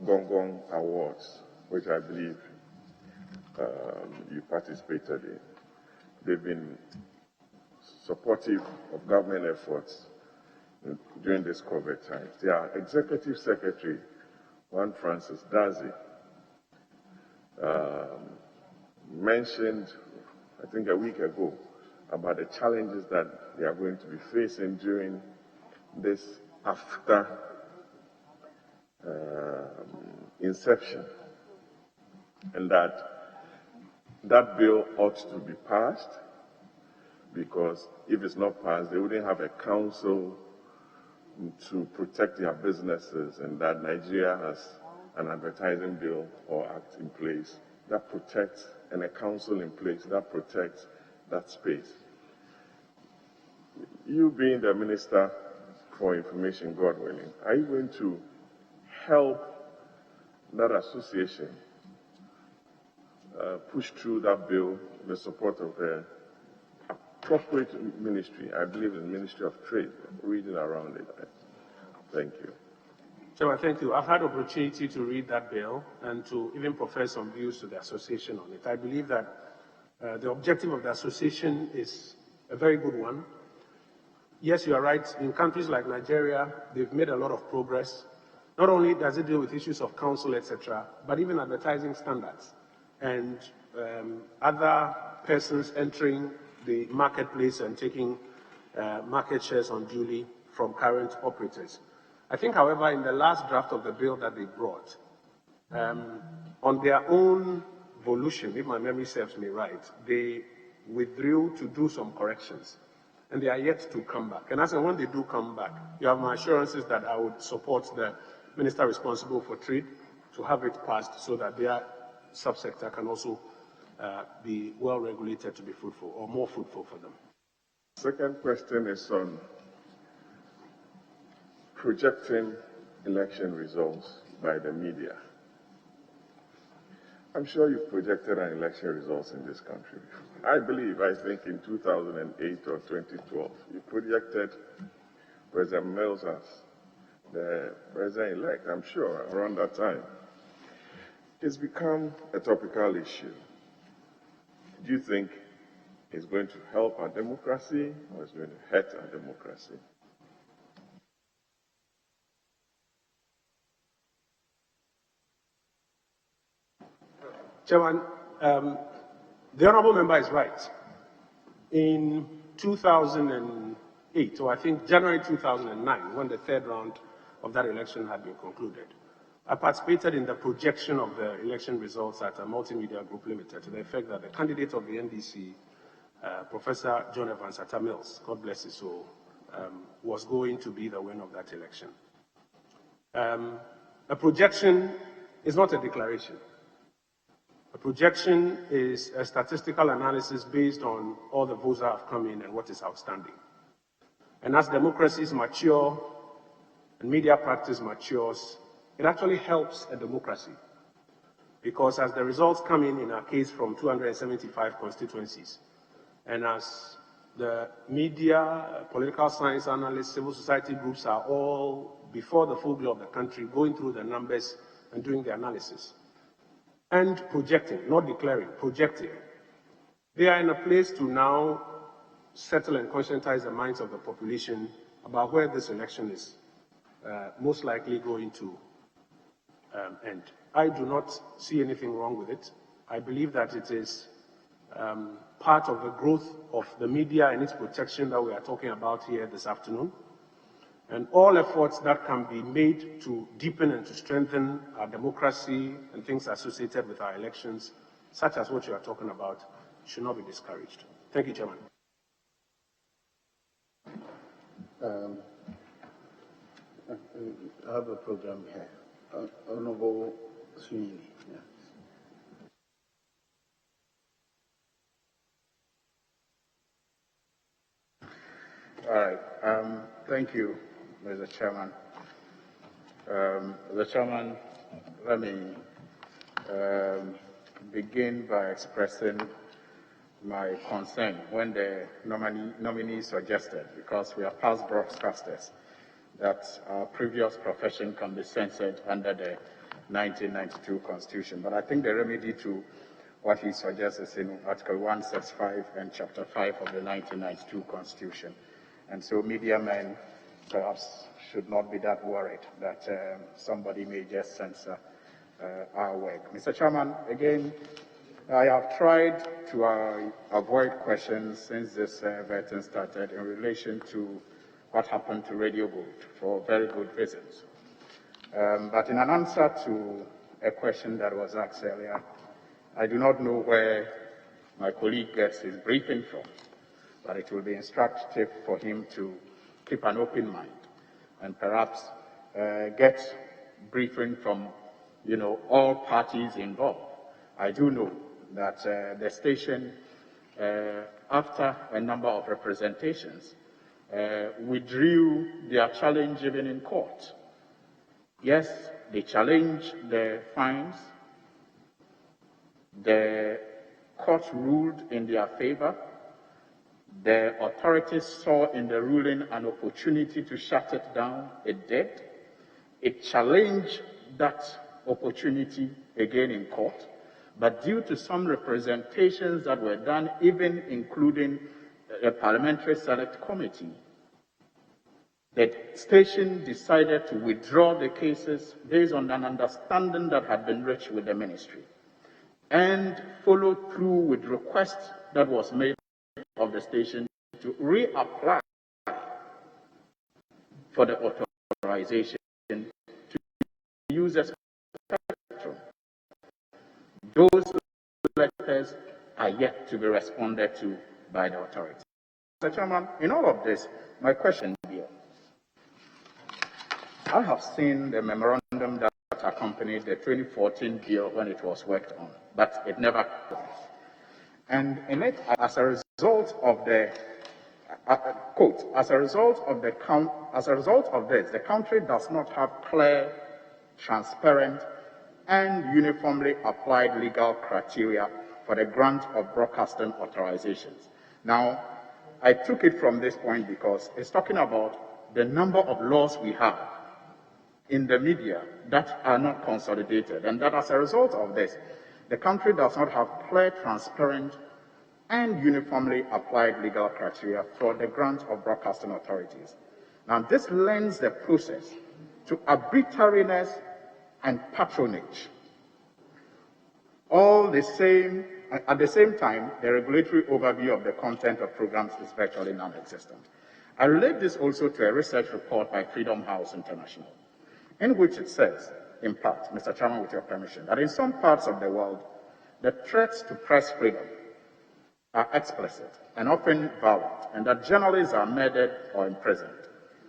Gong Gong Awards, which I believe you participated in. They've been supportive of government efforts during this COVID time. Their executive secretary, Juan Francis Dazi, mentioned, I think a week ago, about the challenges that they are going to be facing during this after inception, and that bill ought to be passed, because if it's not passed, they wouldn't have a council to protect their businesses, and that Nigeria has an advertising bill or act in place that protects, and a council in place that protects that space. You being the Minister for Information, God willing, are you going to help that association push through that bill with the support of the appropriate ministry? I believe in the Ministry of Trade, reading around it. Thank you. Chairman, thank you. I've had opportunity to read that bill and to even profess some views to the association on it. I believe that the objective of the association is a very good one. Yes, you are right. In countries like Nigeria, they've made a lot of progress. Not only does it deal with issues of council, etc., but even advertising standards and other persons entering the marketplace and taking market shares unduly from current operators. I think, however, in the last draft of the bill that they brought, on their own volition, if my memory serves me right, they withdrew to do some corrections, and they are yet to come back. And as and when they do come back, you have my assurances that I would support the Minister responsible for trade to have it passed so that their subsector can also be well regulated to be fruitful, or more fruitful for them. Second question is on projecting election results by the media. I'm sure you've projected an election results in this country. I think in 2008 or 2012, you projected President Mills as the president-elect, I'm sure, around that time. It's become a topical issue. Do you think it's going to help our democracy, or it's going to hurt our democracy? Chairman, the honourable member is right. In 2008, or I think January 2009, when the third round of that election had been concluded, I participated in the projection of the election results at a multimedia group limited, to the effect that the candidate of the NDC, Professor John Evans Atta Mills, God bless his soul, was going to be the winner of that election. A projection is not a declaration. A projection is a statistical analysis based on all the votes that have come in and what is outstanding. And as democracies mature and media practice matures, it actually helps a democracy. Because as the results come in our case, from 275 constituencies, and as the media, political science analysts, civil society groups are all, before the full glow of the country, going through the numbers and doing the analysis, and projecting, not declaring, projecting. They are in a place to now settle and conscientize the minds of the population about where this election is most likely going to end. I do not see anything wrong with it. I believe that it is part of the growth of the media and its protection that we are talking about here this afternoon. And all efforts that can be made to deepen and to strengthen our democracy and things associated with our elections, such as what you are talking about, should not be discouraged. Thank you, Chairman. I have a program here. Honorable Sweeney. Yeah. All right. Thank you, Mr. Chairman. Mr. Chairman, let me begin by expressing my concern when the nominee suggested, because we are past broadcasters, that our previous profession can be censored under the 1992 Constitution. But I think the remedy to what he suggests is in Article 165 and Chapter 5 of the 1992 Constitution. And so media men perhaps should not be that worried that somebody may just censor our work. Mr. Chairman, again, I have tried to avoid questions since this vetting started in relation to what happened to Radio Gold for very good reasons. But in an answer to a question that was asked earlier, I do not know where my colleague gets his briefing from, but it will be instructive for him to keep an open mind and perhaps get briefing from, all parties involved. I do know that the station, after a number of representations, withdrew their challenge even in court. Yes, they challenged the fines. The court ruled in their favor. The authorities saw in the ruling an opportunity to shut it down. It did. It challenged that opportunity again in court. But due to some representations that were done, even including a parliamentary select committee, the station decided to withdraw the cases based on an understanding that had been reached with the ministry, and followed through with requests that was made of the station to reapply for the authorization to use the spectrum. Those letters are yet to be responded to by the authorities. Mr. Chairman, in all of this, my question here, I have seen the memorandum that accompanied the 2014 bill when it was worked on, but it never happened. And in it, as a result of the quote, as a result of this, the country does not have clear, transparent, and uniformly applied legal criteria for the grant of broadcasting authorizations. Now, I took it from this point because it's talking about the number of laws we have in the media that are not consolidated, and that as a result of this, the country does not have clear, transparent, and uniformly applied legal criteria for the grant of broadcasting authorities. Now, this lends the process to arbitrariness and patronage. At the same time, the regulatory overview of the content of programs is virtually non-existent. I relate this also to a research report by Freedom House International, in which it says, in part, Mr. Chairman, with your permission, that in some parts of the world, the threats to press freedom are explicit and often violent, and that journalists are murdered or imprisoned.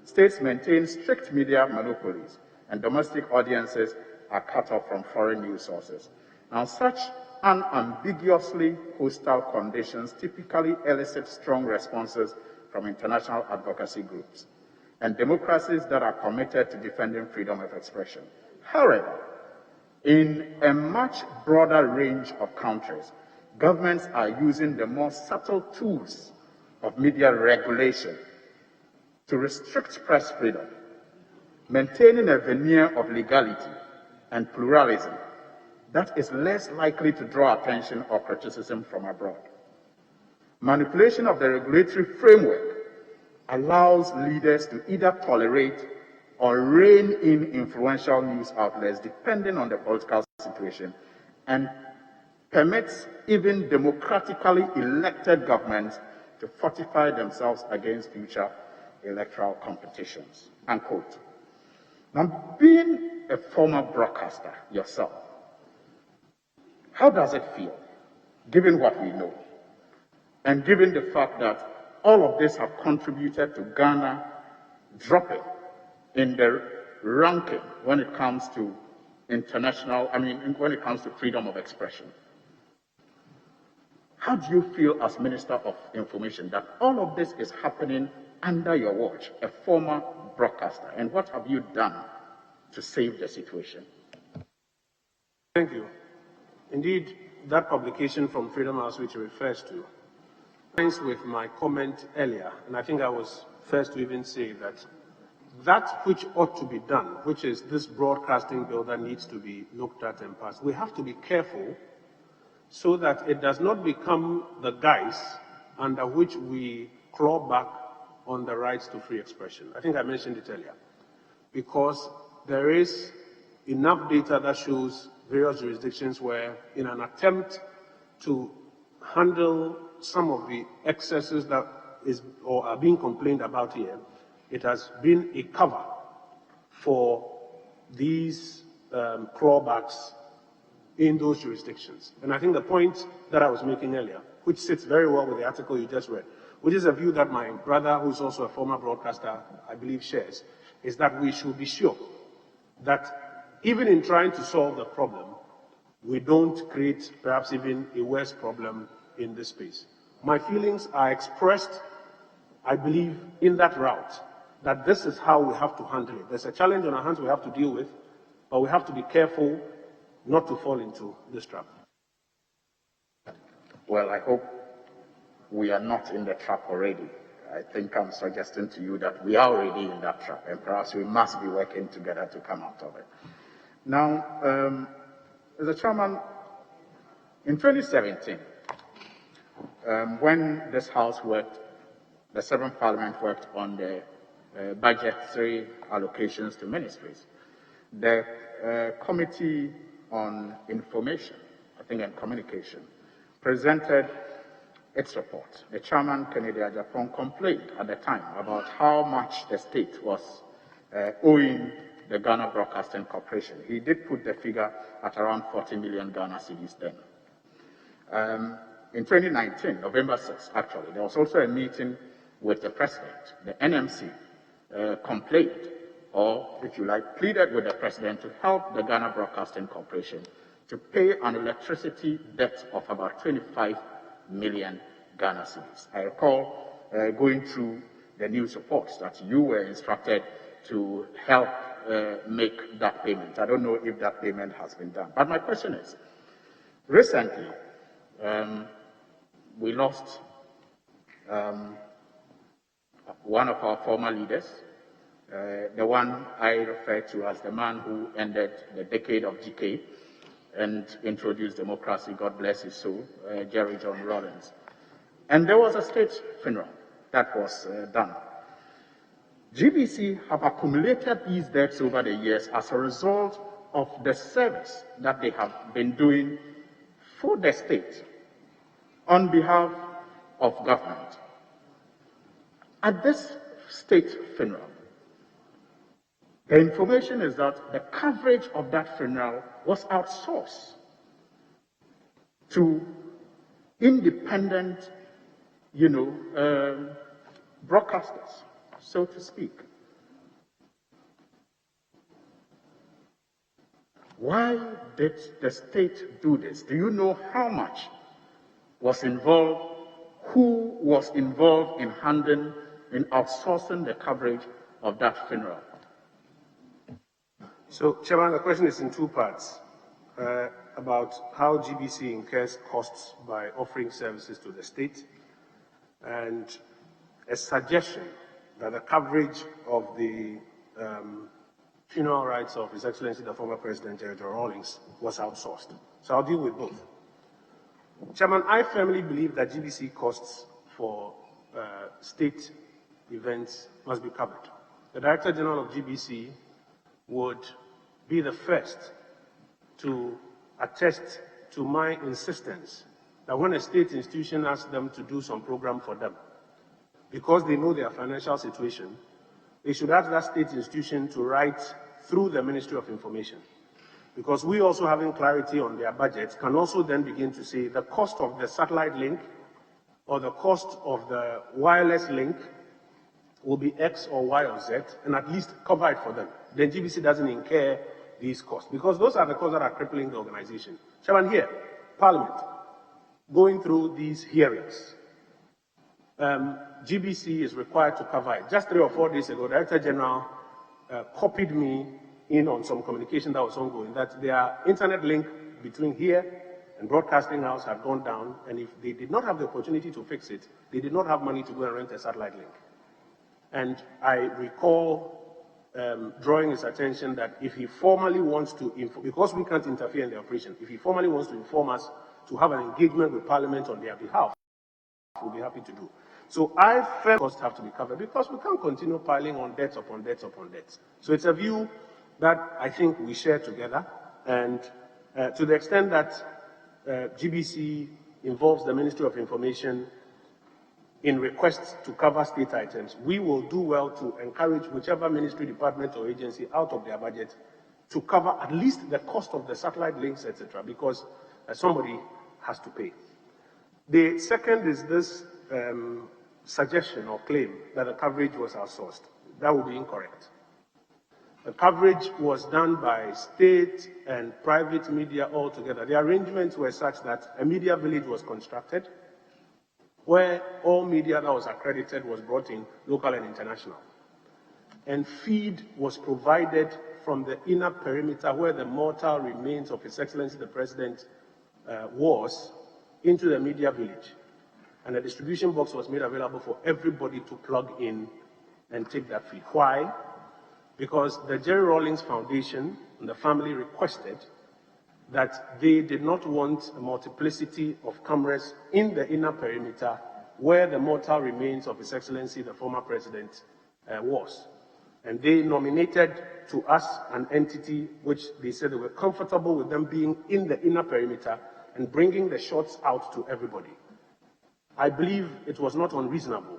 States maintain strict media monopolies, and domestic audiences are cut off from foreign news sources. Now, such unambiguously hostile conditions typically elicit strong responses from international advocacy groups and democracies that are committed to defending freedom of expression. However, in a much broader range of countries, governments are using the more subtle tools of media regulation to restrict press freedom, maintaining a veneer of legality and pluralism that is less likely to draw attention or criticism from abroad. Manipulation of the regulatory framework allows leaders to either tolerate or rein in influential news outlets depending on the political situation, and permits even democratically elected governments to fortify themselves against future electoral competitions, unquote. Now, being a former broadcaster yourself, how does it feel, given what we know, and given the fact that all of this have contributed to Ghana dropping in the ranking when it comes to when it comes to freedom of expression? How do you feel as Minister of Information that all of this is happening under your watch, a former broadcaster, and what have you done to save the situation? Thank you. Indeed, that publication from Freedom House which he refers to With my comment earlier, and I think I was first to even say that which ought to be done, which is this broadcasting bill that needs to be looked at and passed, we have to be careful so that it does not become the guise under which we claw back on the rights to free expression. I think I mentioned it earlier, because there is enough data that shows various jurisdictions where, in an attempt to handle some of the excesses that are being complained about here, it has been a cover for these clawbacks in those jurisdictions. And I think the point that I was making earlier, which sits very well with the article you just read, which is a view that my brother, who's also a former broadcaster, I believe shares, is that we should be sure that even in trying to solve the problem, we don't create perhaps even a worse problem in this space. My feelings are expressed, I believe, in that route, that this is how we have to handle it. There's a challenge on our hands we have to deal with, but we have to be careful not to fall into this trap. Well, I hope we are not in the trap already. I think I'm suggesting to you that we are already in that trap, and perhaps we must be working together to come out of it. Now, Mr. Chairman, in 2017, when this House worked, the 7th Parliament worked on the budgetary allocations to ministries, the Committee on Information, I think, and Communication, presented its report. The chairman, Kennedy Ajapong, complained at the time about how much the state was owing the Ghana Broadcasting Corporation. He did put the figure at around 40 million Ghana cedis then. In 2019, November 6th, actually, there was also a meeting with the president. The NMC complained, or if you like, pleaded with the president to help the Ghana Broadcasting Corporation to pay an electricity debt of about 25 million Ghana cedis. I recall going through the news reports that you were instructed to help make that payment. I don't know if that payment has been done. But my question is, recently, we lost one of our former leaders, the one I refer to as the man who ended the decade of decay and introduced democracy, God bless his soul, Jerry John Rawlings. And there was a state funeral that was done. GBC have accumulated these debts over the years as a result of the service that they have been doing for the state on behalf of government. At this state funeral, the information is that the coverage of that funeral was outsourced to independent, broadcasters, so to speak. Why did the state do this? Do you know how much was involved? Who was involved in outsourcing the coverage of that funeral? So, Chairman, the question is in two parts about how GBC incurs costs by offering services to the state, and a suggestion that the coverage of the funeral rites of His Excellency the former President Jerry John Rawlings was outsourced. So I'll deal with both. Chairman, I firmly believe that GBC costs for state events must be covered. The Director General of GBC would be the first to attest to my insistence that when a state institution asks them to do some program for them, because they know their financial situation, they should ask that state institution to write through the Ministry of Information. Because we also having clarity on their budgets can also then begin to say the cost of the satellite link or the cost of the wireless link will be X or Y or Z, and at least cover it for them. Then GBC doesn't incur these costs, because those are the costs that are crippling the organization. Chairman, here, Parliament, going through these hearings, GBC is required to cover it. Just 3 or 4 days ago, Director General copied me in on some communication that was ongoing, that their internet link between here And Broadcasting House had gone down, and if they did not have the opportunity to fix it, they did not have money to go and rent a satellite link. And I recall drawing his attention that if he formally wants to, because we can't interfere in the operation, if he formally wants to inform us to have an engagement with Parliament on their behalf, we'll be happy to do. So I felt costs have to be covered because we can't continue piling on debts upon debts upon debts. So it's a view that I think we share together, and to the extent that GBC involves the Ministry of Information in requests to cover state items, we will do well to encourage whichever ministry, department, or agency out of their budget to cover at least the cost of the satellite links, etc., because somebody has to pay. The second is this suggestion or claim that the coverage was outsourced. That would be incorrect. The coverage was done by state and private media altogether. The arrangements were such that a media village was constructed where all media that was accredited was brought in, local and international. And feed was provided from the inner perimeter where the mortal remains of His Excellency the President was, into the media village. And a distribution box was made available for everybody to plug in and take that feed. Why? Because the Jerry Rawlings Foundation and the family requested that they did not want a multiplicity of cameras in the inner perimeter where the mortal remains of His Excellency the former President was. And they nominated to us an entity which they said they were comfortable with them being in the inner perimeter and bringing the shots out to everybody. I believe it was not unreasonable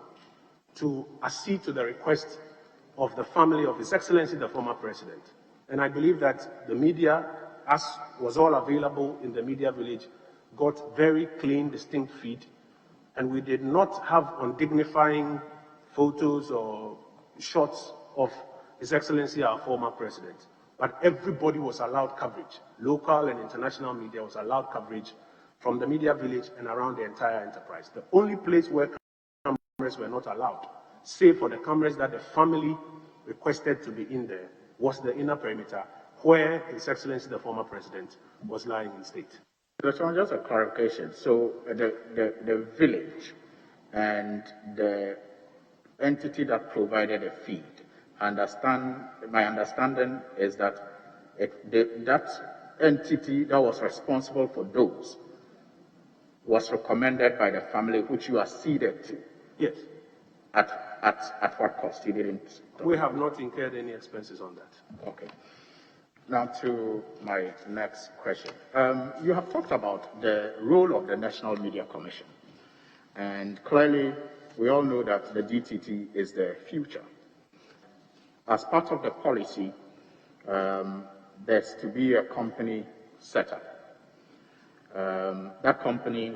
to accede to the request of the family of His Excellency the former President. And I believe that the media, as was all available in the media village, got very clean, distinct feed, and we did not have undignifying photos or shots of His Excellency our former President. But everybody was allowed coverage. Local and international media was allowed coverage from the media village and around the entire enterprise. The only place where cameras were not allowed, save for the cameras that the family requested to be in there, was the inner perimeter, where His Excellency the former President was lying in state. Just a clarification. So the village and the entity that provided the feed, my understanding is that that entity that was responsible for those was recommended by the family, which you acceded to. Yes. At what cost? You didn't? We have not incurred any expenses on that. Okay. Now to my next question. You have talked about the role of the National Media Commission. And clearly, we all know that the DTT is the future. As part of the policy, there's to be a company set up. That company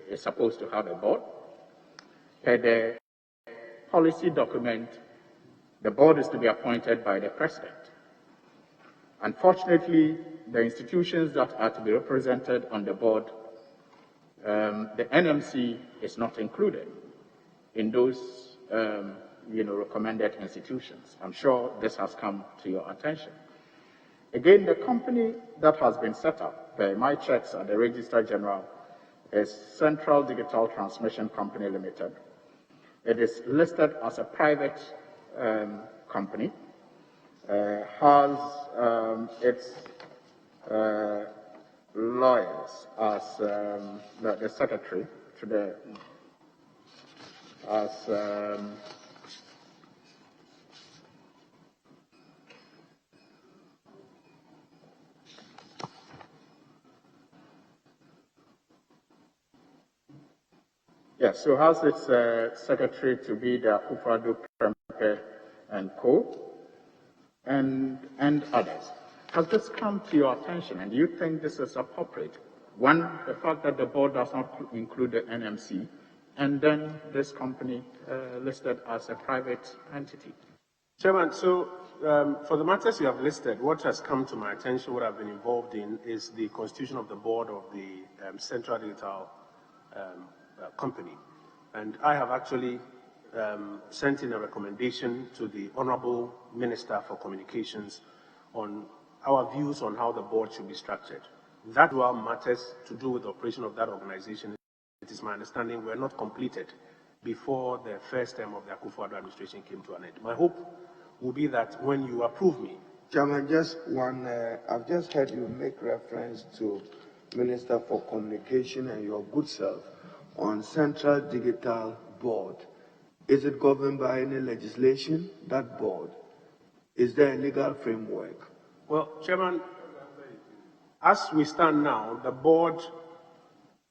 is supposed to have a board. Per the policy document, the board is to be appointed by the president. Unfortunately, the institutions that are to be represented on the board, the NMC is not included in those recommended institutions. I'm sure this has come to your attention. Again, the company that has been set up, by my checks at the Registrar General, is Central Digital Transmission Company Limited. It is listed as a private company, has its lawyers as the secretary to the, as yes, so has its secretary to be the Akufo-Addo Prempeh and Co. and others. Has this come to your attention, and do you think this is appropriate? One, the fact that the board does not include the NMC, and then this company listed as a private entity. Chairman, so for the matters you have listed, what has come to my attention, what I've been involved in, is the constitution of the board of the Central Digital Company. And I have actually sent in a recommendation to the Honorable Minister for Communications on our views on how the board should be structured. that were matters to do with the operation of that organization, it is my understanding, were not completed before the first term of the Akufo-Addo administration came to an end. My hope will be that when you approve me. Chairman, just one, I've just heard you make reference to Minister for Communication and your good self on Central Digital Board. Is it governed by any legislation, that board? Is there a legal framework? Well, Chairman, as we stand now, the board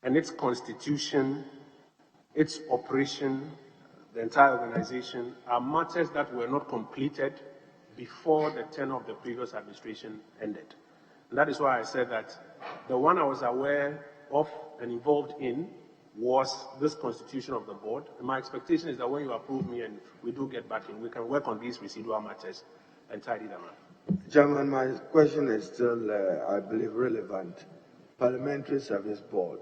and its constitution, its operation, the entire organization are matters that were not completed before the tenure of the previous administration ended. And that is why I said that the one I was aware of and involved in was this constitution of the board. And my expectation is that when you approve me and we do get back in, we can work on these residual matters and tidy them up. Chairman, my question is still, I believe, relevant. Parliamentary Service Board,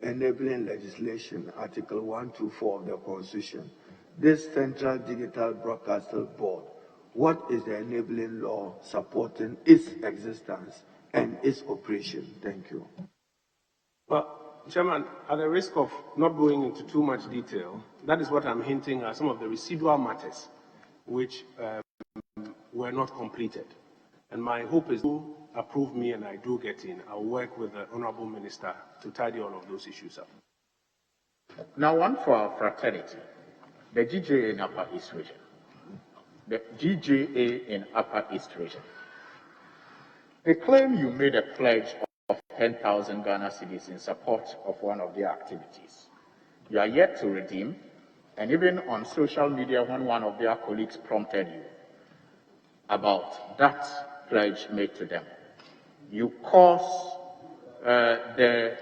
enabling legislation, Article 124 of the Constitution. This Central Digital Broadcasting Board, what is the enabling law supporting its existence and its operation? Thank you. Well, Chairman, at the risk of not going into too much detail, that is what I'm hinting at, some of the residual matters which were not completed. And my hope is to approve me and I do get in. I'll work with the Honorable Minister to tidy all of those issues up. Now, one for our fraternity, the GJA in Upper East Region. The GJA in Upper East Region. They claim you made a pledge of 10,000 Ghana cedis in support of one of their activities. You are yet to redeem, and even on social media when one of their colleagues prompted you about that pledge made to them, you caused the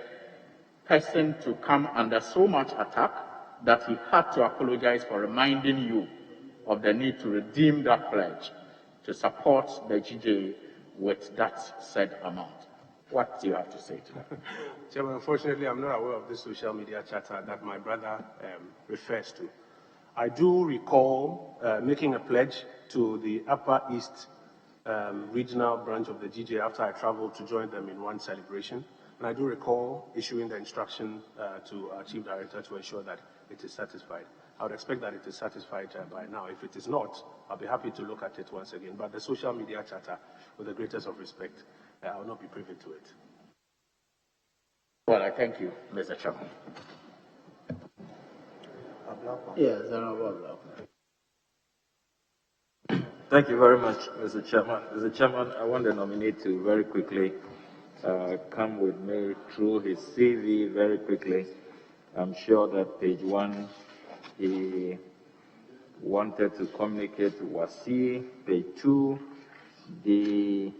person to come under so much attack that he had to apologize for reminding you of the need to redeem that pledge to support the GJA with that said amount. What do you have to say to that? Chairman, unfortunately, I'm not aware of this social media chatter that my brother refers to. I do recall making a pledge to the Upper East regional branch of the GJA after I traveled to join them in one celebration. And I do recall issuing the instruction to our Chief Director to ensure that it is satisfied. I would expect that it is satisfied by now. If it is not, I'll be happy to look at it once again. But the social media chatter, with the greatest of respect, I will not be privy to it. Well, I thank you, Mr. Chairman. Yes, Honorable. Thank you very much, Mr. Chairman. Mr. Chairman, I want the nominee to very quickly come with me through his CV very quickly. I'm sure that page 1, he wanted to communicate to Wasi. Page 2, the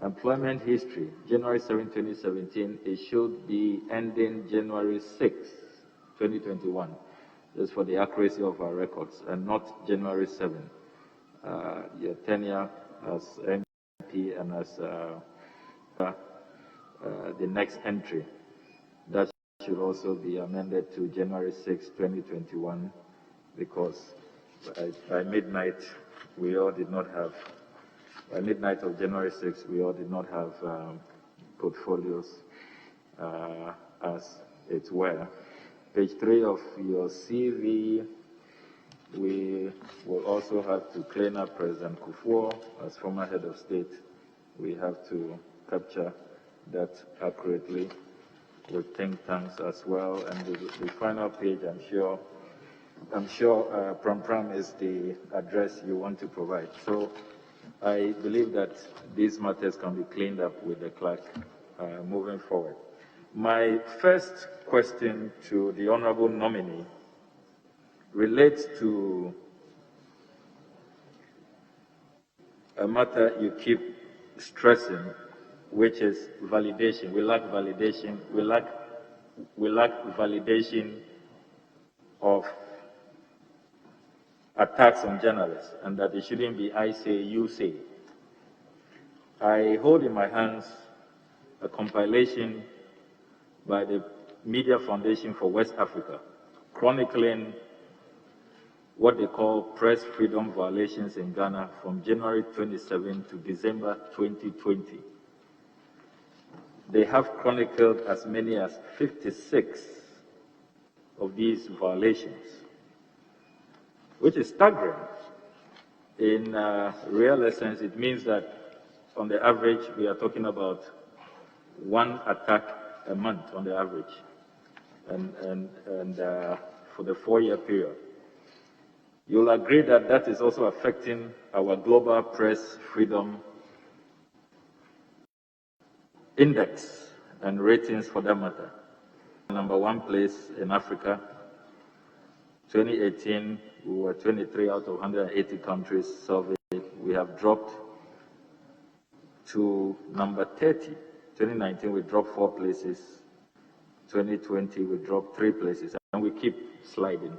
employment history, January 7, 2017, it should be ending January 6, 2021. Just for the accuracy of our records, and not January 7. Your tenure as MP and as the next entry, that should also be amended to January 6, 2021, because by midnight, we all did not have, by midnight of January 6, we all did not have portfolios as it were. Page 3 of your CV, we will also have to clean up President Kufuor as former head of state. We have to capture that accurately with think tanks as well. And the final page, I'm sure Pram is the address you want to provide. So I believe that these matters can be cleaned up with the clerk moving forward. My first question to the honorable nominee relates to a matter you keep stressing, which is validation. We lack validation. We lack validation of attacks on journalists, and that it shouldn't be I say, you say. I hold in my hands a compilation by the Media Foundation for West Africa, chronicling what they call press freedom violations in Ghana from January 27 to December 2020. they have chronicled as many as 56 of these violations, which is staggering. In real essence, it means that on the average, we are talking about one attack a month on the average, and for the 4-year period. You'll agree that that is also affecting our global press freedom index and ratings for that matter. Number 1 place in Africa. 2018, we were 23 out of 180 countries surveyed. We have dropped to number 30. 2019, we dropped 4 places. 2020, we dropped 3 places. And we keep sliding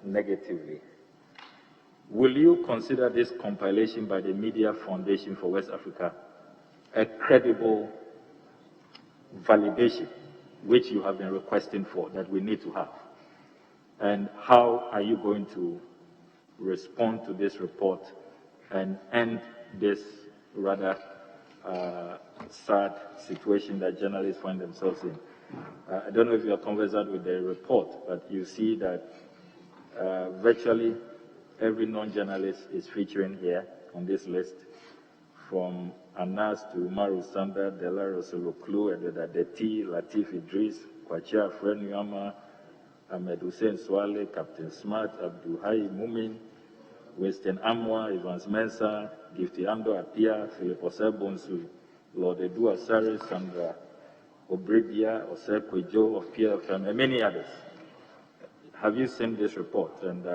negatively. Will you consider this compilation by the Media Foundation for West Africa a credible validation, which you have been requesting for, that we need to have? And how are you going to respond to this report and end this rather sad situation that journalists find themselves in? I don't know if you are conversant with the report, but you see that virtually every non-journalist is featuring here on this list, from Anas to Umaru Sanda, Dela Rosoloklu, Ededadeti, Latif Idris, Kwachia Frenyama, Ahmed Hussein Swale, Captain Smart, Abdul Hai Mumin, Winston Amwa, Evans Mensah, Gifty Ando Apia, Philip Osebonsu, Lord Edu Asare, Sandra Obribia, Ose Kojo of PFM, and many others. Have you seen this report, and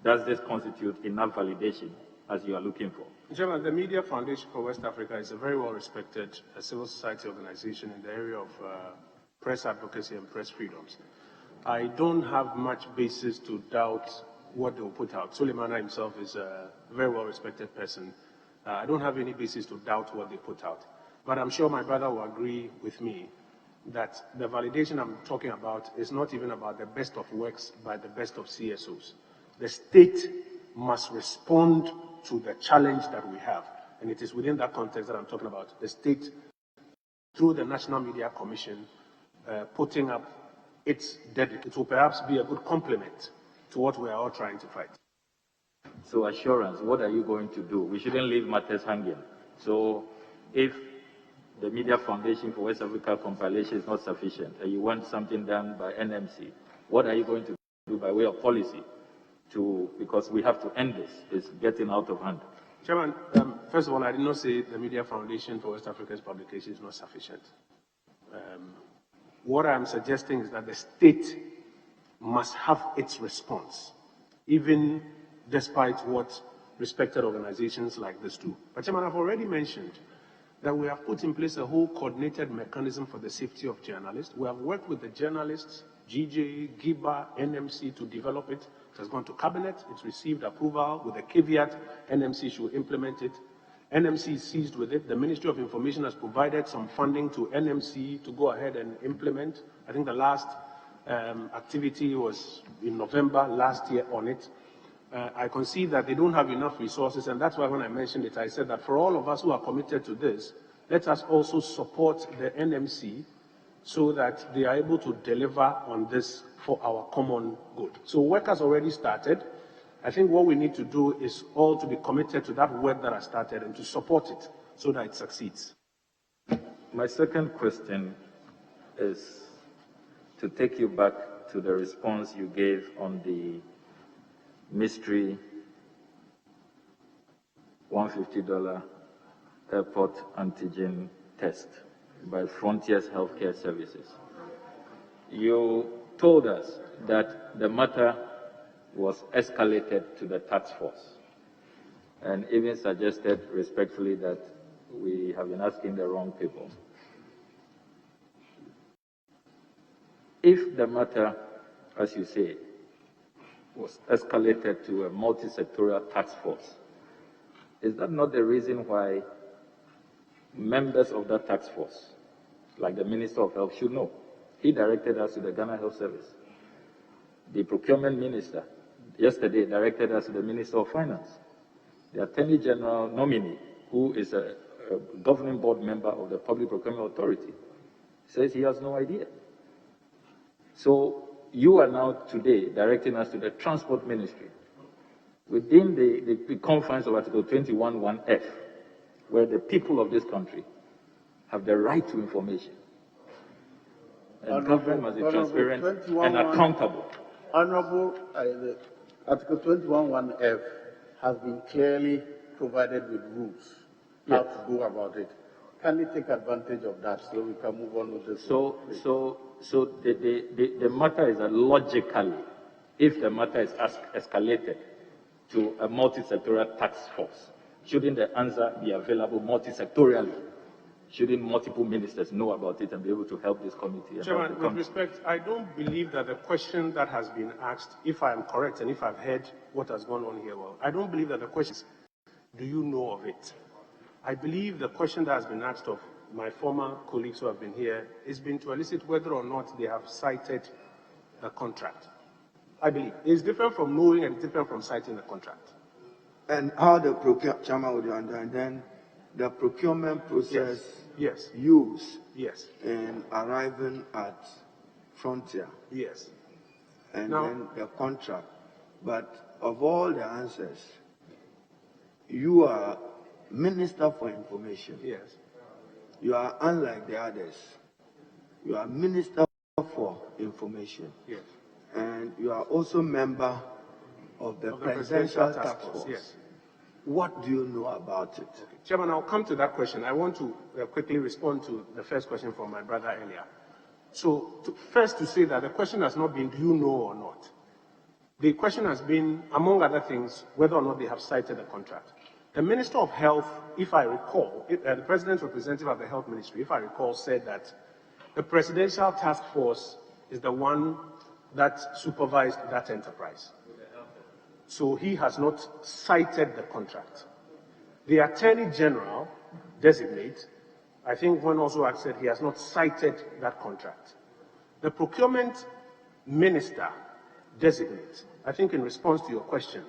does this constitute enough validation as you are looking for? Chairman, the Media Foundation for West Africa is a very well-respected civil society organization in the area of press advocacy and press freedoms. I don't have much basis to doubt what they will put out. Suleimana himself is a very well-respected person. I don't have any basis to doubt what they put out. But I'm sure my brother will agree with me that the validation I'm talking about is not even about the best of works by the best of CSOs. The state must respond to the challenge that we have. And it is within that context that I'm talking about. The state, through the National Media Commission, putting up its debt. It will perhaps be a good complement to what we are all trying to fight. So assurance, what are you going to do? We shouldn't leave matters hanging. So if the Media Foundation for West Africa compilation is not sufficient and you want something done by NMC, what are you going to do by way of policy because we have to end this? It's getting out of hand. Chairman, first of all, I did not say the Media Foundation for West Africa's publication is not sufficient. What I'm suggesting is that the state must have its response, even despite what respected organizations like this do. But Chairman, I've already mentioned that we have put in place a whole coordinated mechanism for the safety of journalists. We have worked with the journalists, GJ, GIBA, NMC to develop it. It has gone to Cabinet, it's received approval with a caveat, NMC should implement it. NMC is seized with it. The Ministry of Information has provided some funding to NMC to go ahead and implement. I think the last activity was in November last year on it. I concede that they don't have enough resources, and that's why when I mentioned it, I said that for all of us who are committed to this, let us also support the NMC so that they are able to deliver on this for our common good. So work has already started. I think what we need to do is all to be committed to that work that has started and to support it so that it succeeds. My second question is to take you back to the response you gave on the mystery $150 airport antigen test by Frontiers Healthcare Services. You told us that the matter was escalated to the task force and even suggested respectfully that we have been asking the wrong people. If the matter, as you say, was escalated to a multi-sectorial task force, is that not the reason why members of that task force, like the Minister of Health, should know? He directed us to the Ghana Health Service. The Procurement Minister yesterday directed us to the Minister of Finance. The Attorney General nominee, who is a governing board member of the Public Procurement Authority, says he has no idea. So you are now today directing us to the Transport Ministry within the confines of Article 21(1)(f), where the people of this country have the right to information. And government must be transparent and accountable. Honorable, Article 21(1)(f) has been clearly provided with rules how to go about it. Can we take advantage of that so we can move on with this? So the matter is that logically, if the matter is escalated to a multi-sectorial task force, shouldn't the answer be available multi-sectorially? Shouldn't multiple ministers know about it and be able to help this committee? Chairman, with respect, I don't believe that the question that has been asked, if I am correct and if I've heard what has gone on here well, I don't believe that the question is, do you know of it? I believe the question that has been asked of my former colleagues who have been here has been to elicit whether or not they have cited the contract. I believe. It's different from knowing and different from citing the contract. And how the procurement, Chairman, would you understand, then the procurement process used in arriving at Frontier. Yes. And now, then the contract. But of all the answers, you are Minister for Information. Yes. You are unlike the others. You are Minister for Information. Yes. And you are also member of the Presidential Task Force. Yes. What do you know about it? Okay. Chairman, I'll come to that question. I want to quickly respond to the first question from my brother earlier. So, first to say that the question has not been, do you know or not? The question has been, among other things, whether or not they have cited the contract. The Minister of Health, if I recall, the President's representative of the Health Ministry, if I recall, said that the Presidential Task Force is the one that supervised that enterprise. So he has not cited the contract. The Attorney General designate, I think one also had said he has not cited that contract. The Procurement Minister designate, I think in response to your question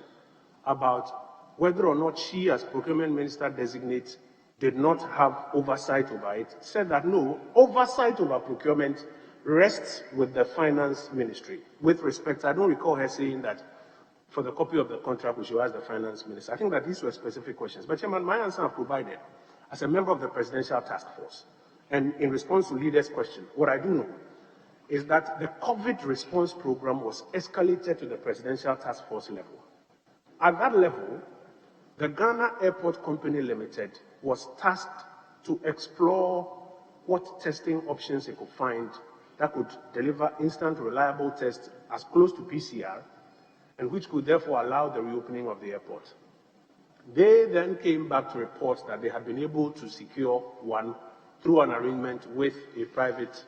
about whether or not she as Procurement Minister designate did not have oversight over it, said that no, oversight over procurement rests with the Finance Ministry. With respect, I don't recall her saying that for the copy of the contract, we should ask the Finance Minister. I think that these were specific questions. But, Chairman, my answer I've provided as a member of the Presidential Task Force. And in response to Leader's question, what I do know is that the COVID response program was escalated to the Presidential Task Force level. At that level, the Ghana Airport Company Limited was tasked to explore what testing options it could find that could deliver instant, reliable tests as close to PCR, and which could therefore allow the reopening of the airport. They then came back to report that they had been able to secure one through an arrangement with a private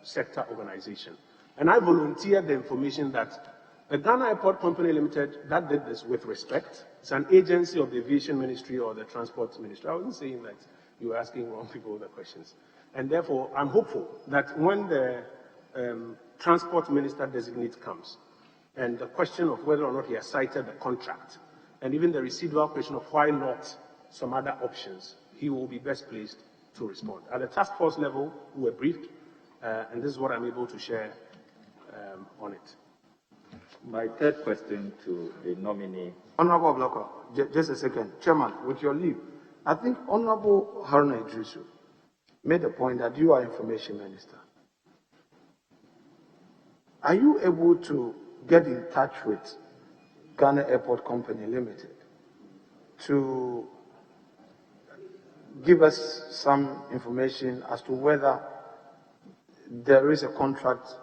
sector organization. And I volunteered the information that the Ghana Airport Company Limited, that did this with respect. It's an agency of the Aviation Ministry or the Transport Ministry. I wasn't saying that you were asking wrong people the questions. And therefore, I'm hopeful that when the Transport Minister designate comes, and the question of whether or not he has cited the contract, and even the residual question of why not some other options, he will be best placed to respond. At the task force level, we were briefed, and this is what I'm able to share on it. My third question to the nominee. Honorable Bloko, just a second. Chairman, with your leave, I think Honorable Haruna Idrisu made the point that you are Information Minister. Are you able to get in touch with Ghana Airport Company Limited to give us some information as to whether there is a contract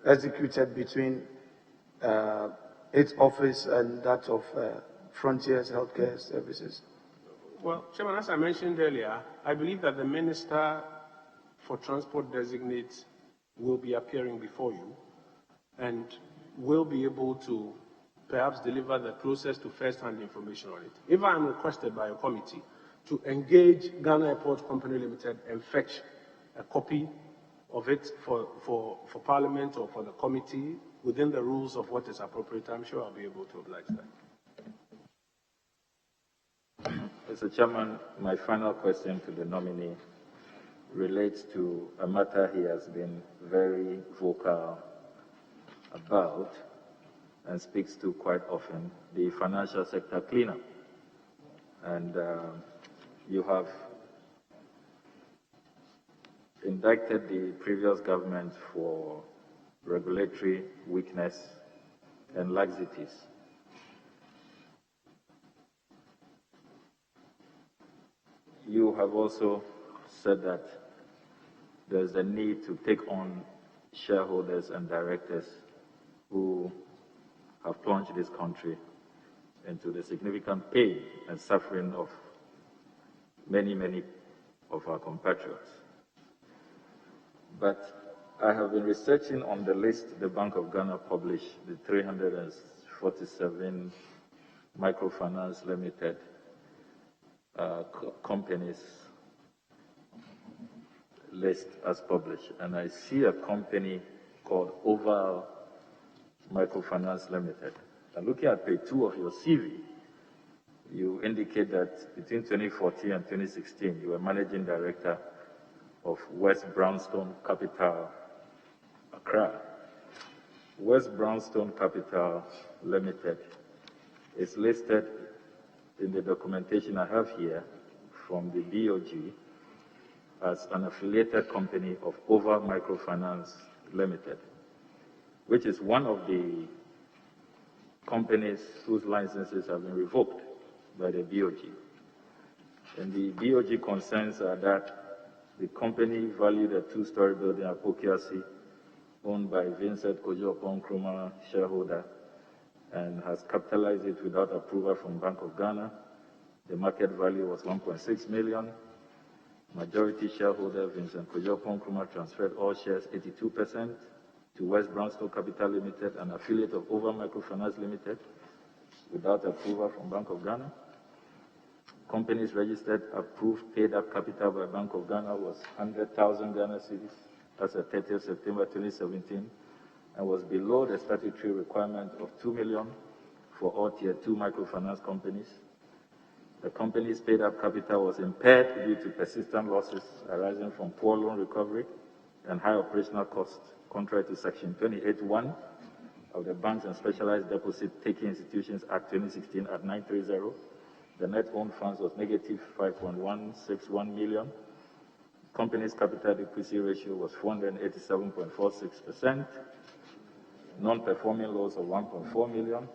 executed between its office and that of Frontiers Healthcare Services? Well, Chairman, as I mentioned earlier, I believe that the Minister for Transport designate will be appearing before you and will be able to perhaps deliver the closest to first-hand information on it. If I am requested by a committee to engage Ghana Airport Company Limited and fetch a copy of it for Parliament or for the committee within the rules of what is appropriate, I'm sure I'll be able to oblige that. Mr. Chairman, my final question to the nominee relates to a matter he has been very vocal about and speaks to quite often, the financial sector cleanup. And you have indicted the previous government for regulatory weakness and laxities. You have also said that there's a need to take on shareholders and directors who have plunged this country into the significant pain and suffering of many, many of our compatriots. But I have been researching on the list the Bank of Ghana published, the 347 microfinance limited companies list as published, and I see a company called Oval Microfinance Limited. And looking at page 2 of your CV, you indicate that between 2014 and 2016, you were managing director of West Brownstone Capital, Accra. West Brownstone Capital Limited is listed in the documentation I have here from the BOG as an affiliated company of Oval Microfinance Limited, which is one of the companies whose licenses have been revoked by the BOG. And the BOG concerns are that the company valued a 2-story building at Pokiasi, owned by Vincent Kojo Oppong Nkrumah, shareholder, and has capitalized it without approval from Bank of Ghana. The market value was 1.6 million. Majority shareholder Vincent Kojo Oppong Nkrumah transferred all shares 82% to West Brownstone Capital Limited, an affiliate of Oval Microfinance Limited, without approval from Bank of Ghana. Companies registered, approved, paid up capital by Bank of Ghana was 100,000 Ghana cedis as of 30th September 2017, and was below the statutory requirement of 2 million for all Tier 2 microfinance companies. The company's paid up capital was impaired due to persistent losses arising from poor loan recovery and high operational costs, contrary to Section 28(1) of the Banks and Specialized Deposit Taking Institutions Act 2016 at 930. The net owned funds was negative 5.161 million. Company's capital adequacy ratio was 487.46%. Non-performing loans of 1.4 million.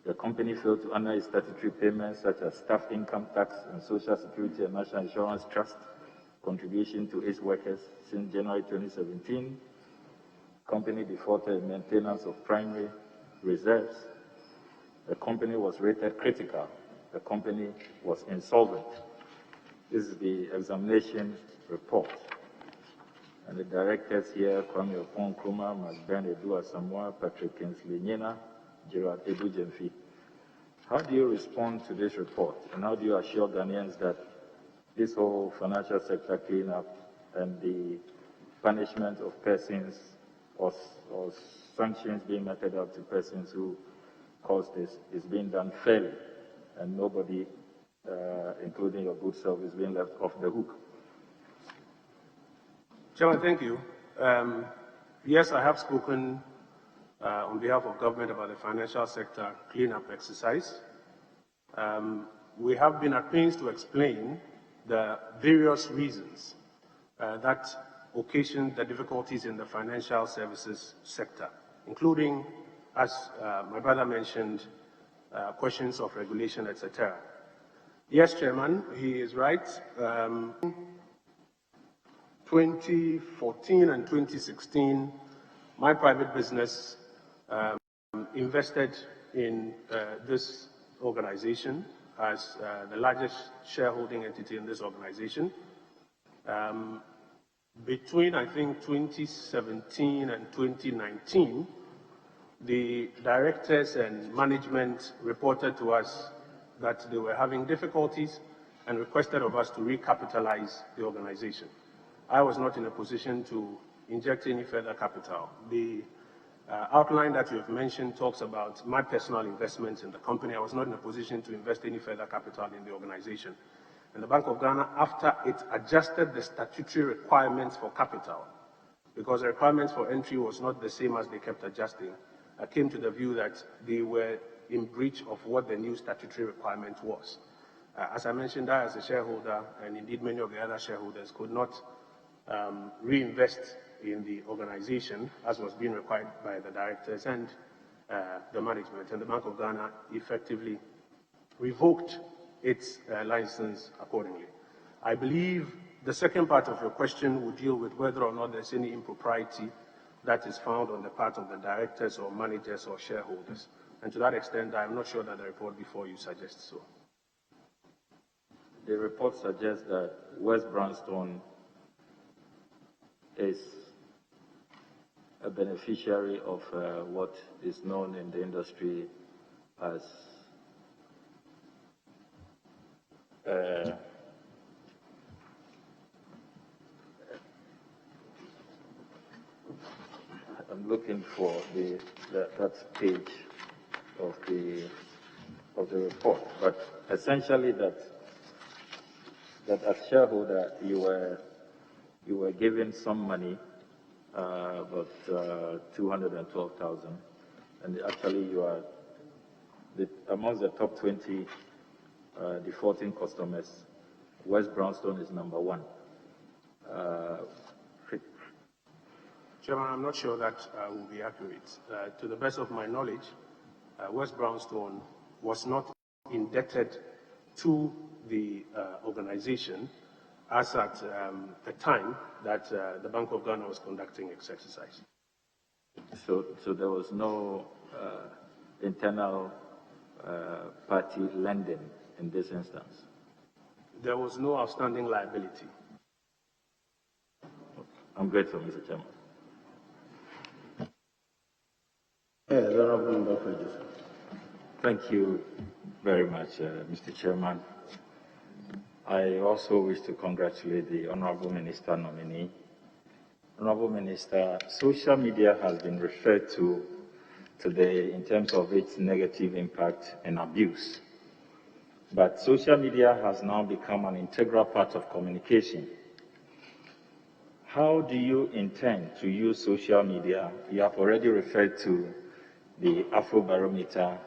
The company failed to honor its statutory payments such as staff income tax and Social Security and National Insurance Trust contribution to its workers since January 2017. Company defaulted in maintenance of primary reserves. The company was rated critical. The company was insolvent. This is the examination report. And the directors here, Kojo Oppong Nkrumah, Masben Edu Asamoah, Patrick Kinsley Nyena, Gerard Edu Jemfi. How do you respond to this report? And how do you assure Ghanaians that this whole financial sector cleanup and the punishment of persons or sanctions being meted out to persons who caused this is being done fairly and nobody, including your good self, is being left off the hook? Chairman, thank you. Yes, I have spoken on behalf of government about the financial sector cleanup exercise. We have been at pains to explain the various reasons that occasion the difficulties in the financial services sector, including, as my brother mentioned, questions of regulation, etc. Yes, Chairman, he is right. 2014 and 2016, my private business invested in this organization as the largest shareholding entity in this organization. Between, I think, 2017 and 2019, the directors and management reported to us that they were having difficulties and requested of us to recapitalize the organization. I was not in a position to inject any further capital. The outline that you have mentioned talks about my personal investments in the company. I was not in a position to invest any further capital in the organization. And the Bank of Ghana, after it adjusted the statutory requirements for capital, because the requirements for entry was not the same as they kept adjusting, I came to the view that they were in breach of what the new statutory requirement was. As I mentioned, I as a shareholder, and indeed many of the other shareholders, could not reinvest in the organization as was being required by the directors and the management. And the Bank of Ghana effectively revoked its license accordingly. I believe the second part of your question would deal with whether or not there's any impropriety that is found on the part of the directors or managers or shareholders. And to that extent, I'm not sure that the report before you suggests so. The report suggests that West Brownstone is a beneficiary of what is known in the industry as I'm looking for that page of the report, but essentially that as shareholder you were given some money, about 212,000, and actually you are amongst the top 20 defaulting customers. West Brownstone is number 1. Chairman, I'm not sure that will be accurate. To the best of my knowledge, West Brownstone was not indebted to the organization as at the time that the Bank of Ghana was conducting its exercise. So there was no internal party lending in this instance? There was no outstanding liability. I'm grateful, Mr. Chairman. Thank you very much, Mr. Chairman. I also wish to congratulate the Honorable Minister nominee. Honorable Minister, social media has been referred to today in terms of its negative impact and abuse. But social media has now become an integral part of communication. How do you intend to use social media? You have already referred to the Afrobarometer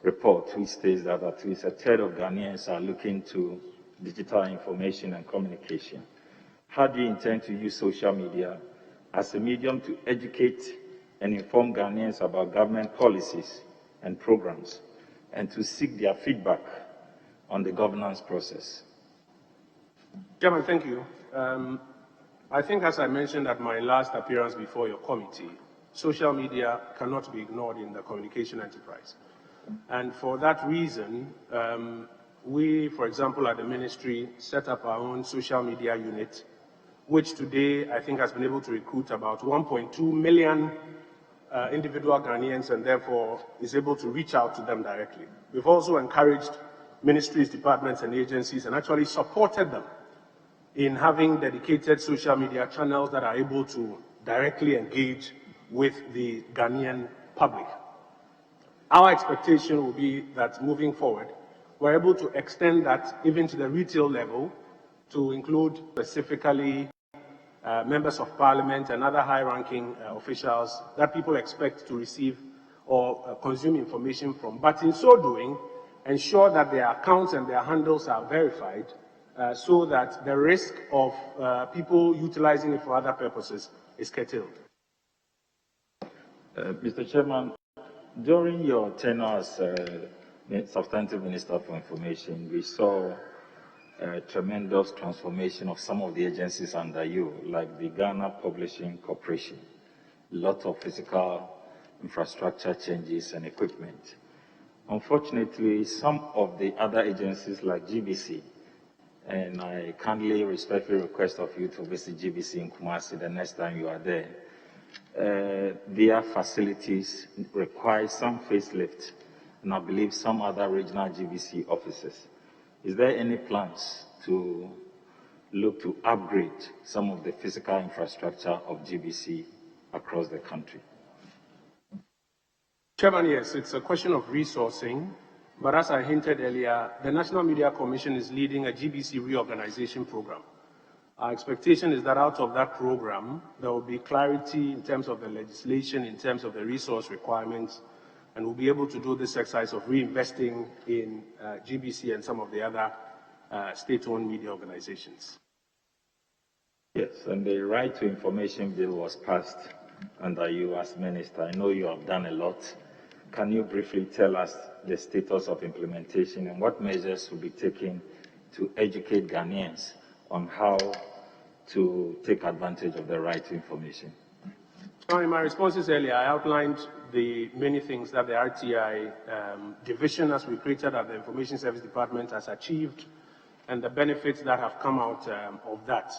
report, which states that at least a third of Ghanaians are looking to digital information and communication. How do you intend to use social media as a medium to educate and inform Ghanaians about government policies and programs, and to seek their feedback on the governance process? Chairman, thank you. I think, as I mentioned at my last appearance before your committee, social media cannot be ignored in the communication enterprise. And for that reason, we, for example, at the ministry, set up our own social media unit, which today I think has been able to recruit about 1.2 million individual Ghanaians, and therefore is able to reach out to them directly. We've also encouraged ministries, departments, and agencies, and actually supported them in having dedicated social media channels that are able to directly engage with the Ghanaian public. Our expectation will be that moving forward, we're able to extend that even to the retail level to include specifically members of parliament and other high-ranking officials that people expect to receive or consume information from. But in so doing, ensure that their accounts and their handles are verified so that the risk of people utilizing it for other purposes is curtailed. Mr. Chairman, during your tenure as Substantive Minister for Information, we saw a tremendous transformation of some of the agencies under you, like the Ghana Publishing Corporation. A lot of physical infrastructure changes and equipment. Unfortunately, some of the other agencies like GBC, and I kindly respectfully request of you to visit GBC in Kumasi the next time you are there, their facilities require some facelift, and I believe some other regional GBC offices. Is there any plans to look to upgrade some of the physical infrastructure of GBC across the country? Chairman, yes, it's a question of resourcing, but as I hinted earlier, the National Media Commission is leading a GBC reorganization program. Our expectation is that out of that program, there will be clarity in terms of the legislation, in terms of the resource requirements, and we'll be able to do this exercise of reinvesting in GBC and some of the other state-owned media organizations. Yes, and the Right to Information Bill was passed under you as minister. I know you have done a lot. Can you briefly tell us the status of implementation and what measures will be taken to educate Ghanaians on how to take advantage of the right to information? In my responses earlier, I outlined the many things that the RTI division, as we created at the Information Service Department, has achieved and the benefits that have come out of that.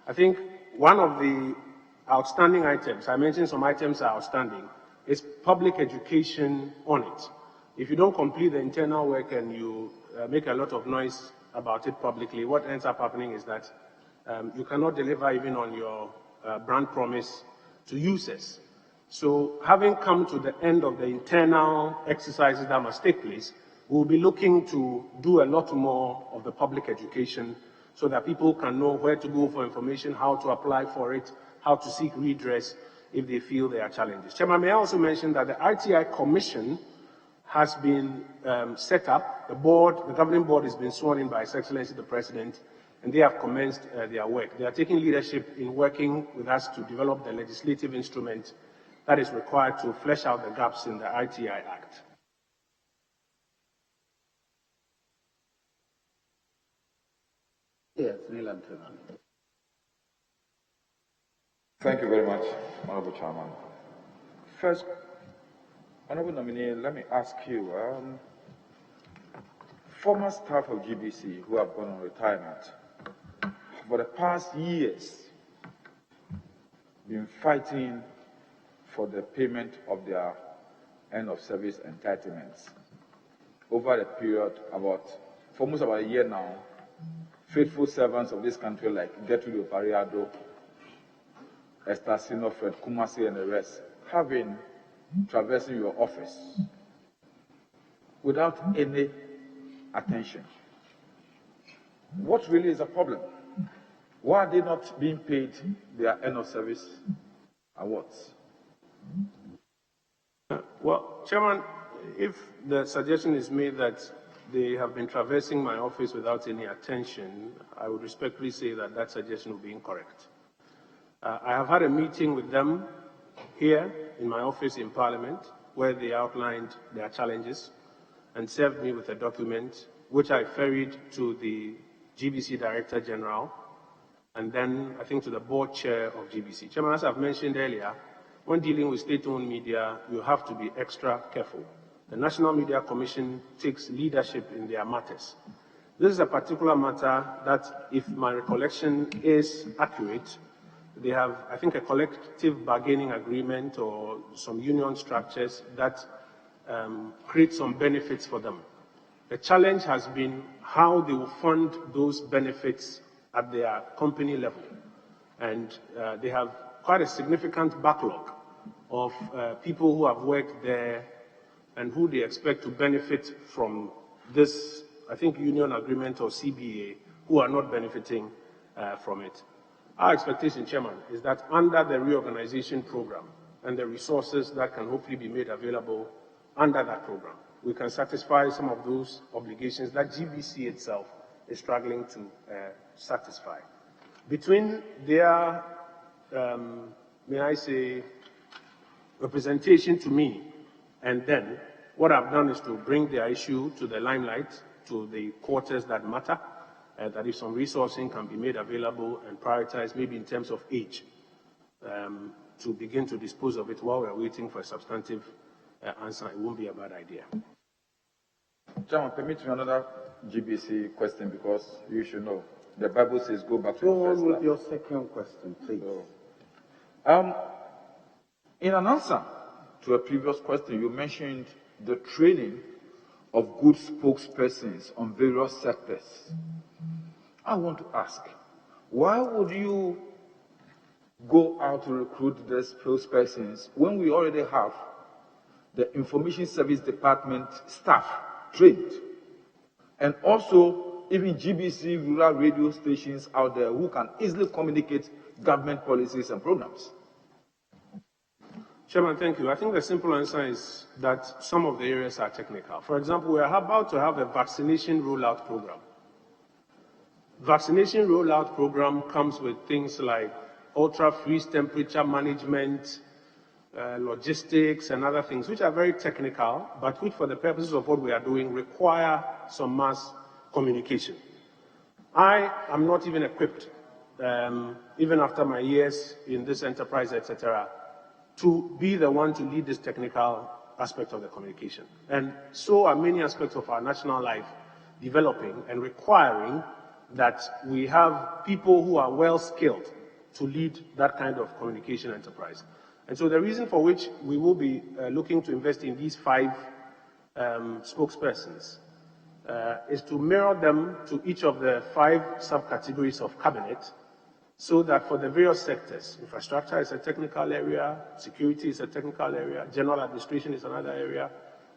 I think one of the outstanding items, I mentioned some items are outstanding, is public education on it. If you don't complete the internal work and you make a lot of noise about it publicly, what ends up happening is that you cannot deliver even on your brand promise to users. So having come to the end of the internal exercises that must take place, we'll be looking to do a lot more of the public education so that people can know where to go for information, how to apply for it, how to seek redress if they feel there are challenges. Chairman, may I also mention that the RTI Commission has been set up. The governing board has been sworn in by His Excellency the President, and they have commenced their work. They are taking leadership in working with us to develop the legislative instrument that is required to flesh out the gaps in the RTI Act. Yes, Neil Anthony. Thank you very much, Honorable Chairman. First, Honorable Nominee, let me ask you, former staff of GBC who have gone on retirement, for the past years, been fighting for the payment of their end-of-service entitlements. Over the period, for almost about a year now, faithful servants of this country like Gertrude Opariado, Esther Sinofred, Kumasi, and the rest have been traversing your office without any attention. What really is the problem? Why are they not being paid their end-of-service awards? Well, Chairman, if the suggestion is made that they have been traversing my office without any attention, I would respectfully say that that suggestion would be incorrect. I have had a meeting with them here in my office in Parliament where they outlined their challenges and served me with a document which I ferried to the GBC Director General and then I think to the board chair of GBC. Chairman, as I've mentioned earlier, when dealing with state-owned media, you have to be extra careful. The National Media Commission takes leadership in their matters. This is a particular matter that, if my recollection is accurate, they have, I think, a collective bargaining agreement or some union structures that create some benefits for them. The challenge has been how they will fund those benefits at their company level. And they have quite a significant backlog of people who have worked there and who they expect to benefit from this, I think, union agreement or CBA, who are not benefiting from it. Our expectation, Chairman, is that under the reorganization program and the resources that can hopefully be made available under that program, we can satisfy some of those obligations that GBC itself is struggling to satisfy. Between their, may I say, representation to me and then, what I've done is to bring their issue to the limelight, to the quarters that matter, that if some resourcing can be made available and prioritized, maybe in terms of age, to begin to dispose of it while we're waiting for a substantive answer, it won't be a bad idea. John, permit me another GBC question because you should know. The Bible says go back to Go the on first with love. your second question, please. In an answer to a previous question, you mentioned the training of good spokespersons on various sectors. I want to ask, why would you go out to recruit the spokespersons when we already have the Information Service Department staff trained. And also, even GBC rural radio stations out there who can easily communicate government policies and programs. Chairman, thank you. I think the simple answer is that some of the areas are technical. For example, we are about to have a vaccination rollout program. Vaccination rollout program comes with things like ultra-freeze temperature management, logistics, and other things, which are very technical, but which, for the purposes of what we are doing, require some mass communication. I am not even equipped, even after my years in this enterprise, etc., to be the one to lead this technical aspect of the communication. And so are many aspects of our national life developing and requiring that we have people who are well skilled to lead that kind of communication enterprise. And so the reason for which we will be looking to invest in these 5 spokespersons is to mirror them to each of the 5 subcategories of cabinet, so that for the various sectors, infrastructure is a technical area, security is a technical area, general administration is another area,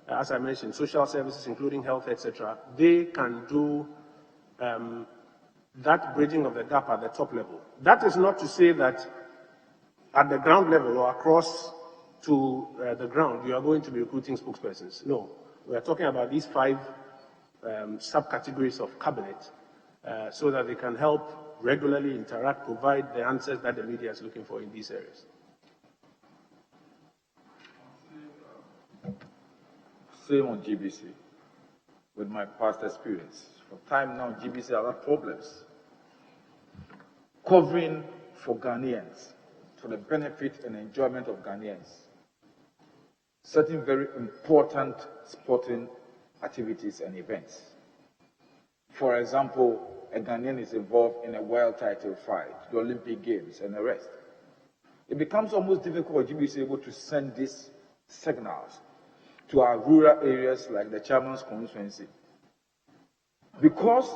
as I mentioned, social services, including health, etc., they can do that bridging of the gap at the top level. That is not to say that at the ground level or across to the ground, you are going to be recruiting spokespersons. No, we are talking about these 5 subcategories of cabinet so that they can help regularly interact, provide the answers that the media is looking for in these areas. Same on GBC, with my past experience. For time now, GBC has had problems covering for Ghanaians, for the benefit and enjoyment of Ghanaians, certain very important sporting activities and events. For example, a Ghanaian is involved in a world title fight, the Olympic Games, and the rest. It becomes almost difficult for GBC able to send these signals to our rural areas like the chairman's constituency, because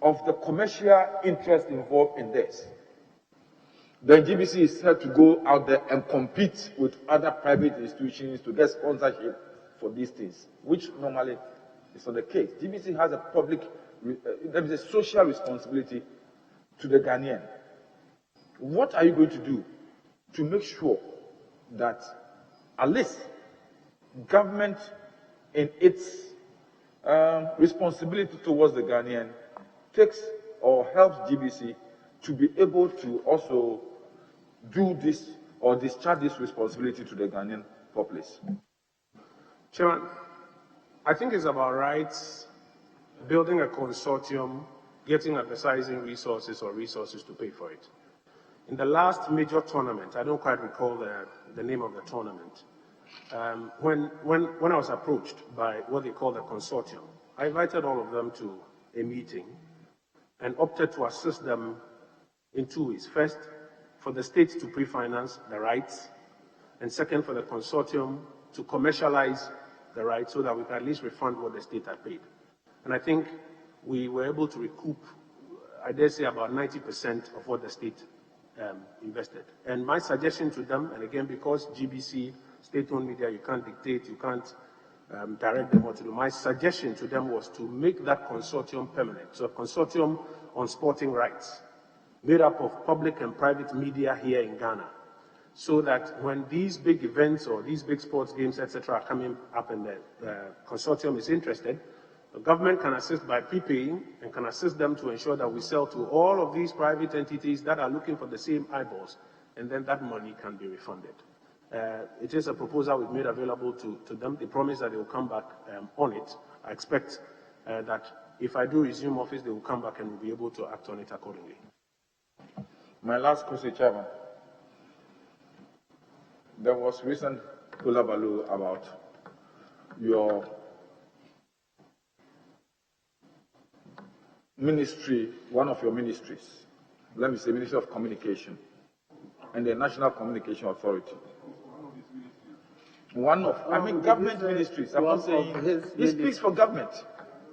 of the commercial interest involved in this. Then GBC is set to go out there and compete with other private institutions to get sponsorship for these things, which normally is not the case. GBC has a public, there is a social responsibility to the Ghanaian. What are you going to do to make sure that at least government in its responsibility towards the Ghanaian takes or helps GBC to be able to also do this or discharge this responsibility to the Ghanaian populace? Chairman, I think it's about rights, building a consortium, getting advertising resources or resources to pay for it. In the last major tournament, I don't quite recall the name of the tournament, when I was approached by what they call the consortium, I invited all of them to a meeting and opted to assist them in 2 ways. First, for the state to pre-finance the rights, and second, for the consortium to commercialize the rights so that we can at least refund what the state had paid. And I think we were able to recoup, I dare say, about 90% of what the state invested. And my suggestion to them, and again, because GBC, state-owned media, you can't dictate, you can't direct them what to do. My suggestion to them was to make that consortium permanent. So a consortium on sporting rights, made up of public and private media here in Ghana, so that when these big events or these big sports games, etc., are coming up and the consortium is interested, the government can assist by prepaying and can assist them to ensure that we sell to all of these private entities that are looking for the same eyeballs, and then that money can be refunded. It is a proposal we've made available to them. They promise that they will come back on it. I expect that if I do resume office, they will come back and we'll be able to act on it accordingly. My last question, Chairman. There was recent hullabaloo about your ministry, one of your ministries, let me say Ministry of Communication, and the National Communication Authority. One of, I mean, government ministries. I'm not saying, he speaks for government.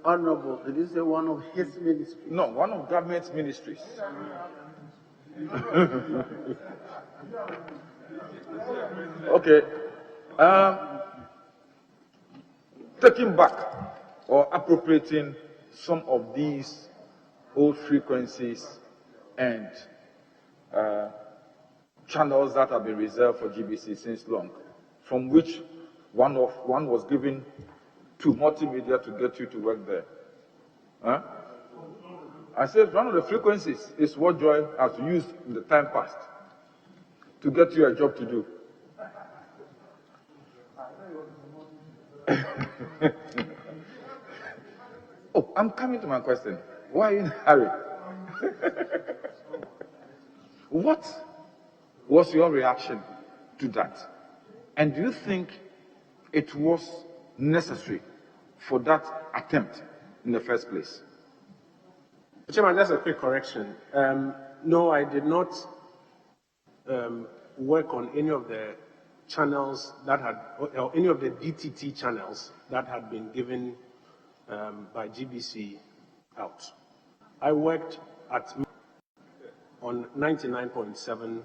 Honorable, did you say one of his ministries? No, one of government's ministries. Okay. taking back or appropriating some of these old frequencies and channels that have been reserved for GBC since long, from which one was given to multimedia to get you to work there. Huh? I said one of the frequencies is what Joy has used in the time past to get you a job to do. Oh, I'm coming to my question. Why are you in a hurry? What was your reaction to that? And do you think it was necessary for that attempt in the first place? Chairman, just a quick correction. No, I did not work on any of the channels that had, or any of the DTT channels that had been given by GBC out. I worked on 99.7,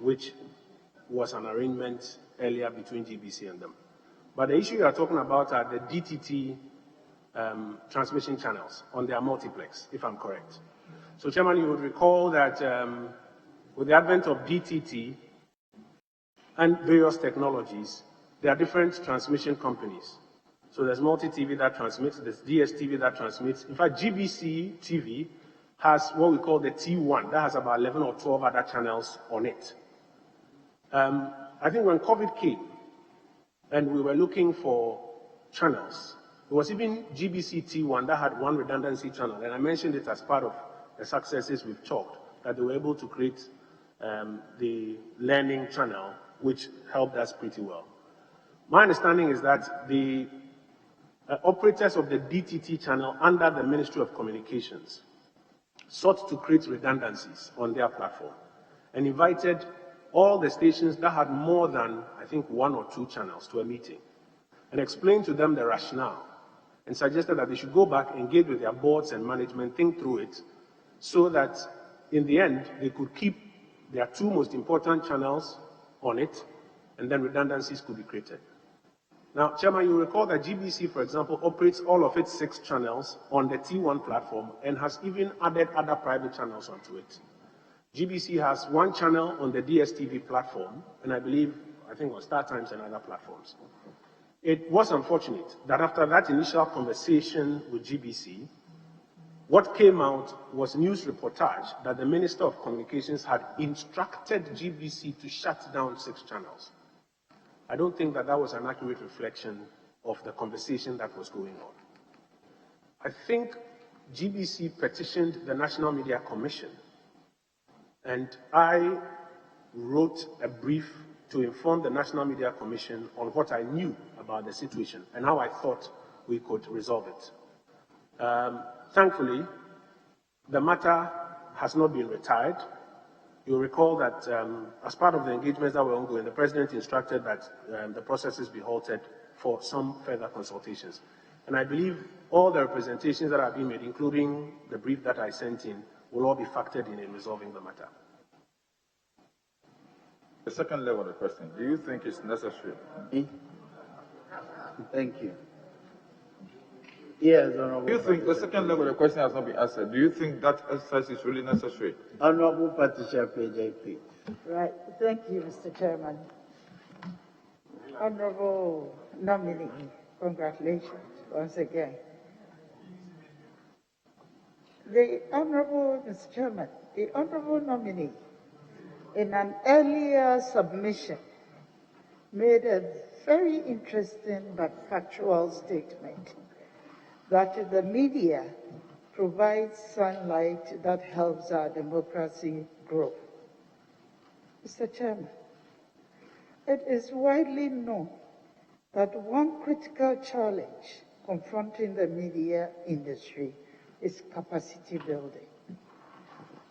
which was an arrangement earlier between GBC and them. But the issue you are talking about are the DTT transmission channels on their multiplex, if I'm correct. So, Chairman, you would recall that with the advent of DTT and various technologies, there are different transmission companies. So there's multi-TV that transmits, there's DSTV that transmits. In fact, GBC TV has what we call the T1, that has about 11 or 12 other channels on it. I think when COVID came and we were looking for channels, there was even GBC T1 that had one redundancy channel, and I mentioned it as part of the successes we've chalked, that they were able to create the learning channel, which helped us pretty well. My understanding is that the operators of the DTT channel under the Ministry of Communications sought to create redundancies on their platform and invited all the stations that had more than, I think, 1 or 2 channels to a meeting and explained to them the rationale and suggested that they should go back, engage with their boards and management, think through it, so that in the end, they could keep their 2 most important channels on it, and then redundancies could be created. Now, Chairman, you recall that GBC, for example, operates all of its 6 channels on the T1 platform and has even added other private channels onto it. GBC has 1 channel on the DSTV platform, and I think on Star Times and other platforms. It was unfortunate that after that initial conversation with GBC, what came out was news reportage that the Minister of Communications had instructed GBC to shut down 6 channels. I don't think that that was an accurate reflection of the conversation that was going on. I think GBC petitioned the National Media Commission, and I wrote a brief to inform the National Media Commission on what I knew about the situation and how I thought we could resolve it. Thankfully, the matter has not been retired. You'll recall that as part of the engagements that were ongoing, the President instructed that the processes be halted for some further consultations. And I believe all the representations that have been made, including the brief that I sent in, will all be factored in resolving the matter. The second level of the question, do you think it's necessary? Thank you. Yes, Honorable. Do you think the second level of the question has not been answered? Do you think that exercise is really necessary? Honorable Patricia PJP. Right. Thank you, Mr. Chairman. Honorable nominee, congratulations once again. The Honorable, Mr. Chairman, the Honorable nominee, in an earlier submission, made a very interesting but factual statement that the media provides sunlight that helps our democracy grow. Mr. Chairman, it is widely known that one critical challenge confronting the media industry is capacity building.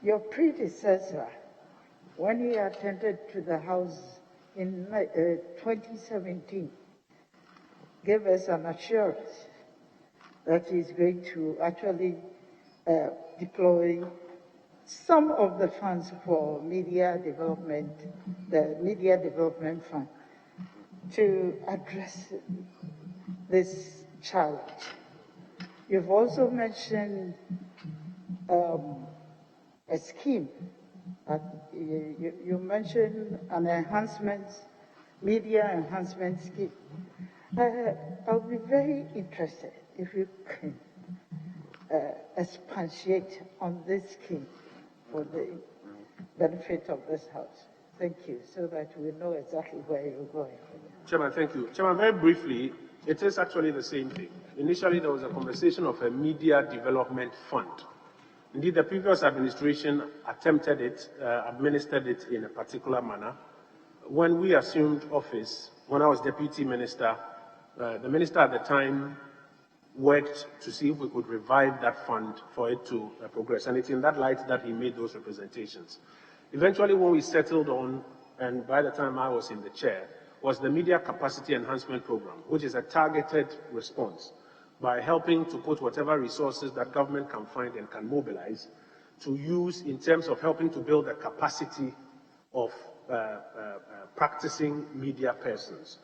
Your predecessor, when he attended to the House in 2017, gave us an assurance that he's going to actually deploy some of the funds for media development, the Media Development Fund, to address this challenge. You've also mentioned a scheme. You mentioned an enhancement, media enhancement scheme. I'll be very interested if you can expatiate on this scheme for the benefit of this House. Thank you, so that we know exactly where you're going. Chairman, thank you. Chairman, very briefly, it is actually the same thing. Initially, there was a conversation of a media development fund. Indeed, the previous administration attempted it, administered it in a particular manner. When we assumed office, when I was deputy minister, the minister at the time worked to see if we could revive that fund for it to progress. And it's in that light that he made those representations. Eventually, when we settled on, and by the time I was in the chair, was the Media Capacity Enhancement Program, which is a targeted response by helping to put whatever resources that government can find and can mobilize to use in terms of helping to build the capacity of practicing media persons.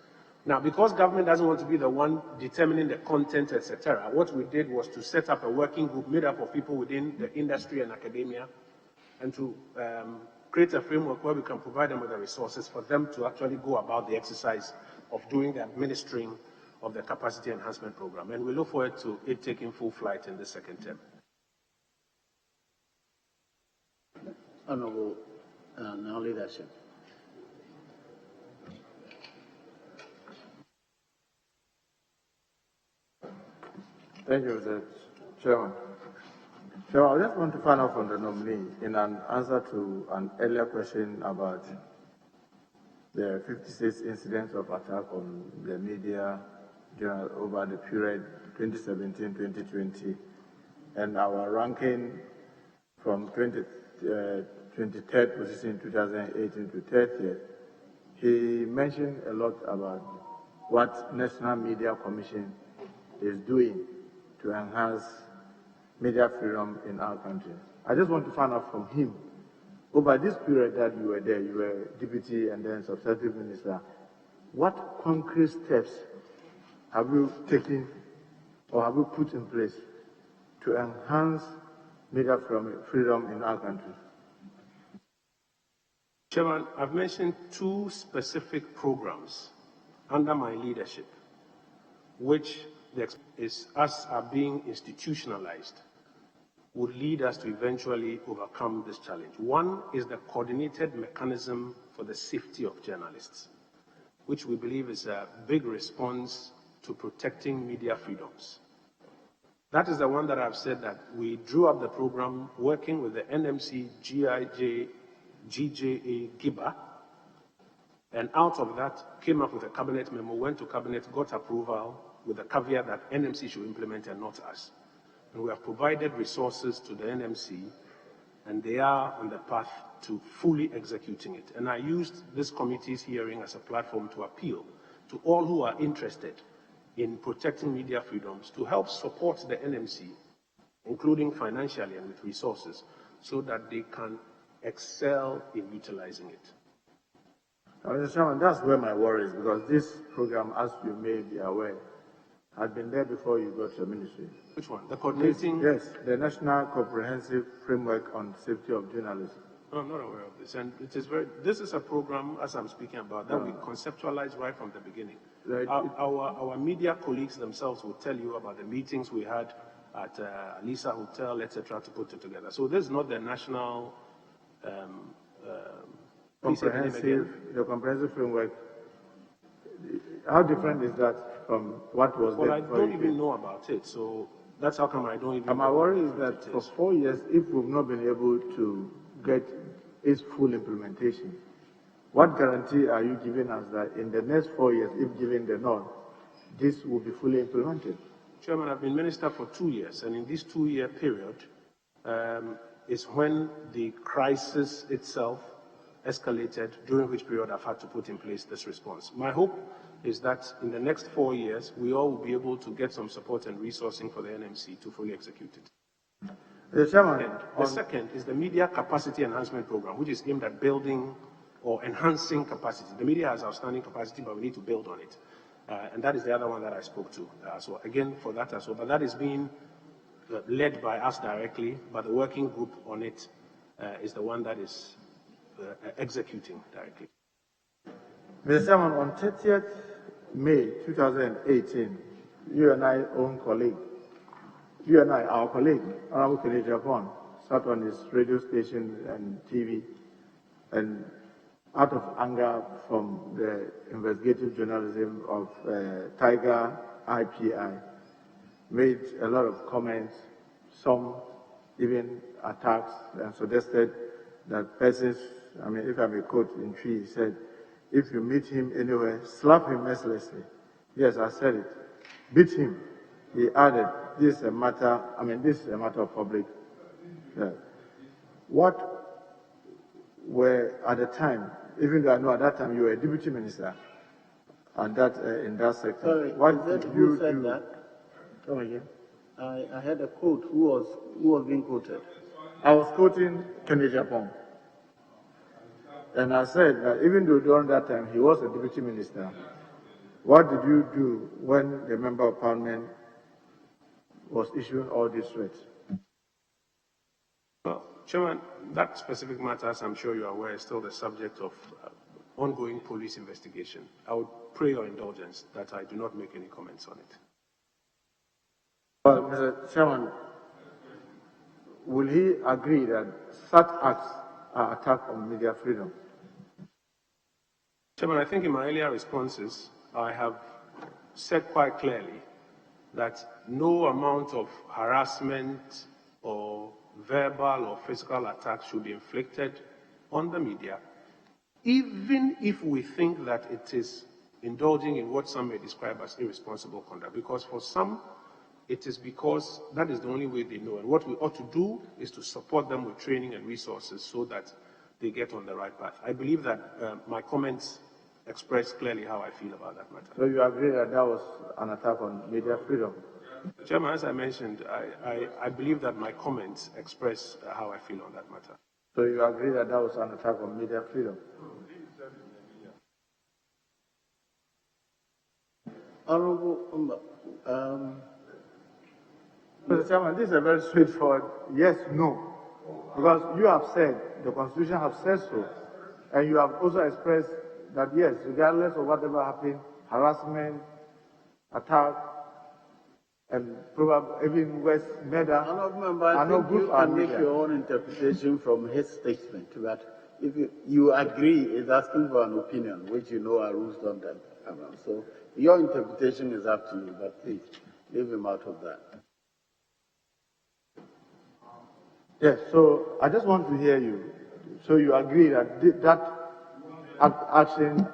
Now, because government doesn't want to be the one determining the content, etc., what we did was to set up a working group made up of people within the industry and academia, and to create a framework where we can provide them with the resources for them to actually go about the exercise of doing the administering of the capacity enhancement program. And we look forward to it taking full flight in the second term. Honorable now leadership. Thank you, Mr. Chairman. So I just want to find out from the nominee, in an answer to an earlier question about the 56 incidents of attack on the media over the period 2017-2020, and our ranking from 23rd position in 2018 to 30th, he mentioned a lot about what National Media Commission is doing to enhance media freedom in our country. I just want to find out from him, over this period that you were there, you were deputy and then substantive minister, what concrete steps have you taken or have you put in place to enhance media freedom in our country? Chairman, I've mentioned two specific programs under my leadership, which is us are being institutionalized, would lead us to eventually overcome this challenge. One is the coordinated mechanism for the safety of journalists, which we believe is a big response to protecting media freedoms. That is the one that I've said that we drew up the program working with the NMC, GIJ, GJA, GIBA, and out of that came up with a cabinet memo, went to cabinet, got approval with the caveat that NMC should implement and not us. And we have provided resources to the NMC, and they are on the path to fully executing it. And I used this committee's hearing as a platform to appeal to all who are interested in protecting media freedoms to help support the NMC, including financially and with resources, so that they can excel in utilizing it. Mr. Chairman, that's where my worry is, because this program, as you may be aware, had been there before you got your ministry. Which one? The coordinating? Yes, the National Comprehensive Framework on Safety of Journalism. No, I'm not aware of this. And it is this is a program, as I'm speaking about, that we conceptualized right from the beginning. Right. Our media colleagues themselves will tell you about the meetings we had at Alisa Hotel, etc., to put it together. So this is not the national the comprehensive framework. How different is that from what was there? Well, I don't even know about it, so that's how come I don't even know. My worry is that for 4 years, if we've not been able to get its full implementation, what guarantee are you giving us that in the next 4 years, if given the nod, this will be fully implemented? Chairman, I've been minister for 2 years, and in this 2-year period is when the crisis itself escalated, during which period I've had to put in place this response. My hope is that in the next 4 years, we all will be able to get some support and resourcing for the NMC to fully execute it. The second is the Media Capacity Enhancement Program, which is aimed at building or enhancing capacity. The media has outstanding capacity, but we need to build on it. And that is the other one that I spoke to. So again, for that as well. But that is being led by us directly, but the working group on it is the one that is executing directly. Mr. Chairman, on 30th May 2018, you and I, our colleague, Honorable Kojo Oppong, sat on his radio station and TV, and out of anger from the investigative journalism of Tiger IPI, made a lot of comments, some even attacks, and suggested that persons, I mean, if I may quote in tree, he said, if you meet him anywhere, slap him mercilessly. Yes, I said it. Beat him. He added, this is a matter of public. What were, at the time, even though I know at that time you were a deputy minister and that, in that sector. Sorry, what did you who said do? that? Come again. I had a quote. Who was being quoted? I was quoting Kojo Oppong. And I said that even though during that time he was a deputy minister, what did you do when the member of parliament was issuing all these threats? Well, Chairman, that specific matter, as I'm sure you are aware, is still the subject of ongoing police investigation. I would pray your indulgence that I do not make any comments on it. Well, Mr. Chairman, will he agree that such acts are attack on media freedom? Chairman, I think in my earlier responses, I have said quite clearly that no amount of harassment or verbal or physical attack should be inflicted on the media, even if we think that it is indulging in what some may describe as irresponsible conduct. Because for some, it is because that is the only way they know. And what we ought to do is to support them with training and resources so that they get on the right path. I believe that my comments express clearly how I feel about that matter. So you agree that that was an attack on media freedom? Chairman, as I mentioned, I believe that my comments express how I feel on that matter. So you agree that that was an attack on media freedom? Honorable Mr. Chairman, this is a very straightforward yes, no. Because you have said, the Constitution has said so, and you have also expressed that yes, regardless of whatever happened, harassment, attack, and probably even worse, murder. Honorable Member, I think you can make your own interpretation from his statement, but if you agree, is asking for an opinion, which you know our rules don't allow. So your interpretation is up to you, but please leave him out of that. Yes, so I just want to hear you. So you agree that that action...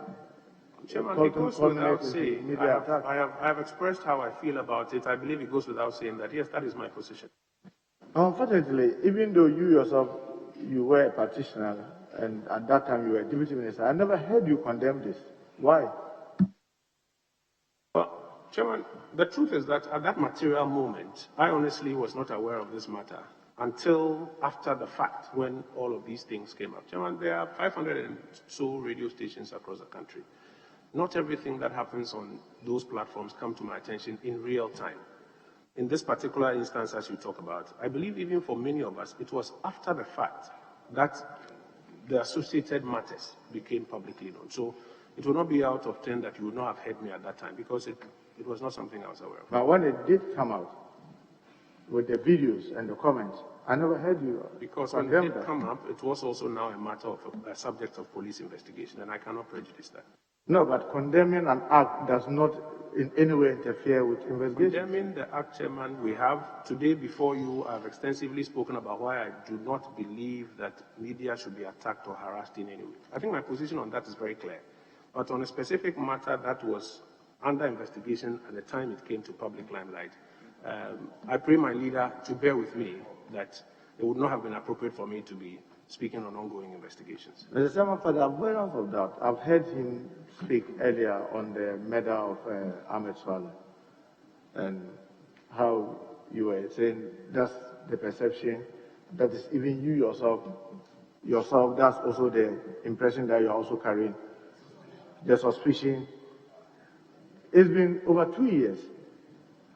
Chairman, it goes without saying, I have expressed how I feel about it. I believe it goes without saying that, yes, that is my position. Unfortunately, even though you yourself, you were a practitioner, and at that time you were a deputy minister, I never heard you condemn this. Why? Well, Chairman, the truth is that at that material moment, I honestly was not aware of this matter until after the fact, when all of these things came up. Chairman, there are 500 and so radio stations across the country. Not everything that happens on those platforms come to my attention in real time. In this particular instance, as you talk about, I believe even for many of us, it was after the fact that the associated matters became publicly known. So it will not be out of 10 that you would not have heard me at that time, because it was not something I was aware of. But when it did come out, with the videos and the comments, I never heard you. Because when it did come up, it was also now a matter of a subject of police investigation, and I cannot prejudice that. No, but condemning an act does not in any way interfere with investigation. Condemning the act, Chairman, we have today before you, I've extensively spoken about why I do not believe that media should be attacked or harassed in any way. I think my position on that is very clear. But on a specific matter that was under investigation at the time it came to public limelight, I pray my leader to bear with me that it would not have been appropriate for me to be speaking on ongoing investigations. Mr. Chairman, for the avoidance of doubt, I've heard him speak earlier on the murder of Ahmed Swaleh and how you were saying that's the perception, that is even you yourself, that's also the impression that you're also carrying, the suspicion. It's been over 2 years.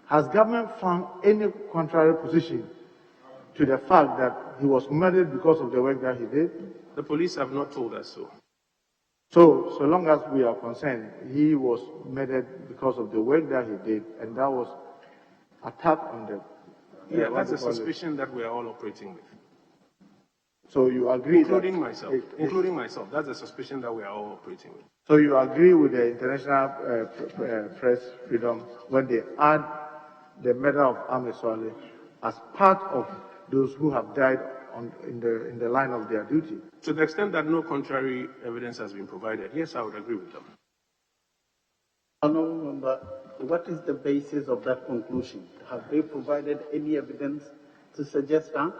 Has government found any contrary position to the fact that he was murdered because of the work that he did? The police have not told us so. So long as we are concerned, he was murdered because of the work that he did, and that was attack on the... Yeah, that's a suspicion that we are all operating with. So you agree including myself. That's a suspicion that we are all operating with. So you agree with the international press freedom when they add the murder of Ahmed Swale as part of those who have died in the line of their duty? To the extent that no contrary evidence has been provided, yes, I would agree with them. Honourable Member, what is the basis of that conclusion? Have they provided any evidence to suggest that?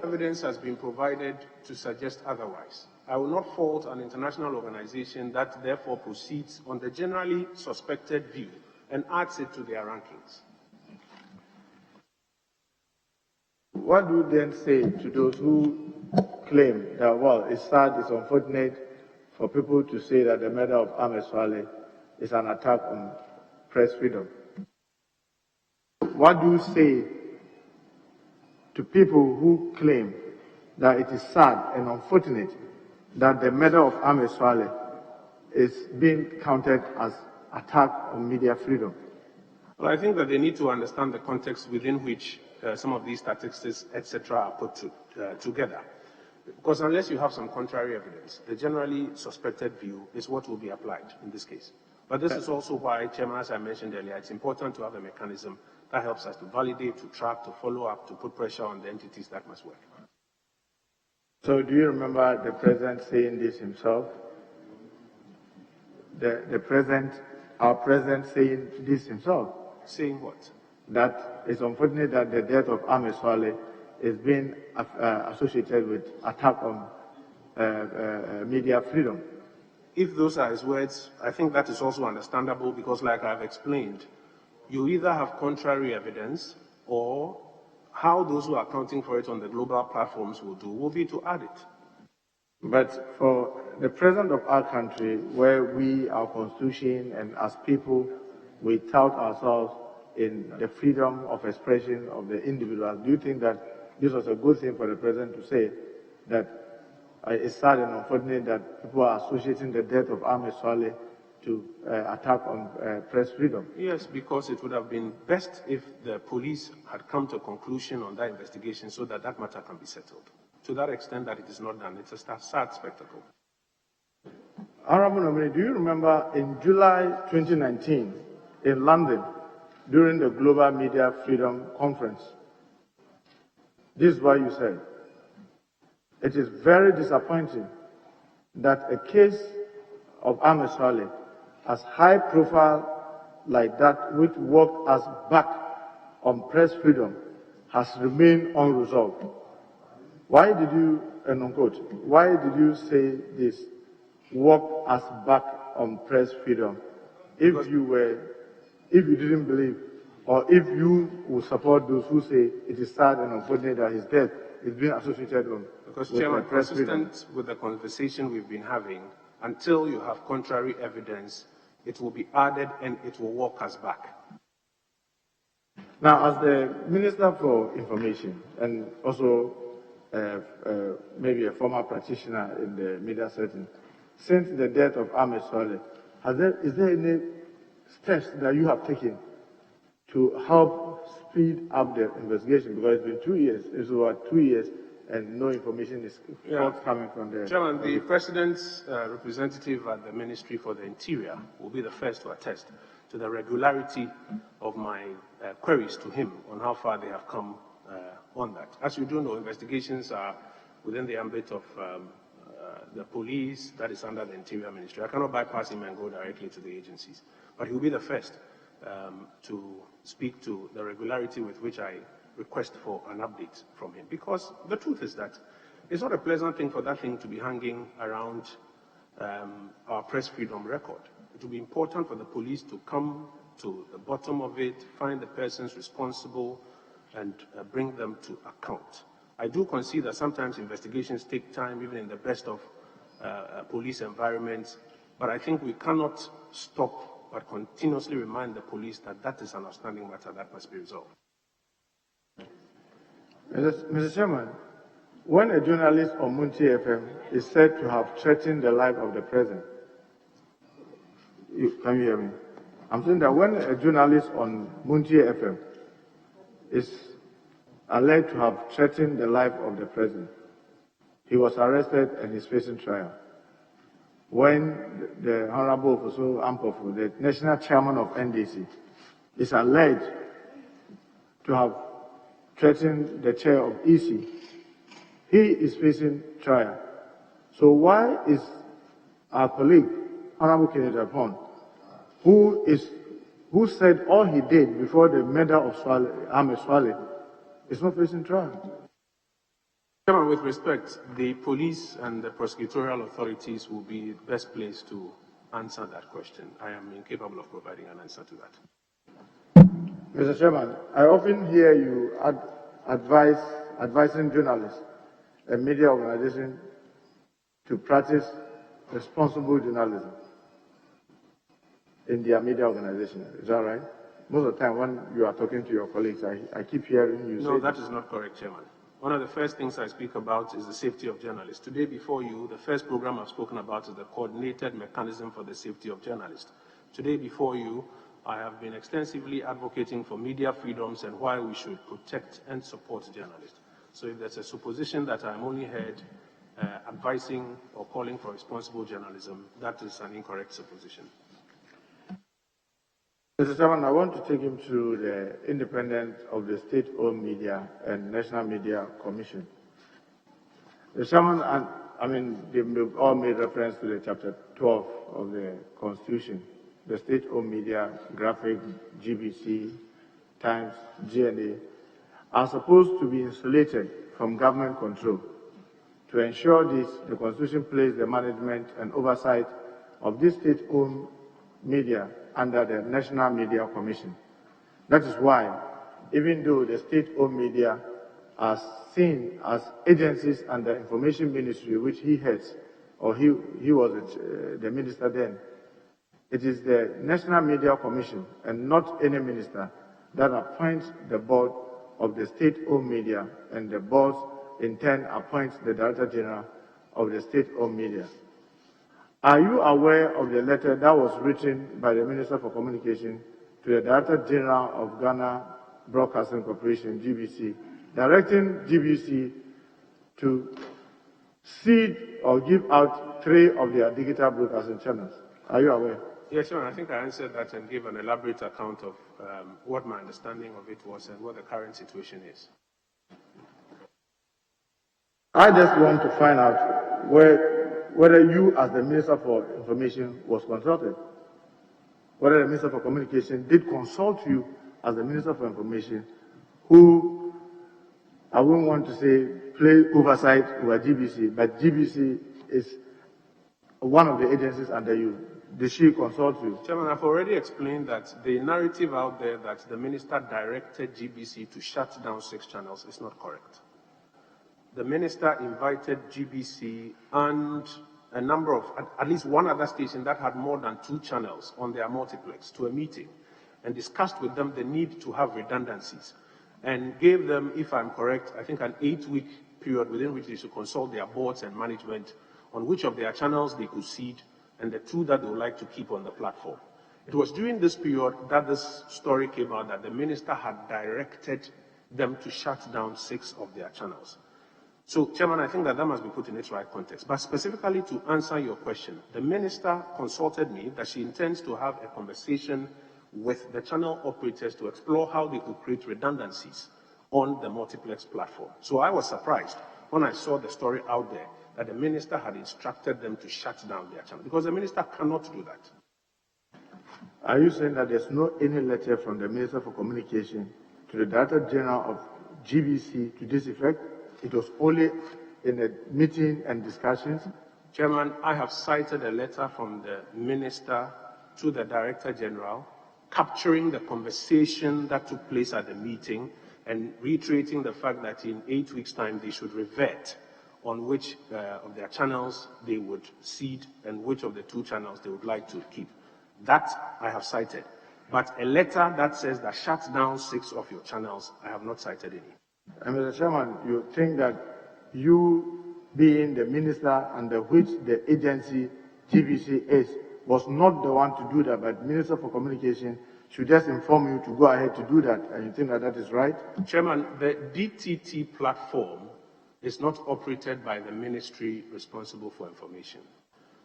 Evidence has been provided to suggest otherwise. I will not fault an international organization that therefore proceeds on the generally suspected view and adds it to their rankings. What do you then say to those who claim that, well, it's sad, it's unfortunate for people to say that the murder of Ahmed Swale is an attack on press freedom? What do you say to people who claim that it is sad and unfortunate that the murder of Ahmed Swale is being counted as attack on media freedom? Well, I think that they need to understand the context within which some of these statistics, etc., are put together. Because unless you have some contrary evidence, the generally suspected view is what will be applied in this case. But this is also why, Chairman, as I mentioned earlier, it's important to have a mechanism that helps us to validate, to track, to follow up, to put pressure on the entities that must work. So do you remember the president saying this himself? Our president saying this himself? Saying what? That it's unfortunate that the death of Ahmed Swale is being associated with attack on media freedom. If those are his words, I think that is also understandable because, like I've explained, you either have contrary evidence or how those who are accounting for it on the global platforms will be to add it. But for the president of our country, where we, our constitution, and as people, we tout ourselves in the freedom of expression of the individual, do you think that this was a good thing for the president to say that it's sad and unfortunate that people are associating the death of Ahmed Swale to attack on press freedom? Yes, because it would have been best if the police had come to a conclusion on that investigation so that that matter can be settled. To that extent that it is not done, it's a sad spectacle. Honorable Nominee, do you remember in July 2019 in London during the Global Media Freedom Conference? This is what you said. It is very disappointing that a case of Ahmed Swale as high profile like that which worked us back on press freedom has remained unresolved. Why did you, and unquote, why did you say this, work us back on press freedom, if you didn't believe, or if you would support those who say it is sad and unfortunate that his death is being associated with Because, Chairman, press freedom? consistent with the conversation we've been having, until you have contrary evidence, it will be added and it will walk us back. Now, as the Minister for Information and also maybe a former practitioner in the media setting, since the death of Ahmed Swale, is there any steps that you have taken to help speed up the investigation? Because it's been 2 years, it's over 2 years, and no information is forthcoming from the... Chairman, the President's representative at the Ministry for the Interior will be the first to attest to the regularity of my queries to him on how far they have come on that. As you do know, investigations are within the ambit of the police, that is under the Interior Ministry. I cannot bypass him and go directly to the agencies, but he will be the first to speak to the regularity with which I request for an update from him. Because the truth is that it's not a pleasant thing for that thing to be hanging around our press freedom record. It will be important for the police to come to the bottom of it, find the persons responsible, and bring them to account. I do concede that sometimes investigations take time, even in the best of police environments, but I think we cannot stop but continuously remind the police that that is an outstanding matter that must be resolved. Mr. Chairman, when a journalist on Munti FM is said to have threatened the life of the president, can you hear me? I'm saying that when a journalist on Munti FM is alleged to have threatened the life of the president, he was arrested and is facing trial. When the Honorable Ofosu Ampofu, the national chairman of NDC, is alleged to have threatened the chair of EC, he is facing trial. So why is our colleague, Honorable Kenneth Apon, who said all he did before the murder of Ahmed Swale, is not facing trial? Chairman, with respect, the police and the prosecutorial authorities will be best placed to answer that question. I am incapable of providing an answer to that. Mr. Chairman, I often hear you advising journalists and media organizations to practice responsible journalism in their media organization. Is that right? Most of the time when you are talking to your colleagues, I keep hearing you say... No, that is not correct, Chairman. One of the first things I speak about is the safety of journalists. Today before you, the first program I've spoken about is the coordinated mechanism for the safety of journalists. Today before you, I have been extensively advocating for media freedoms and why we should protect and support journalists. So if there's a supposition that I'm only heard advising or calling for responsible journalism, that is an incorrect supposition. Mr. Chairman, I want to take him through the independence of the state-owned media and National Media Commission. The Chairman, they've all made reference to the Chapter 12 of the Constitution. The state-owned media, Graphic, GBC, Times, GNA, are supposed to be insulated from government control. To ensure this, the Constitution placed the management and oversight of this state-owned media under the National Media Commission. That is why, even though the state-owned media are seen as agencies under Information Ministry, which he heads, or he was the minister then, it is the National Media Commission and not any minister that appoints the board of the state-owned media, and the board in turn appoints the Director General of the state-owned media. Are you aware of the letter that was written by the Minister for Communication to the Director General of Ghana Broadcasting Corporation, GBC, directing GBC to cede or give out 3 of their digital broadcasting channels? Are you aware? Yes, Chairman, I think I answered that and gave an elaborate account of what my understanding of it was and what the current situation is. I just want to find out whether you, as the Minister for Information, was consulted. Whether the Minister for Communication did consult you as the Minister for Information, who, I wouldn't want to say, play oversight over GBC, but GBC is one of the agencies under you. Did she consult you? Chairman, I've already explained that the narrative out there that the minister directed GBC to shut down 6 channels is not correct. The minister invited GBC and a number of, at least one other station that had more than 2 channels on their multiplex to a meeting and discussed with them the need to have redundancies and gave them, if I'm correct, I think an 8-week period within which they should consult their boards and management on which of their channels they could cede and the 2 that they would like to keep on the platform. It was during this period that this story came out that the minister had directed them to shut down 6 of their channels. So, Chairman, I think that must be put in its right context. But specifically to answer your question, the minister consulted me that she intends to have a conversation with the channel operators to explore how they could create redundancies on the multiplex platform. So I was surprised when I saw the story out there that the minister had instructed them to shut down their channel, because the minister cannot do that. Are you saying that there's no any letter from the Minister for Communication to the Director General of GBC to this effect? It was only in a meeting and discussions? Chairman, I have cited a letter from the minister to the Director General capturing the conversation that took place at the meeting and reiterating the fact that in 8 weeks' time they should revert on which of their channels they would cede and which of the 2 channels they would like to keep. That I have cited. But a letter that says that shut down 6 of your channels, I have not cited any. And Mr. Chairman, you think that you being the minister under which the agency GBC is was not the one to do that, but Minister for Communication should just inform you to go ahead to do that, and you think that that is right? Chairman, the DTT platform is not operated by the ministry responsible for information.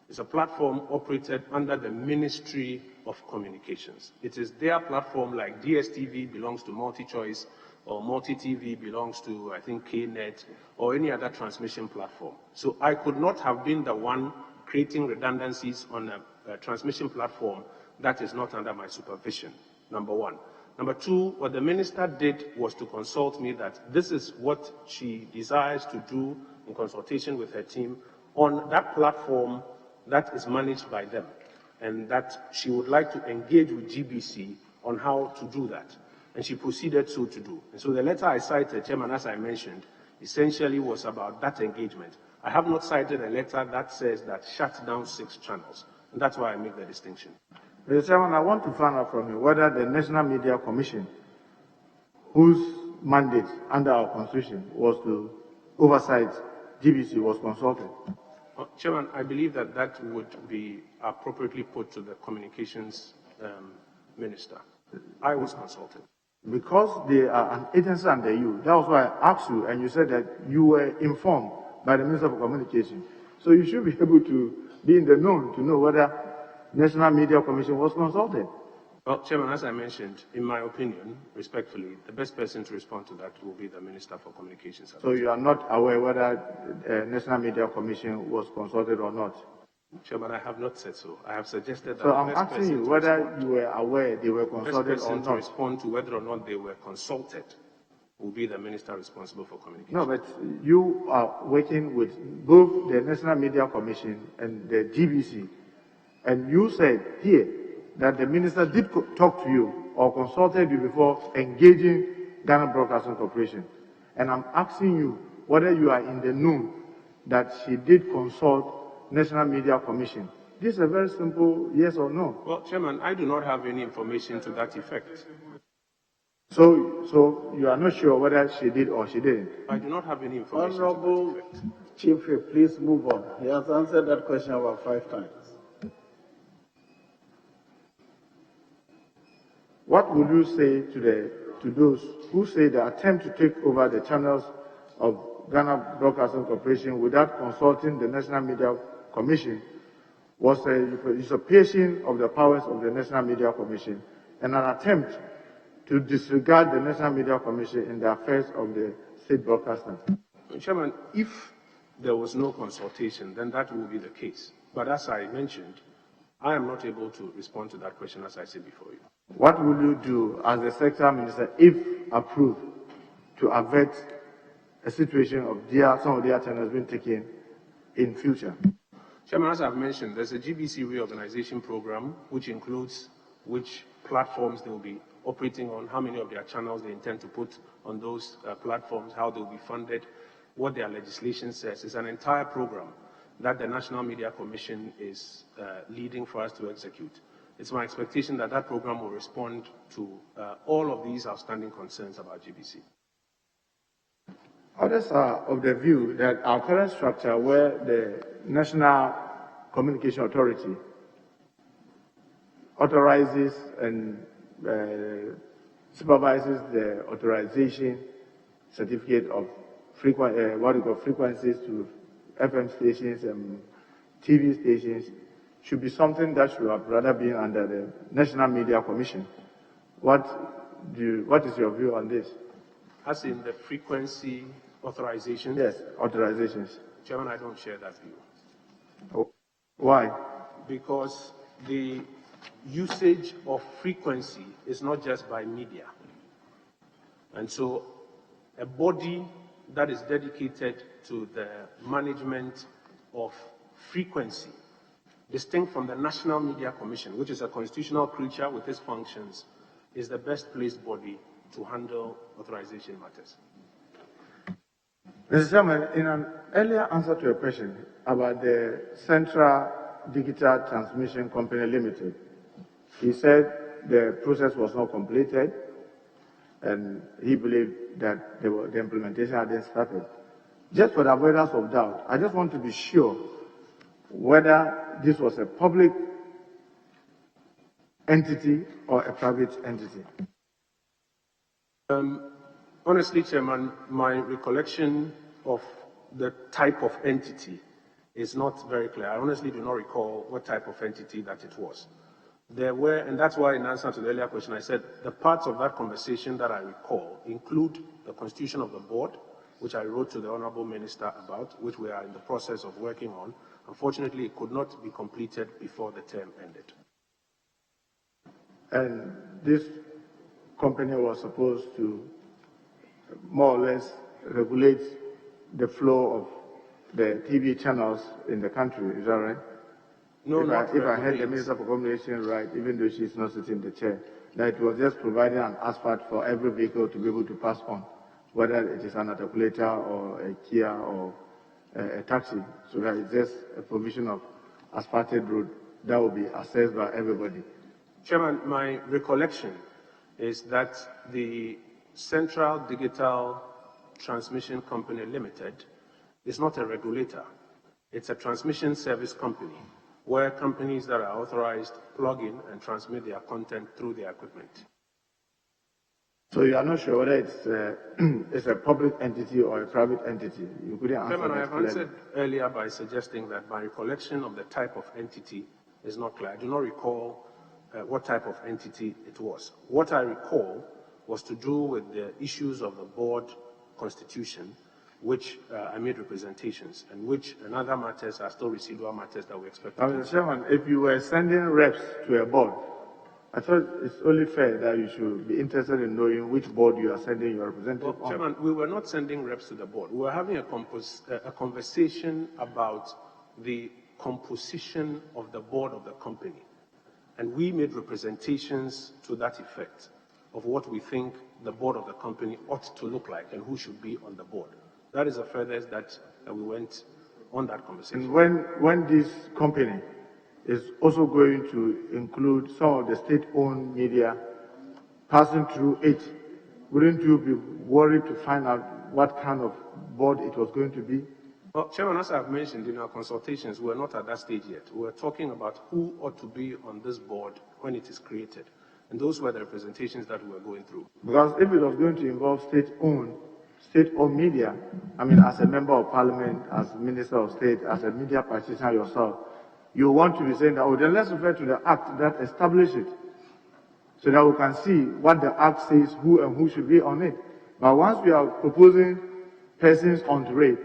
It's a platform operated under the Ministry of Communications. It is their platform, like DSTV belongs to MultiChoice, or MultiTV belongs to, I think, KNet, or any other transmission platform. So I could not have been the one creating redundancies on a transmission platform that is not under my supervision, number one. Number two, what the minister did was to consult me that this is what she desires to do in consultation with her team on that platform that is managed by them, and that she would like to engage with GBC on how to do that. And she proceeded so to do. And so the letter I cited, Chairman, as I mentioned, essentially was about that engagement. I have not cited a letter that says that shut down 6 channels, and that's why I make the distinction. Mr. Chairman, I want to find out from you whether the National Media Commission, whose mandate under our Constitution was to oversight GBC, was consulted. Chairman, I believe that that would be appropriately put to the Communications Minister. I was consulted. Because they are an agency under you, that was why I asked you, and you said that you were informed by the Minister for Communication. So you should be able to be in the know to know whether National Media Commission was consulted. Well, Chairman, as I mentioned, in my opinion, respectfully, the best person to respond to that will be the Minister for Communications. So you are not aware whether National Media Commission was consulted or not? Chairman, I have not said so. I have suggested that so the I'm best asking person you whether you were aware they were consulted the best person or to not. respond to whether or not they were consulted will be the Minister responsible for communication. No, but you are working with both the National Media Commission and the GBC, and you said here that the minister did talk to you or consulted you before engaging Ghana Broadcasting Corporation. And I'm asking you whether you are in the know that she did consult National Media Commission. This is a very simple yes or no. Well, Chairman, I do not have any information to that effect. So you are not sure whether she did or she didn't? I do not have any information Honorable to that effect. Chief Whip, please move on. He has answered that question about 5 times. What would you say to those who say the attempt to take over the channels of Ghana Broadcasting Corporation without consulting the National Media Commission was a usurpation of the powers of the National Media Commission and an attempt to disregard the National Media Commission in the affairs of the state broadcasters? Chairman, if there was no consultation, then that will be the case. But as I mentioned, I am not able to respond to that question as I said before you. What will you do as the Secretary Minister, if approved, to avert a situation of some of their channels being taken in future? Chairman, as I've mentioned, there's a GBC reorganization program which includes which platforms they will be operating on, how many of their channels they intend to put on those platforms, how they will be funded, what their legislation says. It's an entire program that the National Media Commission is leading for us to execute. It's my expectation that that program will respond to all of these outstanding concerns about GBC. Others are of the view that our current structure, where the National Communication Authority authorizes and supervises the authorization certificate of frequencies to FM stations and TV stations, should be something that should have rather been under the National Media Commission. What is your view on this? As in the frequency authorizations? Yes, authorizations. Chairman, I don't share that view. Oh, why? Because the usage of frequency is not just by media. And so a body that is dedicated to the management of frequency, distinct from the National Media Commission, which is a constitutional creature with its functions, is the best placed body to handle authorization matters. Mr. Chairman, in an earlier answer to a question about the Central Digital Transmission Company Limited, He said the process was not completed, and he believed that the implementation hadn't started. Just for the avoidance of doubt, I just want to be sure whether this was a public entity or a private entity. Honestly, Chairman, my recollection of the type of entity is not very clear. I honestly do not recall what type of entity that it was. There were, and that's why in answer to the earlier question, I said the parts of that conversation that I recall include the constitution of the board, which I wrote to the Honorable Minister about, which we are in the process of working on. Unfortunately, it could not be completed before the term ended. And this company was supposed to more or less regulate the flow of the TV channels in the country, is that right? No, if I heard the Minister for Communication right, even though she's not sitting in the chair, that it was just providing an asphalt for every vehicle to be able to pass on, whether it is an articulator or a Kia or a taxi. So that it's just a provision of asphalted road that will be accessed by everybody. Chairman, my recollection is that the Central Digital Transmission Company Limited is not a regulator. It's a transmission service company where companies that are authorized plug in and transmit their content through their equipment. So you are not sure whether it's a public entity or a private entity? You couldn't answer. Chairman, I have answered earlier by suggesting that my recollection of the type of entity is not clear. I do not recall what type of entity it was. What I recall was to do with the issues of the board constitution, which I made representations, and which and other matters are still residual matters that we expect. Mr. Chairman, if you were sending reps to a board, I thought it's only fair that you should be interested in knowing which board you are sending your representative on. Chairman, we were not sending reps to the board. We were having a conversation about the composition of the board of the company. And we made representations to that effect of what we think the board of the company ought to look like and who should be on the board. That is the furthest that we went on that conversation. And when this company is also going to include some of the state-owned media passing through it, wouldn't you be worried to find out what kind of board it was going to be? Well, Chairman, as I've mentioned in our consultations, we're not at that stage yet. We're talking about who ought to be on this board when it is created. And those were the representations that we were going through. Because if it was going to involve state-owned media, I mean, as a member of parliament, as minister of state, as a media practitioner yourself, you want to be saying that, oh, then let's refer to the act that established it, so that we can see what the act says, who and who should be on it. But once we are proposing persons onto it,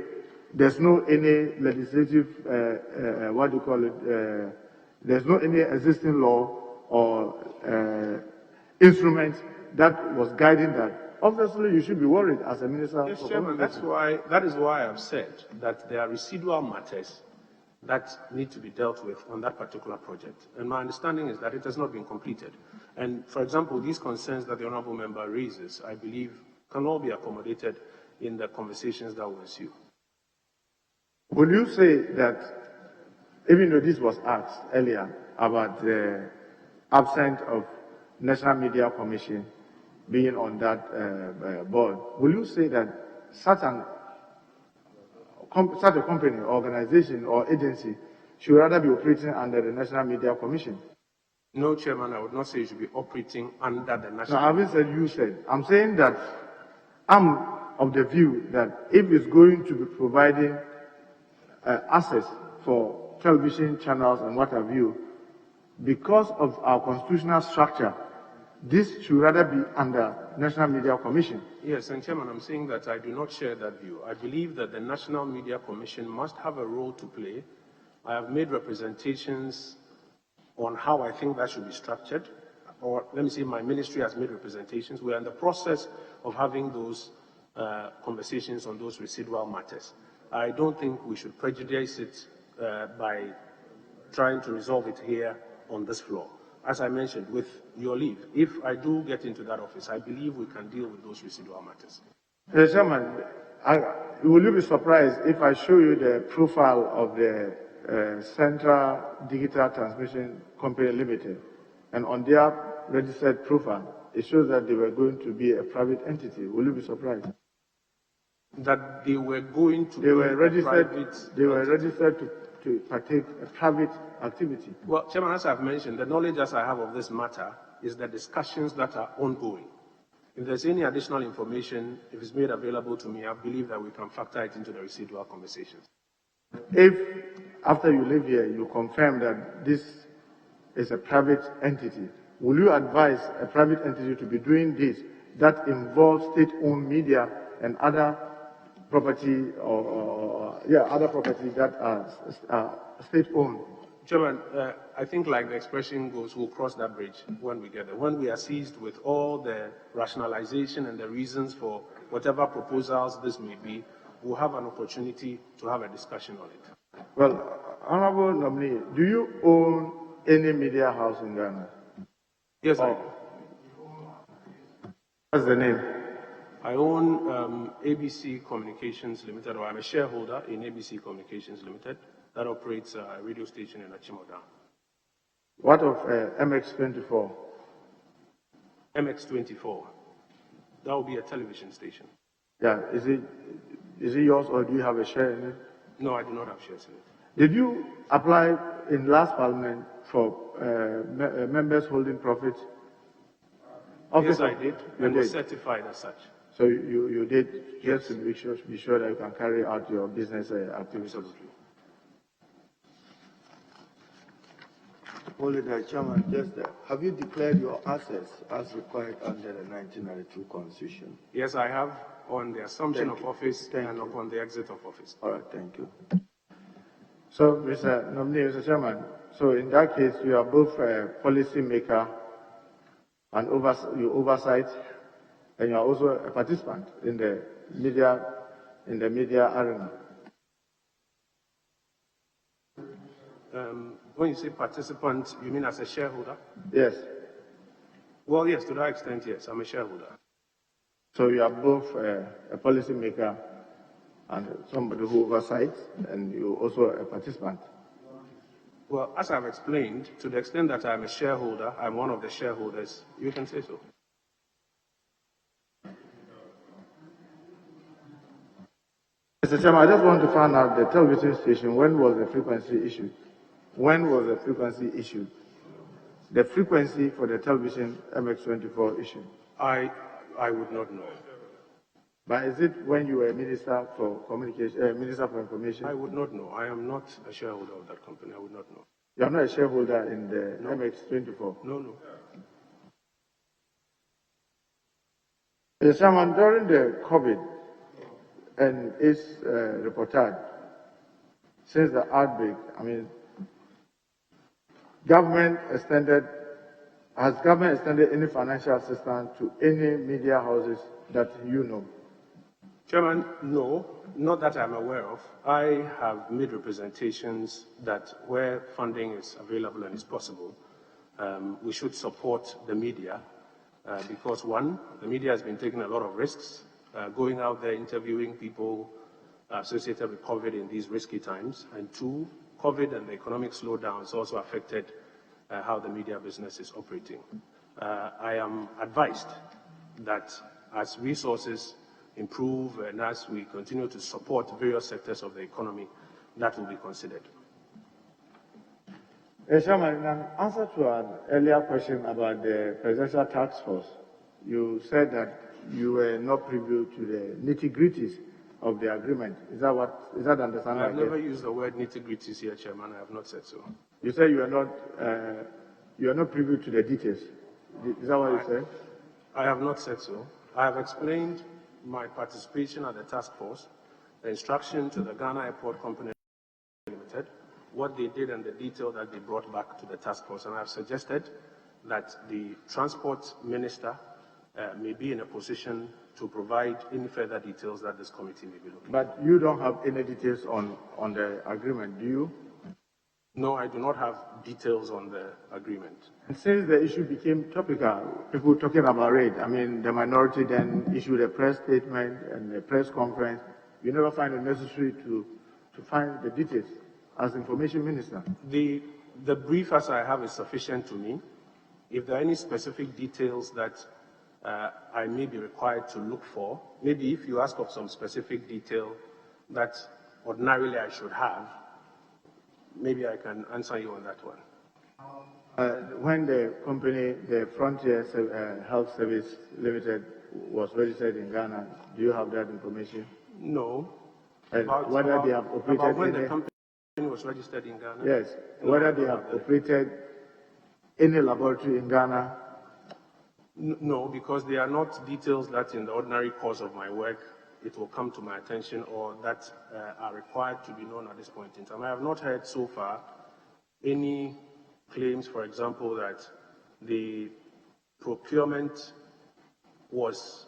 there's no any legislative, what do you call it, there's no any existing law or instrument that was guiding that. Obviously, you should be worried as a minister. Yes, Chairman, that is why I've said that there are residual matters that need to be dealt with on that particular project. And my understanding is that it has not been completed. And for example, these concerns that the Honourable Member raises, I believe, can all be accommodated in the conversations that will ensue. Would you say that, even though this was asked earlier about the absence of National Media Commission being on that board, will you say that such a company, organization, or agency should rather be operating under the National Media Commission? No, Chairman, I would not say you should be operating under the National. No, I haven't said you said. I'm saying that I'm of the view that if it's going to be providing access for television channels and what have you, because of our constitutional structure, this should rather be under National Media Commission. Yes, and Chairman, I'm saying that I do not share that view. I believe that the National Media Commission must have a role to play. I have made representations on how I think that should be structured, or let me say my ministry has made representations. We are in the process of having those conversations on those residual matters. I don't think we should prejudice it by trying to resolve it here on this floor. As I mentioned, with your leave, if I do get into that office, I believe we can deal with those residual matters. Mr. Chairman, will you be surprised if I show you the profile of the Central Digital Transmission Company Limited? and on their registered profile, it shows that they were going to be a private entity. Will you be surprised? That they were going to They were registered. They were entity. registered to partake a private activity. Well, Chairman, as I've mentioned, the knowledge as I have of this matter is the discussions that are ongoing. If there's any additional information, if it's made available to me, I believe that we can factor it into the residual conversations. If, after you leave here, you confirm that this is a private entity, will you advise a private entity to be doing this that involves state-owned media and other property other property that are state-owned? Chairman, I think like the expression goes, we'll cross that bridge when we get there. When we are seized with all the rationalization and the reasons for whatever proposals this may be, we'll have an opportunity to have a discussion on it. Well, Honorable Nominee, do you own any media house in Ghana? Yes, I do. What's the name? I own ABC Communications Limited, or I'm a shareholder in ABC Communications Limited that operates a radio station in Achimota. What of MX24? MX24. That will be a television station. Yeah, is it yours or do you have a share in it? No, I do not have shares in it. Did you apply in last parliament for members holding profits? Yes, I did, and was certified as such. So you did, just to be sure that you can carry out your business activities. Absolutely. Only the Chairman, just have you declared your assets as required under the 1992 Constitution? Yes, I have, on the assumption of office and upon the exit of office. All right, thank you. So, Mr. Nominee, Mr. Chairman, so in that case, you are both a policy maker and you oversight, and you are also a participant in the media arena. When you say participant, you mean as a shareholder? Yes. Well, yes, to that extent, yes, I'm a shareholder. So you are both a policy maker and somebody who oversights, and you're also a participant. Well, as I've explained, to the extent that I'm a shareholder, I'm one of the shareholders, you can say so. Mr. Chairman, I just want to find out the television station, when was the frequency issued? When was the frequency issued? The frequency for the television MX24 issued? I would not know. But is it when you were Minister for Communication, Minister for Information? I would not know. I am not a shareholder of that company. I would not know. You are not a shareholder in the MX24? No. Mr. Chairman, during the COVID and its reportage, since the outbreak, has government extended any financial assistance to any media houses that you know? Chairman, no, not that I'm aware of. I have made representations that where funding is available and is possible, we should support the media because one, the media has been taking a lot of risks, going out there interviewing people associated with COVID in these risky times, and two, COVID and the economic slowdown has also affected how the media business is operating. I am advised that as resources improve and as we continue to support various sectors of the economy, that will be considered. Chairman, in an answer to an earlier question about the Presidential Task Force, you said that you were not privy to the nitty-gritties of the agreement. Is that the understanding? I've never used the word nitty-gritties here, Chairman. I have not said so. You said you are not privy to the details. Is that what you said? I have not said so. I have explained my participation at the task force, the instruction to the Ghana Airport Company Limited, what they did and the detail that they brought back to the task force. And I have suggested that the transport minister may be in a position to provide any further details that this committee may be looking at. But you don't have any details on the agreement, do you? No, I do not have details on the agreement. And since the issue became topical, people talking about it, the minority then issued a press statement and a press conference. You never find it necessary to find the details as information minister. The brief as I have is sufficient to me. If there are any specific details that I may be required to look for, maybe if you ask of some specific detail that ordinarily I should have, maybe I can answer you on that one. When the company, the Frontier Health Service Limited, was registered in Ghana, do you have that information? No. Whether they have operated about when the company was registered in Ghana? Yes. Whether they have operated any laboratory in Ghana? No, because they are not details that in the ordinary course of my work it will come to my attention or that are required to be known at this point in time. I have not heard so far any claims, for example, that the procurement was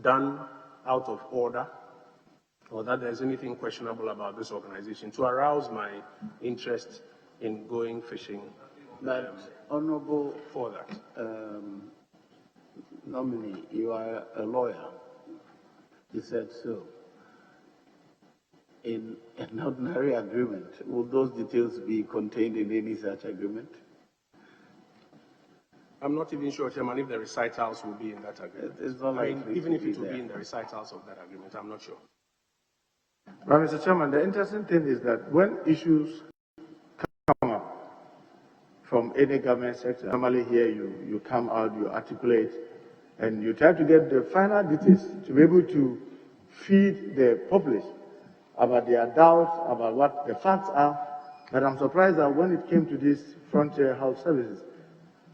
done out of order or that there's anything questionable about this organization to arouse my interest in going fishing. But, Honorable for that. Nominee, you are a lawyer. You said so. In an ordinary agreement, would those details be contained in any such agreement? I'm not even sure, Chairman, if the recitals will be in that agreement. It's not likely even if it will there. be in the recitals of that agreement, I'm not sure. But Mr. Chairman, the interesting thing is that when issues come up from any government sector, normally here you come out, you articulate, and you try to get the final details to be able to feed the public about their doubts, about what the facts are. But I'm surprised that when it came to this Frontier Health Services,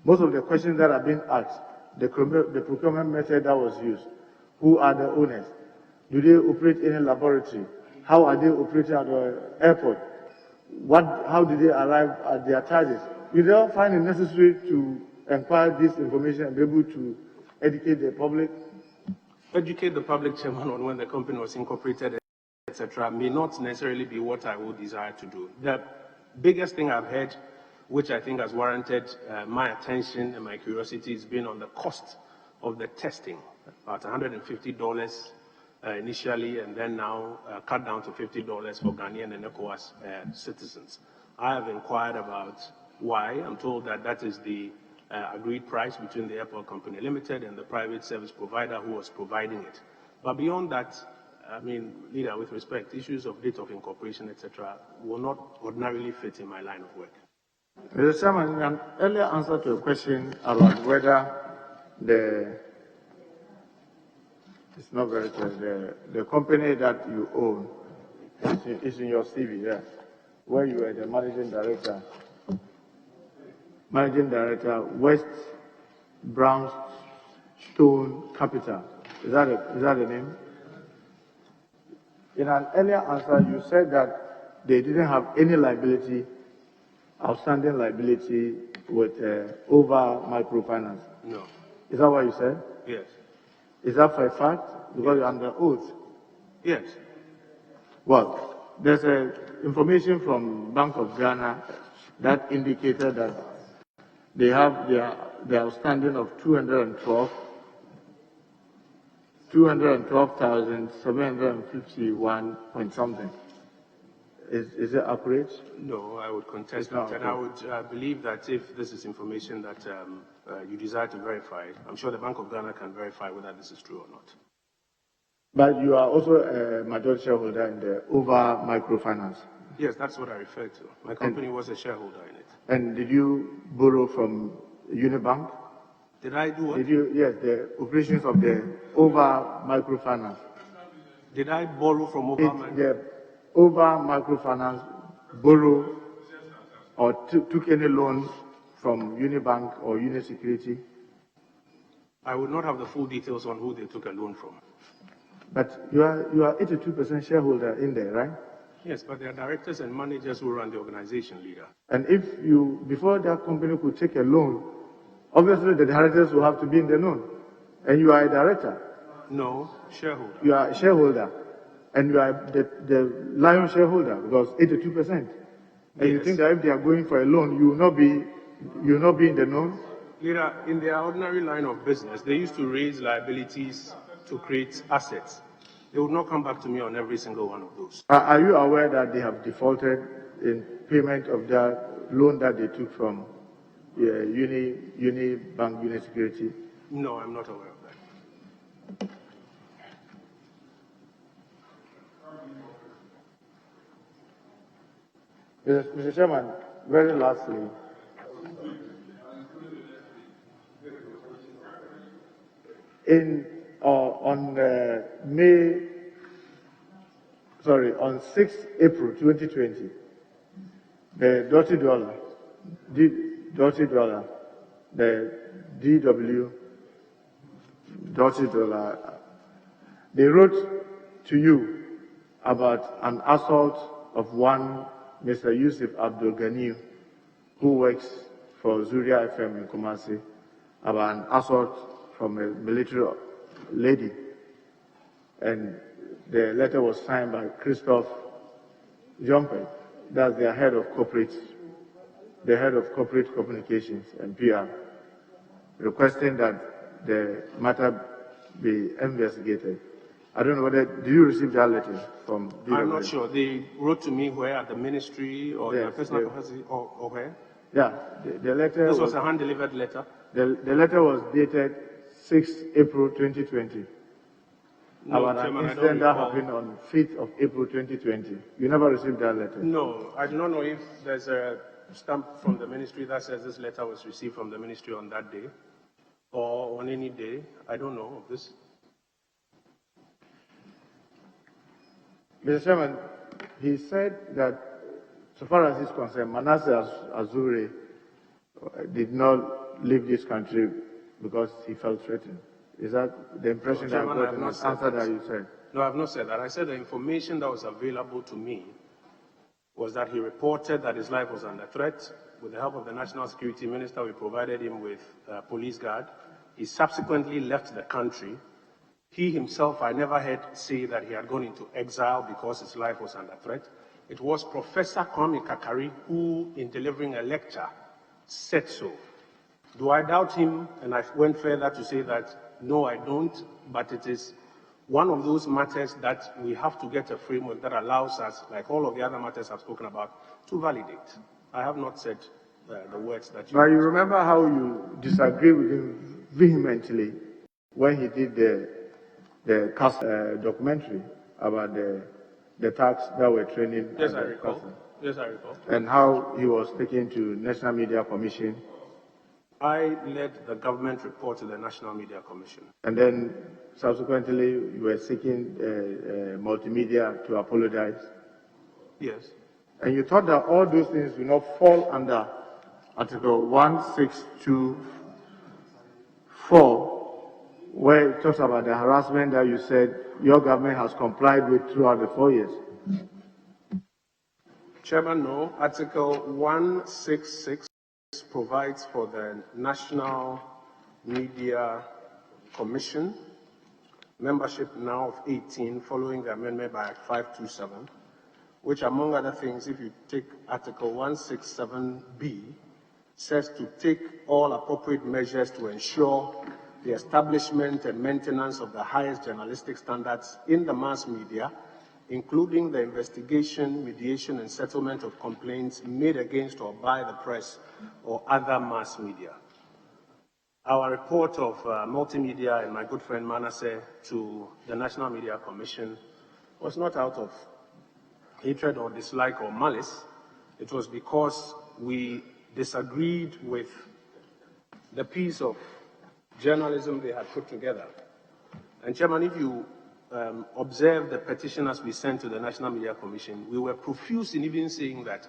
most of the questions that are being asked, the procurement method that was used, who are the owners, do they operate any laboratory, how are they operating at the airport, how do they arrive at their charges? We don't find it necessary to inquire this information and be able to educate the public. Educate the public, Chairman, on when the company was incorporated, etc., may not necessarily be what I would desire to do. The biggest thing I've heard, which I think has warranted my attention and my curiosity, has been on the cost of the testing, about $150 initially, and then now cut down to $50 for Ghanaian and ECOWAS citizens. I have inquired about why. I'm told that that is the agreed price between the airport company limited and the private service provider who was providing it. But beyond that, I mean, Leader, with respect, issues of date of incorporation, etc., will not ordinarily fit in my line of work. Mr. Chairman, in an earlier answer to a question about whether it's not very clear, the company that you own is in your CV, yes, where you were the managing director, West Brownstone Capital. Is that the name? In an earlier answer, you said that they didn't have any liability, outstanding liability with over microfinance. No. Is that what you said? Yes. Is that for a fact? Because you're under oath. Yes. Well, there's information from Bank of Ghana that indicated that they have their outstanding of 212,751 point something. Is it accurate? No, I would contest that. And I would believe that if this is information that you desire to verify, I'm sure the Bank of Ghana can verify whether this is true or not. But you are also a majority shareholder in the over microfinance. Yes, that's what I referred to. My company was a shareholder in it. And did you borrow from Unibank? Did I do what? Yes, the operations of the over microfinance. Did I borrow from over microfinance? The over microfinance borrow or took any loan from Unibank or Unisecurity? I would not have the full details on who they took a loan from. But you are 82% shareholder in there, right? Yes, but there are directors and managers who run the organization, Leader. And if before that company could take a loan, obviously the directors will have to be in the loan. And you are a director. No, shareholder. You are a shareholder. And you are the lion shareholder, because 82%. And yes. You think that if they are going for a loan, you will not be in the loan? Leader, in their ordinary line of business, they used to raise liabilities to create assets. They would not come back to me on every single one of those. Are you aware that they have defaulted in payment of their loan that they took from Uni Bank, Uni Security? No, I'm not aware of that. Mr. Chairman, very lastly, on 6 April 2020, the dirty dollar, the DW dirty dollar, they wrote to you about an assault of one Mr. Yusuf Abdul Ghani, who works for Zuria FM in Kumasi, about an assault from a military lady. And the letter was signed by Christophe Jompe, that's the head of corporate communications and PR, requesting that the matter be investigated. I don't know whether, did you receive that letter from DW? I'm not sure. They wrote to me where, at the ministry or Yes, the personal capacity or where? Yeah, the letter. This was a hand-delivered letter? The letter was dated 6 April 2020. No, about Chairman, an incident that happened on 5th of April 2020. You never received that letter? No, I do not know if there's a stamp from the ministry that says this letter was received from the ministry on that day or on any day. I don't know of this. Mr. Chairman, he said that, so far as he's concerned, Manasseh Azure did not leave this country because he felt threatened. Is that the impression that I got in the answer that you said? No, I have not said that. I said the information that was available to me was that he reported that his life was under threat. With the help of the National Security Minister, we provided him with a police guard. He subsequently left the country. He himself, I never heard say that he had gone into exile because his life was under threat. It was Professor Kwame Kakari who, in delivering a lecture, said so. Do I doubt him? And I went further to say that, no, I don't, but it is one of those matters that we have to get a framework that allows us, like all of the other matters I've spoken about, to validate. I have not said the words that you... But you remember how you disagreed with him vehemently when he did the documentary about the thugs that were training. Yes, I recall. Yes, I recall. And how he was taken to National Media Commission. I led the government report to the National Media Commission. And then subsequently you were seeking multimedia to apologize. Yes. And you thought that all those things will not fall under Article 1624, where it talks about the harassment that you said your government has complied with throughout the 4 years. Chairman, no. Article 166 provides for the National Media Commission, membership now of 18, following the amendment by Act 527, which, among other things, if you take Article 167B, says to take all appropriate measures to ensure the establishment and maintenance of the highest journalistic standards in the mass media, including the investigation, mediation, and settlement of complaints made against or by the press or other mass media. Our report of multimedia and my good friend Manasseh to the National Media Commission was not out of hatred or dislike or malice. It was because we disagreed with the piece of journalism they had put together. And Chairman, if you observe the petitioners we sent to the National Media Commission, we were profuse in even saying that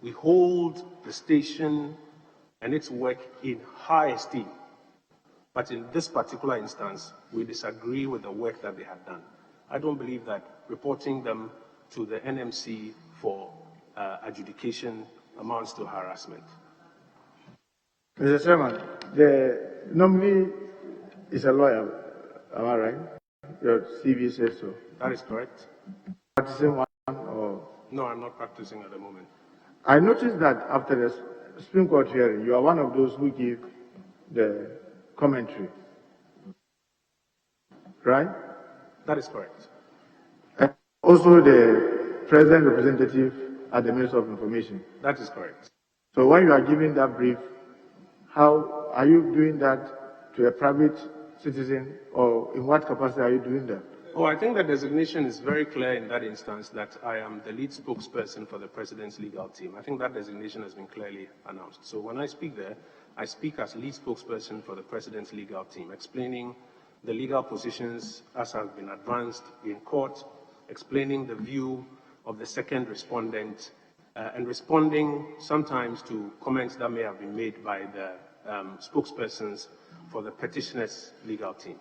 we hold the station and its work in high esteem. But in this particular instance, we disagree with the work that they have done. I don't believe that reporting them to the NMC for adjudication amounts to harassment. Mr. Chairman, the nominee is a lawyer, am I right? Your CV says so. That is correct. Practicing one or? No, I'm not practicing at the moment. I noticed that after the Supreme Court hearing, you are one of those who give the commentary, right? That is correct. And also the President representative at the Ministry of Information. That is correct. So when you are giving that brief How are you doing that to a private citizen, or in what capacity are you doing that? Oh, I think the designation is very clear in that instance that I am the lead spokesperson for the President's legal team. I think that designation has been clearly announced. So when I speak there, I speak as lead spokesperson for the President's legal team, explaining the legal positions as have been advanced in court, explaining the view of the second respondent, and responding sometimes to comments that may have been made by the spokespersons for the petitioner's legal team.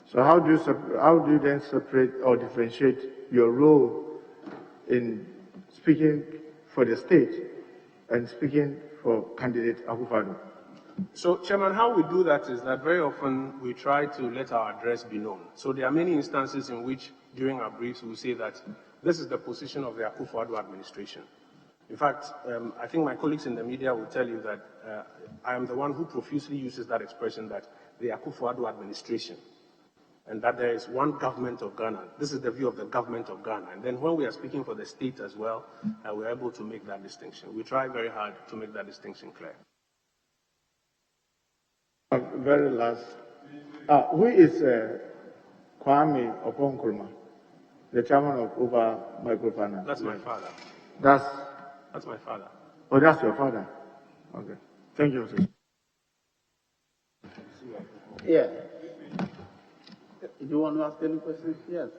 So how do you then separate or differentiate your role in speaking for the state and speaking for candidate Akufo-Addo? So, Chairman, how we do that is that very often we try to let our address be known. So there are many instances in which, during our briefs, we say that this is the position of the Akufo-Addo administration. In fact, I think my colleagues in the media will tell you that I am the one who profusely uses that expression, that the Akufo-Addo administration, and that there is one government of Ghana. This is the view of the government of Ghana. And then when we are speaking for the state as well, we're able to make that distinction. We try very hard to make that distinction clear. Very last, who is Kojo Oppong Nkrumah, the chairman of Uber Microfinance? That's my father. That's my father. Oh, that's your father. Okay. Thank you, sir. Yeah. Do you want to ask any questions? Yes.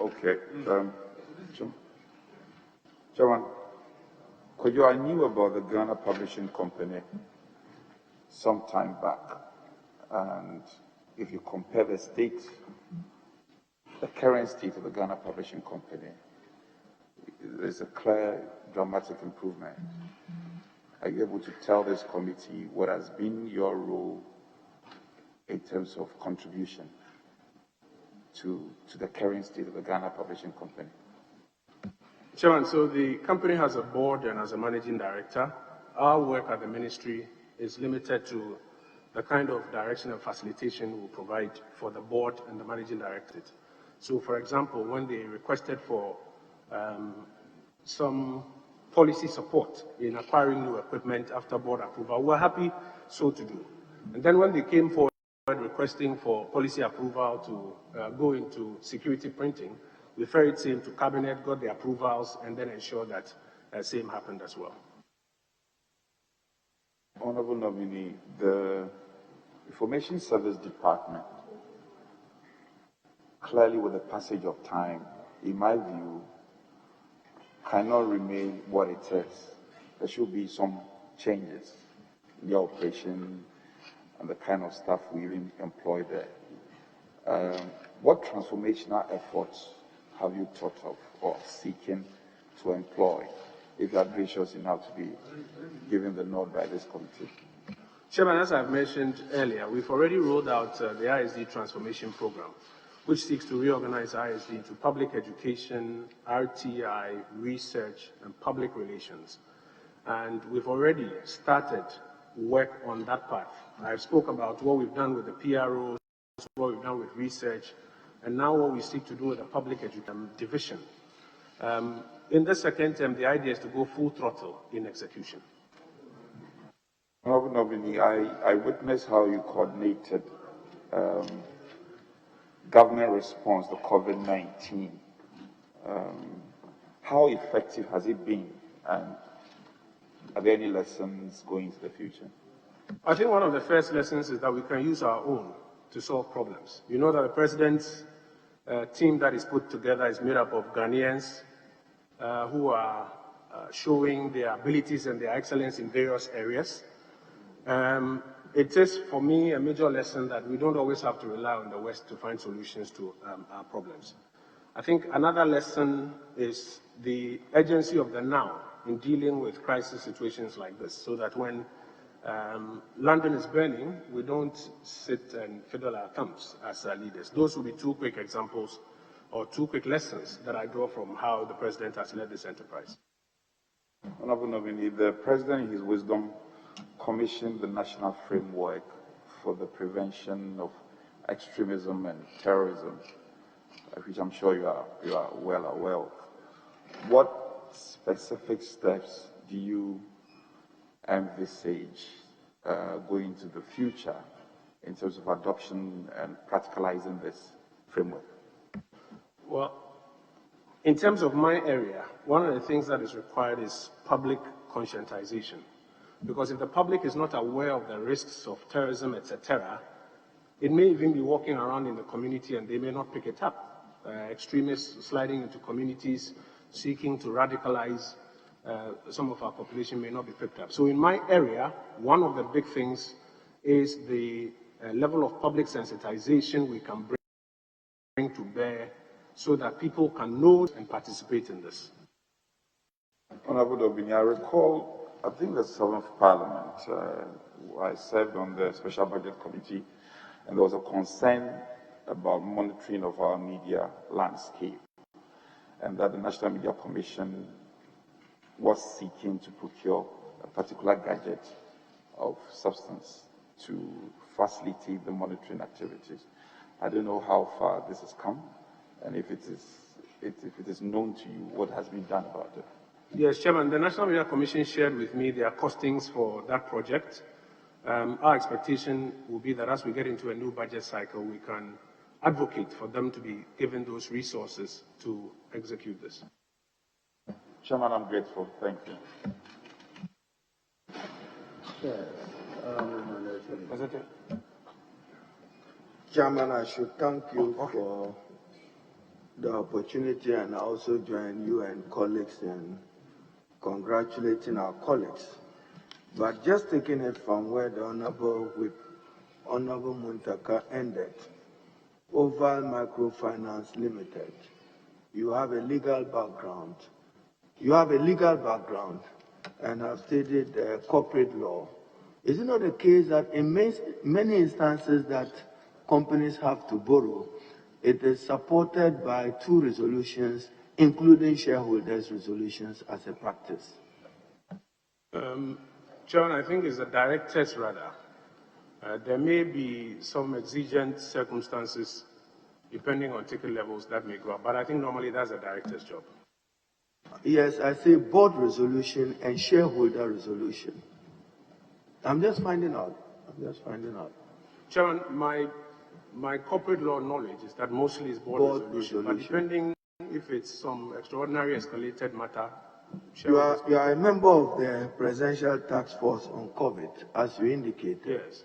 Okay. Chairman, Kojo, I knew about the Ghana Publishing Company some time back, and if you compare the current state of the Ghana Publishing Company, there's a clear, dramatic improvement. Are you able to tell this committee what has been your role in terms of contribution to the current state of the Ghana Publishing Company? Chairman, so the company has a board and has a managing director. Our work at the ministry is limited to the kind of direction and facilitation we provide for the board and the managing director. So, for example, when they requested for some policy support in acquiring new equipment after board approval, we're happy so to do. And then when they came forward requesting for policy approval to go into security printing, we ferried same to cabinet, got the approvals, and then ensured that same happened as well. Honorable nominee, the Information Service Department, clearly with the passage of time, in my view, cannot remain what it is. There should be some changes in the operation and the kind of staff we even employ there. What transformational efforts have you thought of or seeking to employ, if you are gracious enough to be given the nod by this committee? Chairman, as I've mentioned earlier, we've already rolled out the ISD transformation program, which seeks to reorganize ISD into public education, RTI, research, and public relations. And we've already started work on that path. I spoke about what we've done with the PROs, what we've done with research, and now what we seek to do with the public education division. In the second term, the idea is to go full throttle in execution. Honorable nominee, I witnessed how you coordinated government response to COVID-19. How effective has it been, and are there any lessons going into the future? I think one of the first lessons is that we can use our own to solve problems. You know that the president's team that is put together is made up of Ghanaians who are showing their abilities and their excellence in various areas. It is, for me, a major lesson that we don't always have to rely on the West to find solutions to our problems. I think another lesson is the urgency of the now in dealing with crisis situations like this, so that when London is burning, we don't sit and fiddle our thumbs as leaders. Those will be two quick examples or two quick lessons that I draw from how the president has led this enterprise. Honorable nominee, the president, in his wisdom, commissioned the national framework for the prevention of extremism and terrorism, which I'm sure you are well aware of. What specific steps do you envisage going into the future in terms of adoption and practicalizing this framework? Well, in terms of my area, one of the things that is required is public conscientization. Because if the public is not aware of the risks of terrorism, etc., it may even be walking around in the community and they may not pick it up. Extremists sliding into communities, seeking to radicalize some of our population may not be picked up. So in my area, one of the big things is the level of public sensitization we can bring to bear so that people can know and participate in this. Honorable Dobini, I recall, I think the 7th Parliament, I served on the Special Budget Committee, and there was a concern about monitoring of our media landscape, and that the National Media Commission was seeking to procure a particular gadget of substance to facilitate the monitoring activities. I don't know how far this has come, and if it is known to you, what has been done about it. Yes, Chairman, the National Media Commission shared with me their costings for that project. Our expectation will be that as we get into a new budget cycle, we can advocate for them to be given those resources to execute this. Chairman, I'm grateful. Thank you. Chairman, I should thank you for the opportunity, and I also join you and colleagues in congratulating our colleagues. But just taking it from where the Honorable Muntaka ended, Oval Microfinance Limited, you have a legal background. And have studied corporate law. Is it not the case that in many instances that companies have to borrow, it is supported by 2 resolutions, including shareholders' resolutions as a practice? Chairman, I think it's the directors rather. There may be some exigent circumstances depending on ticket levels that may go up, but I think normally that's the director's job. Yes, I say board resolution and shareholder resolution. I'm just finding out. Chairman, my corporate law knowledge is that mostly it's board resolution, but depending if it's some extraordinary escalated matter. You are a member of the Presidential Task Force on COVID, as you indicated. Yes.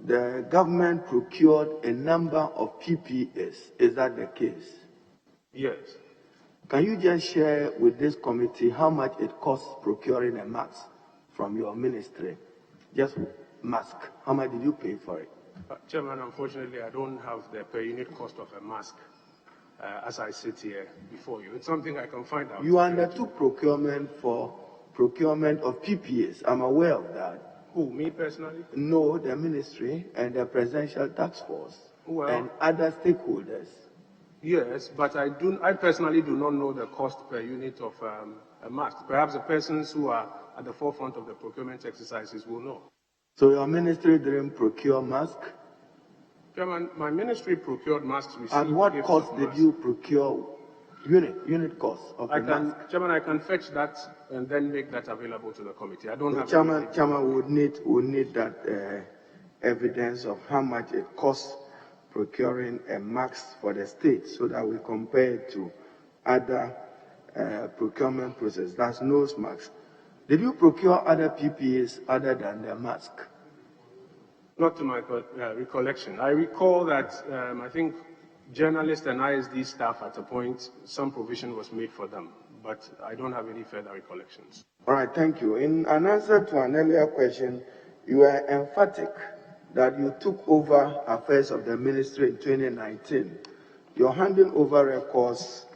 The government procured a number of PPEs. Is that the case? Yes. Can you just share with this committee how much it costs procuring a mask from your ministry? Just mask. How much did you pay for it? Chairman, unfortunately, I don't have the per unit cost of a mask as I sit here before you. It's something I can find out. You undertook procurement of PPEs. I'm aware of that. Who, me personally? No, the ministry and the Presidential Task Force and other stakeholders. Yes, but I personally do not know the cost per unit of a mask. Perhaps the persons who are at the forefront of the procurement exercises will know. So your ministry didn't procure masks? Chairman, my ministry procured masks. At what cost did you procure unit cost of the mask? Chairman, I can fetch that and then make that available to the committee. I don't have. Chairman would need that evidence of how much it costs procuring a mask for the state, so that we compare it to other procurement process. That's nose masks. Did you procure other PPEs other than the mask? Not to my recollection. I recall that I think journalists and ISD staff at a point, some provision was made for them, but I don't have any further recollections. All right, thank you. In an answer to an earlier question, you were emphatic that you took over affairs of the ministry in 2019. Your handing over records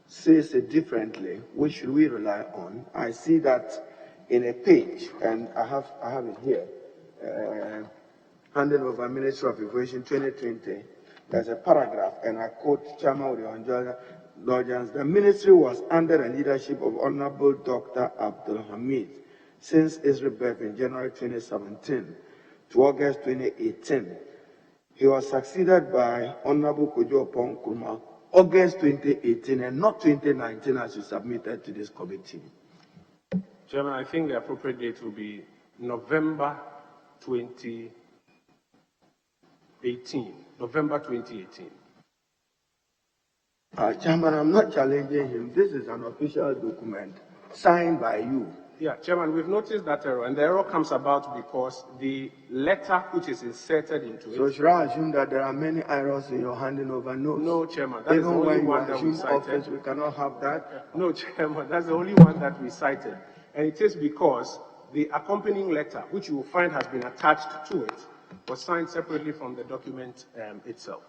says it differently. Which should we rely on? I see that in a page, and I have it here. Handing over Ministry of Information 2020. There's a paragraph, and I quote Chairman with your indulgence. The ministry was under the leadership of Honorable Dr. Abdul Hamid since its rebirth in January 2017 to August 2018. He was succeeded by Honorable Kojo Oppong Nkrumah August 2018 and not 2019 as you submitted to this committee? Chairman, I think the appropriate date will be November 2018. November 2018. Chairman, I'm not challenging him. This is an official document signed by you. Yeah, Chairman, we've noticed that error, and the error comes about because the letter which is inserted into it. So should I assume that there are many errors in your handing over notes? No, Chairman, that is the only one that we cited. Office, we cannot have that. No, Chairman, that's the only one that we cited. And it is because the accompanying letter, which you will find has been attached to it, was signed separately from the document itself.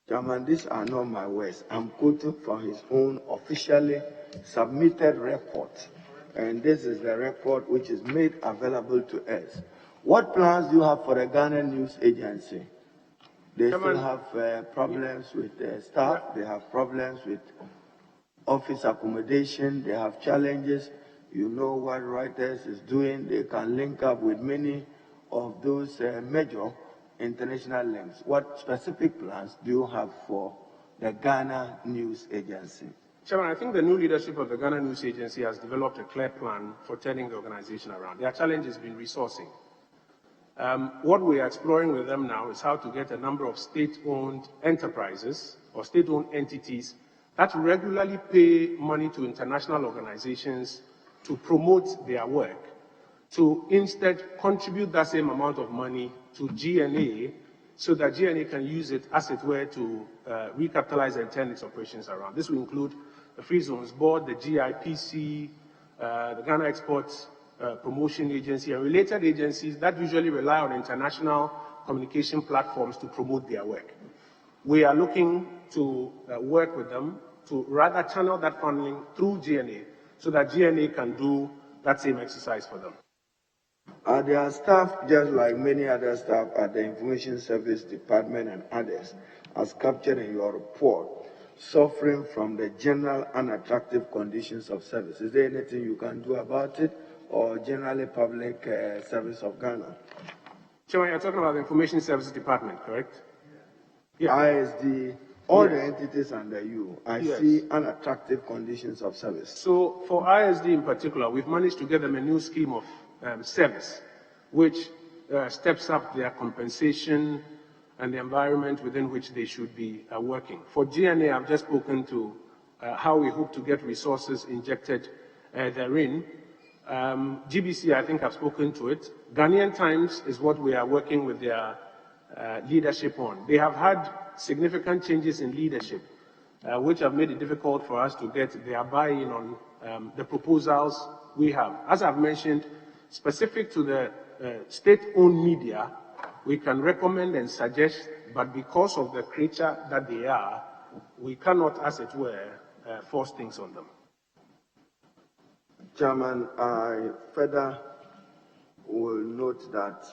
Chairman, these are not my words. I'm quoting from his own officially submitted report. And this is the report which is made available to us. What plans do you have for the Ghana News Agency? They still have problems with staff. They have problems with office accommodation. They have challenges. You know what Reuters is doing. They can link up with many of those major international links. What specific plans do you have for the Ghana News Agency? Chairman, I think the new leadership of the Ghana News Agency has developed a clear plan for turning the organization around. Their challenge has been resourcing. What we are exploring with them now is how to get a number of state-owned enterprises or state-owned entities that regularly pay money to international organizations to promote their work, to instead contribute that same amount of money to GNA so that GNA can use it, as it were, to recapitalize and turn its operations around. This will include the Free Zones Board, the GIPC, the Ghana Exports Promotion Agency, and related agencies that usually rely on international communication platforms to promote their work. We are looking to work with them to rather channel that funding through GNA so that GNA can do that same exercise for them. Are their staff, just like many other staff at the Information Service Department and others, as captured in your report, suffering from the general unattractive conditions of service? Is there anything you can do about it, or generally public service of Ghana? Chairman, you're talking about the Information Services Department, correct? Yeah. ISD, all the entities under you, I see unattractive conditions of service. So for ISD in particular, we've managed to get them a new scheme of service, which steps up their compensation and the environment within which they should be working. For GNA, I've just spoken to how we hope to get resources injected therein. GBC, I think I've spoken to it. Ghanaian Times is what we are working with their leadership on. They have had significant changes in leadership, which have made it difficult for us to get their buy-in on the proposals we have. As I've mentioned, specific to the state-owned media, we can recommend and suggest, but because of the creature that they are, we cannot, as it were, force things on them. Chairman, I further will note that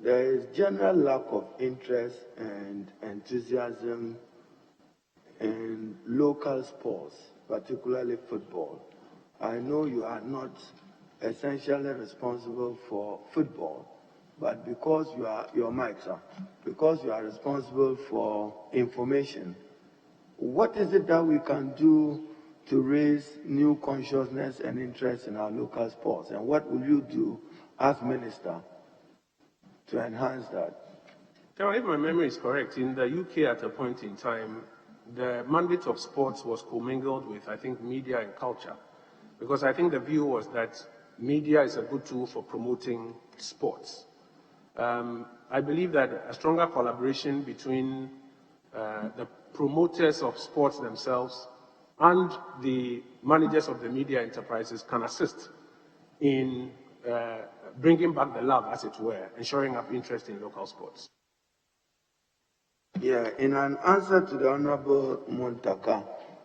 there is general lack of interest and enthusiasm in local sports, particularly football. I know you are not essentially responsible for football, but because you are, your mics are, because you are responsible for information, what is it that we can do to raise new consciousness and interest in our local sports? And what will you do as minister to enhance that? If my memory is correct, in the UK at a point in time, the mandate of sports was commingled with, I think, media and culture. Because I think the view was that media is a good tool for promoting sports. I believe that a stronger collaboration between the promoters of sports themselves and the managers of the media enterprises can assist in bringing back the love, as it were, and shoring up interest in local sports. Yeah, in an answer to the Honorable Montaka,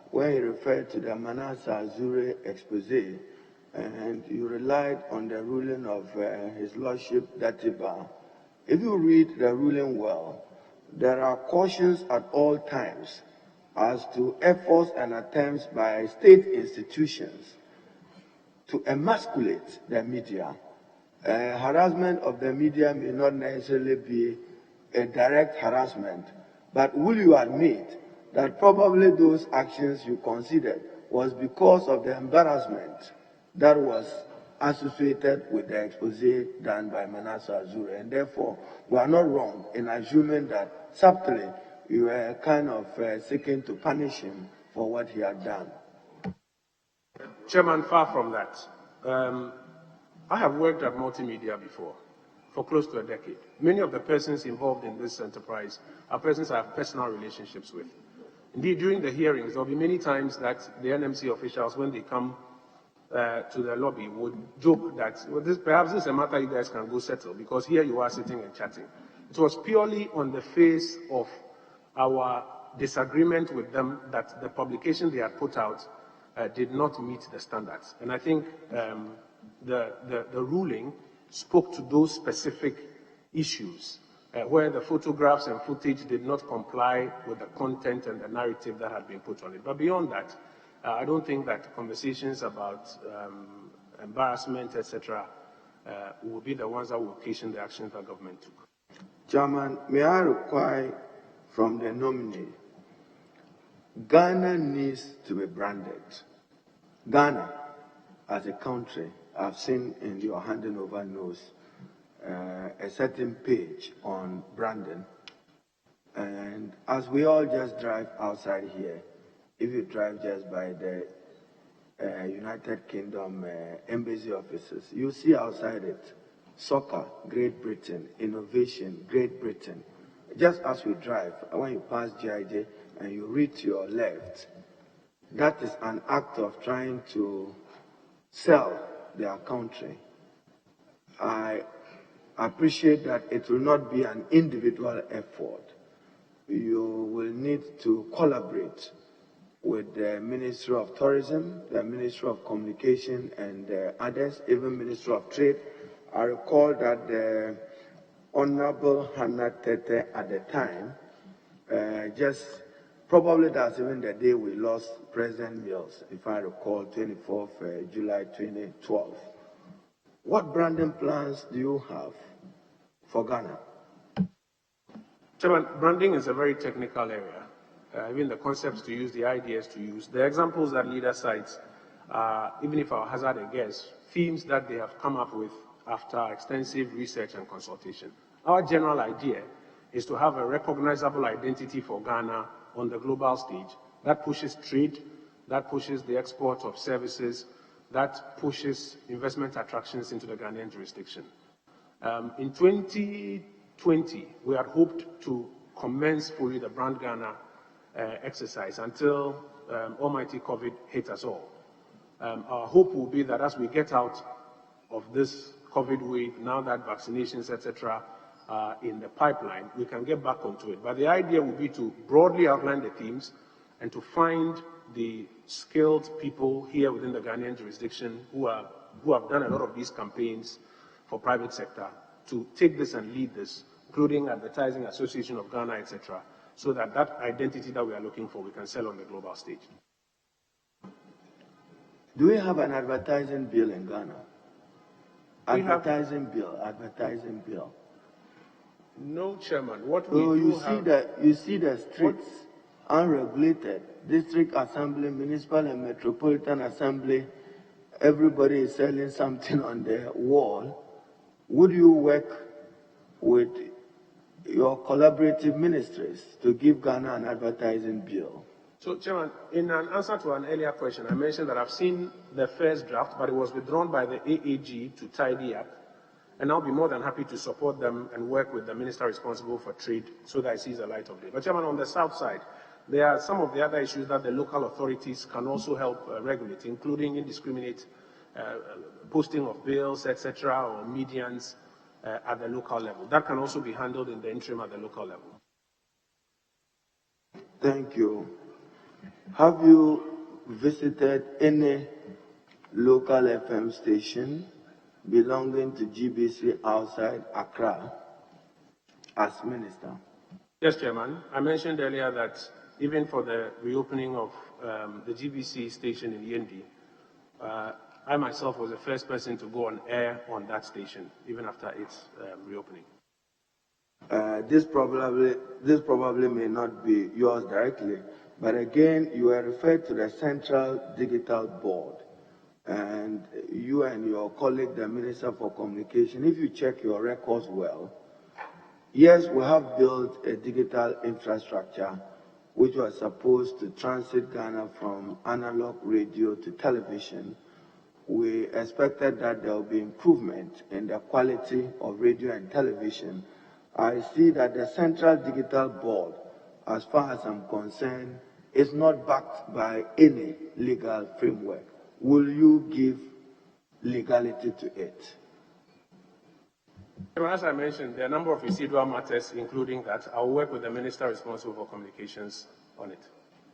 when he referred to the Manasa Azure expose, and you relied on the ruling of His Lordship Datiba, if you read the ruling well, there are cautions at all times as to efforts and attempts by state institutions to emasculate the media. Harassment of the media may not necessarily be a direct harassment, But will you admit that probably those actions you considered was because of the embarrassment that was associated with the expose done by Manasseh Azure, and therefore we are not wrong in assuming that subtly you were kind of seeking to punish him for what he had done? Chairman, far from that. I have worked at multimedia before for close to a decade. Many of the persons involved in this enterprise are persons I have personal relationships with. Indeed, during the hearings, there will be many times that the NMC officials, when they come to the lobby, would joke that, well, perhaps this is a matter you guys can go settle, because here you are sitting and chatting. It was purely on the face of our disagreement with them that the publication they had put out did not meet the standards. And I think the ruling spoke to those specific issues where the photographs and footage did not comply with the content and the narrative that had been put on it. But beyond that, I don't think that conversations about embarrassment, etc., will be the ones that will occasion the actions that government took. Chairman, may I require from the nominee, Ghana needs to be branded. Ghana, as a country, I've seen in your handing over notes a certain page on branding. And as we all just drive outside here, if you drive just by the United Kingdom embassy offices, you see outside it, soccer, Great Britain, innovation, Great Britain. Just as we drive, when you pass GIJ and you read to your left, that is an act of trying to sell their country. I appreciate that it will not be an individual effort. You will need to collaborate with the Ministry of Tourism, the Ministry of Communication, and others, even Ministry of Trade. I recall that the Honorable Hannah Tete at the time, probably that's even the day we lost President Mills, if I recall, 24th July 2012. What branding plans do you have for Ghana? Chairman, branding is a very technical area. Even the concepts to use, the ideas to use. The examples that leader cites, even if I'll hazard a guess, themes that they have come up with after extensive research and consultation. Our general idea is to have a recognizable identity for Ghana on the global stage that pushes trade, that pushes the export of services, that pushes investment attractions into the Ghanaian jurisdiction. In 2020, we had hoped to commence fully the Brand Ghana exercise until almighty COVID hit us all. Our hope will be that as we get out of this COVID wave, now that vaccinations, etc., are in the pipeline, we can get back onto it. But the idea will be to broadly outline the themes and to find the skilled people here within the Ghanaian jurisdiction who have done a lot of these campaigns for private sector to take this and lead this, including Advertising Association of Ghana, etc., so that that identity that we are looking for, we can sell on the global stage. Do we have an advertising bill in Ghana? Advertising bill. No, Chairman. What we do you see the streets, unregulated, district assembly, municipal and metropolitan assembly, everybody is selling something on the wall. Would you work with your collaborative ministries to give Ghana an advertising bill? So, Chairman, in an answer to an earlier question, I mentioned that I've seen the first draft, but it was withdrawn by the AAG to tidy up, and I'll be more than happy to support them and work with the minister responsible for trade so that it sees the light of day. But, Chairman, on the south side, there are some of the other issues that the local authorities can also help regulate, including indiscriminate posting of bills, etc., or medians at the local level. That can also be handled in the interim at the local level. Thank you. Have you visited any local FM station belonging to GBC outside Accra as minister? Yes, Chairman. I mentioned earlier that even for the reopening of the GBC station in Yendi, I myself was the first person to go on air on that station, even after its reopening. This probably may not be yours directly, but again, you are referred to the Central Digital Board, and you and your colleague, the Minister for Communication, if you check your records well, yes, we have built a digital infrastructure which was supposed to transit Ghana from analog radio to television. We expected that there will be improvement in the quality of radio and television. I see that the Central Digital Board, as far as I'm concerned, is not backed by any legal framework. Will you give legality to it? As I mentioned, there are a number of residual matters, including that. I'll work with the minister responsible for communications on it.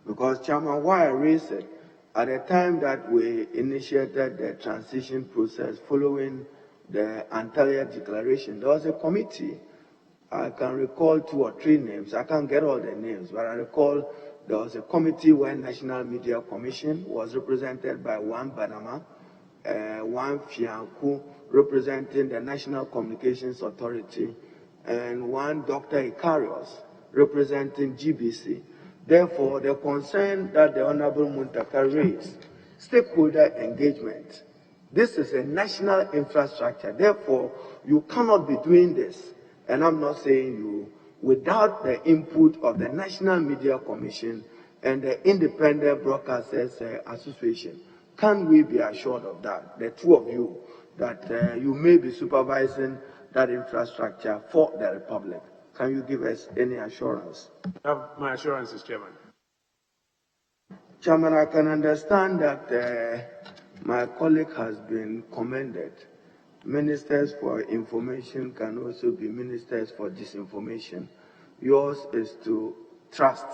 Because, Chairman, why I raised it, at the time that we initiated the transition process following the Antalya Declaration, there was a committee. I can recall 2 or 3 names. I can't get all the names, but I recall there was a committee where National Media Commission was represented by one Banama, one Fianku representing the National Communications Authority, and one Dr. Ikarios representing GBC. Therefore, the concern that the Honorable Muntaka raised, stakeholder engagement. This is a national infrastructure. Therefore, you cannot be doing this, and I'm not saying you, without the input of the National Media Commission and the Independent Broadcasters Association. Can we be assured of that, the 2 of you, that you may be supervising that infrastructure for the Republic? Can you give us any assurance? My assurances, Chairman. Chairman, I can understand that my colleague has been commended. Ministers for information can also be ministers for disinformation. Yours is to trust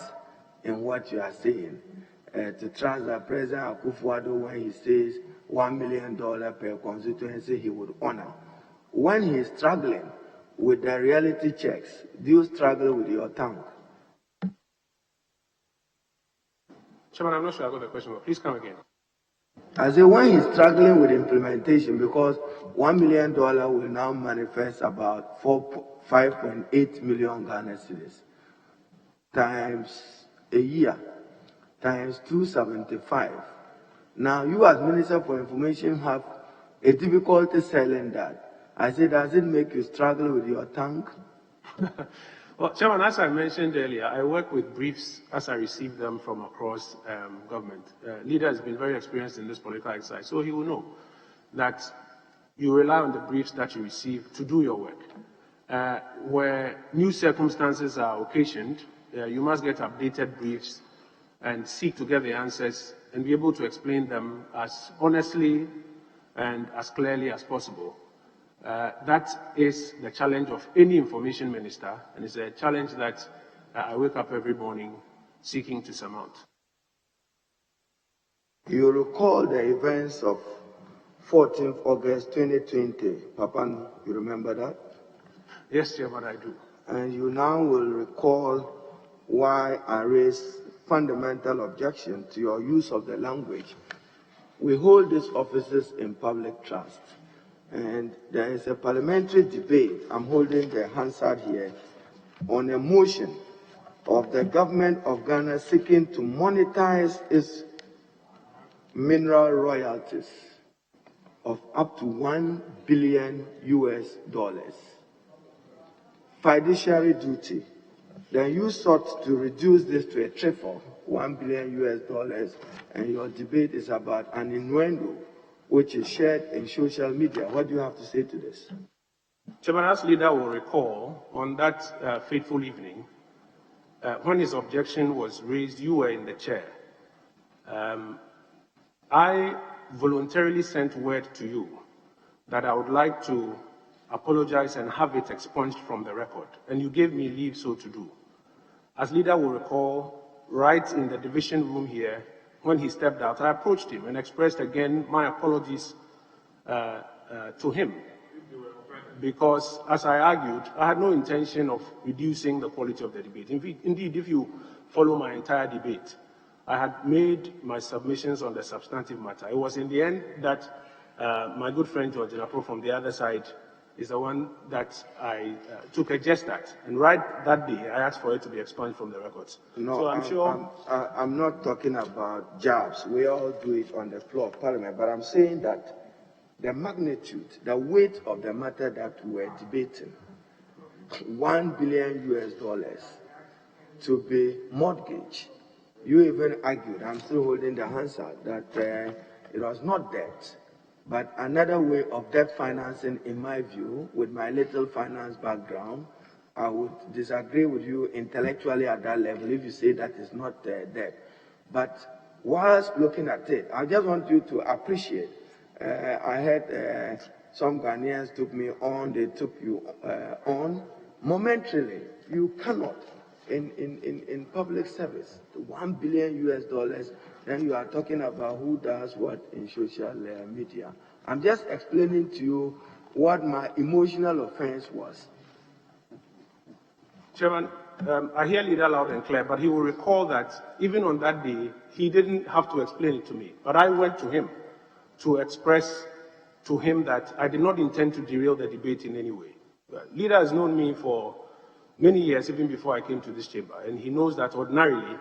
in what you are saying, to trust that President Akufo-Addo, when he says $1 million per constituency, he would honor. When he is struggling with the reality checks, do you struggle with your tongue? Chairman, I'm not sure I got the question, but please come again. I say when he's struggling with implementation, because $1 million will now manifest about 5.8 million Ghana cedis times a year, times 275. Now, you as Minister for Information have a difficulty selling that. I say, does it make you struggle with your tongue? Well, Chairman, as I mentioned earlier, I work with briefs as I receive them from across government. Leader has been very experienced in this political exercise, so he will know that you rely on the briefs that you receive to do your work. Where new circumstances are occasioned, you must get updated briefs and seek to get the answers and be able to explain them as honestly and as clearly as possible. That is the challenge of any information minister, and it's a challenge that I wake up every morning seeking to surmount. You recall the events of 14th August 2020, Papa, you remember that? Yes, Chairman, I do. And you now will recall why I raised fundamental objection to your use of the language. We hold these offices in public trust. And there is a parliamentary debate, I'm holding the Hansard here, on a motion of the government of Ghana seeking to monetize its mineral royalties of up to $1 billion. Fiduciary duty. Then you sought to reduce this to a triple, $1 billion, and your debate is about an innuendo which is shared in social media. What do you have to say to this? Chairman, as leader will recall, on that fateful evening, when his objection was raised, you were in the chair. I voluntarily sent word to you that I would like to apologize and have it expunged from the record, and you gave me leave so to do. As leader will recall, right in the division room here, when he stepped out, I approached him and expressed again my apologies to him. Because, as I argued, I had no intention of reducing the quality of the debate. Indeed, if you follow my entire debate, I had made my submissions on the substantive matter. It was in the end that my good friend George Napo from the other side is the one that I took a gest at. And right that day, I asked for it to be expunged from the records. No, so I'm not talking about jabs. We all do it on the floor of Parliament, but I'm saying that the magnitude, the weight of the matter that we're debating, $1 billion to be mortgaged. You even argued, I'm still holding the Hansard, that it was not debt, but another way of debt financing, in my view, with my little finance background. I would disagree with you intellectually at that level if you say that is not debt. But whilst looking at it, I just want you to appreciate. I heard some Ghanaians took me on, they took you on. Momentarily, you cannot, in public service, $1 billion, then you are talking about who does what in social media. I'm just explaining to you what my emotional offense was. Chairman, I hear Leader loud and clear, but he will recall that even on that day, he didn't have to explain it to me. But I went to him to express to him that I did not intend to derail the debate in any way. Leader has known me for many years, even before I came to this chamber, and he knows that ordinarily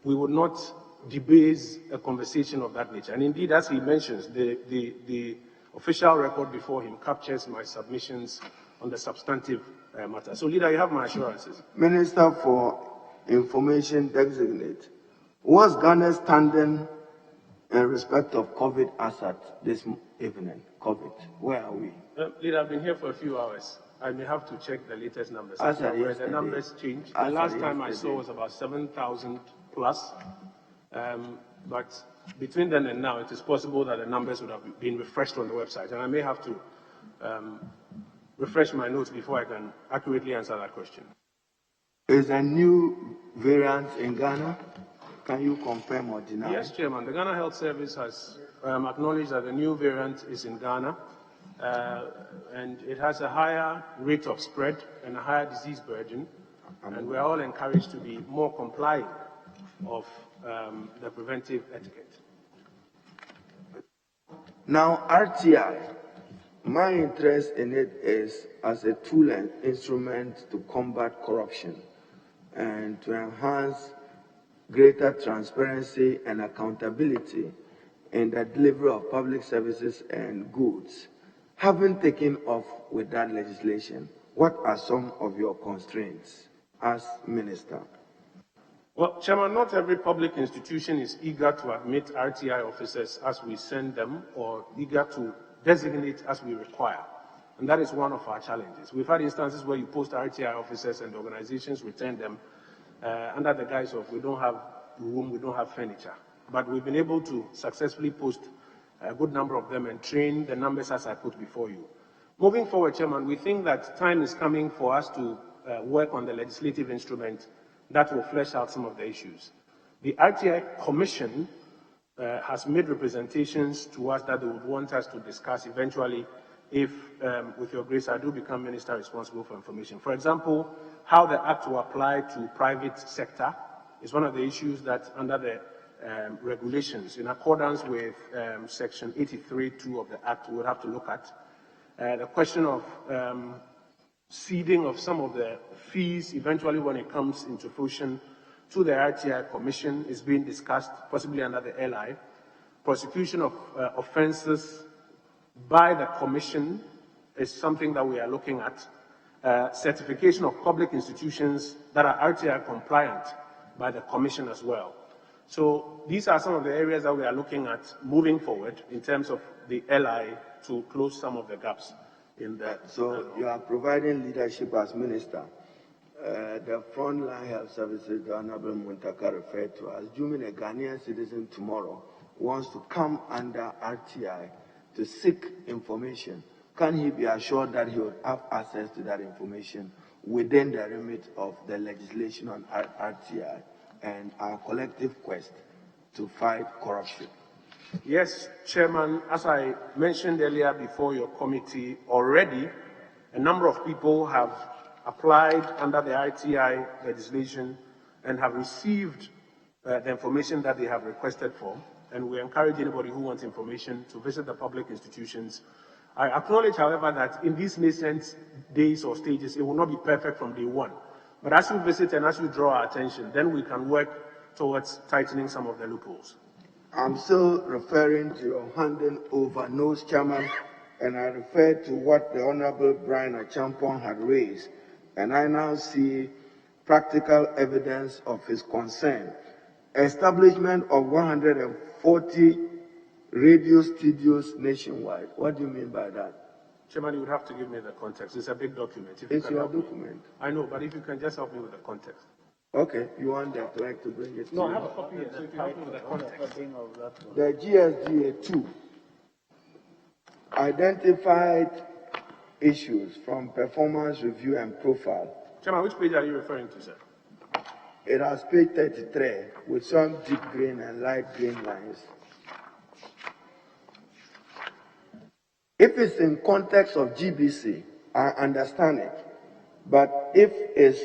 we would not debase a conversation of that nature. And indeed, as he mentions, the official record before him captures my submissions on the substantive matter. So, Leader, you have my assurances. Minister for Information Designate, what's Ghana's standing in respect of COVID asset this evening? COVID, where are we? Leader, I've been here for a few hours. I may have to check the latest numbers. Where the numbers change. The last time I saw was about 7,000 plus. But between then and now, it is possible that the numbers would have been refreshed on the website. And I may have to refresh my notes before I can accurately answer that question. Is a new variant in Ghana? Can you confirm or deny? Yes, Chairman. The Ghana Health Service has acknowledged that the new variant is in Ghana, and it has a higher rate of spread and a higher disease burden, and we're all encouraged to be more compliant of the preventive etiquette. Now, RTI, my interest in it is as a tool and instrument to combat corruption and to enhance greater transparency and accountability in the delivery of public services and goods. Having taken off with that legislation, what are some of your constraints as minister? Well, Chairman, not every public institution is eager to admit RTI officers as we send them or eager to designate as we require. And that is one of our challenges. We've had instances where you post RTI officers and organizations return them under the guise of we don't have room, we don't have furniture. But we've been able to successfully post a good number of them and train the numbers as I put before you. Moving forward, Chairman, we think that time is coming for us to work on the legislative instrument that will flesh out some of the issues. The RTI Commission has made representations to us that they would want us to discuss eventually if, with your grace, I do become Minister responsible for information. For example, how the Act will apply to private sector is one of the issues that under the regulations, in accordance with Section 83(2) of the Act, we would have to look at. The question of ceding of some of the fees eventually when it comes into fruition to the RTI Commission is being discussed, possibly under the LI. Prosecution of offences by the Commission is something that we are looking at. Certification of public institutions that are RTI compliant by the Commission as well. So these are some of the areas that we are looking at moving forward in terms of the LI to close some of the gaps in that. So you are providing leadership as minister. The frontline health services, the Honorable Muntaka referred to, assuming a Ghanaian citizen tomorrow wants to come under RTI to seek information, can he be assured that he would have access to that information within the remit of the legislation on RTI and our collective quest to fight corruption? Yes, Chairman, as I mentioned earlier before your committee, already a number of people have applied under the RTI legislation and have received the information that they have requested for. And we encourage anybody who wants information to visit the public institutions I acknowledge, however, that in these nascent days or stages, it will not be perfect from day one. But as you visit and as you draw our attention, then we can work towards tightening some of the loopholes. I'm still referring to your handing over nose chairman, and I refer to what the Honorable Brian Achampong had raised, and I now see practical evidence of his concern. Establishment of 140 radio studios nationwide. What do you mean by that? Chairman, you would have to give me the context. It's a big document. If It's your document. I know, but if you can just help me with the context. Okay, you want the clerk to bring it to No, you? I have a copy here, so if you help me with the context. The GSGA 2 identified issues from performance review and profile. Chairman, which page are you referring to, sir? It has page 33 with some deep green and light green lines. If it's in context of GBC, I understand it. But if it's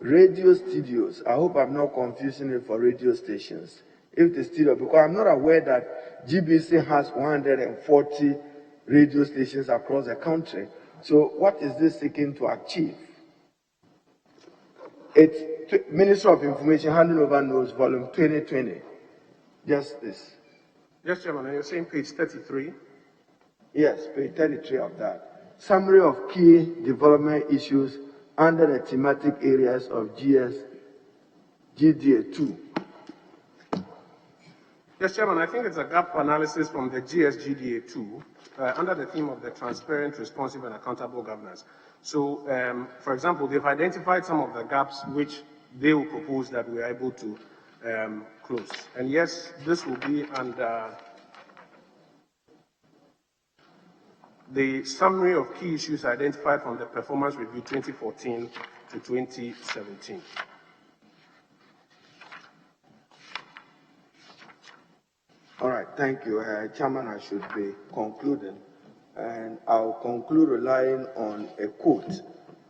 radio studios, I hope I'm not confusing it for radio stations. If the studio, because I'm not aware that GBC has 140 radio stations across the country. So what is this seeking to achieve? It's Ministry of Information handing over notes, volume 2020. Just this. Yes, Chairman, and you're saying page 33? Yes, page 33 of that. Summary of key development issues under the thematic areas of GDA 2. Yes, Chairman, I think it's a gap analysis from the GSGDA 2 under the theme of the transparent, responsive, and accountable governance. So, for example, they've identified some of the gaps which they will propose that we are able to close. And yes, this will be under the summary of key issues identified from the Performance Review 2014 to 2017. All right, thank you. Chairman, I should be concluding. And I'll conclude relying on a quote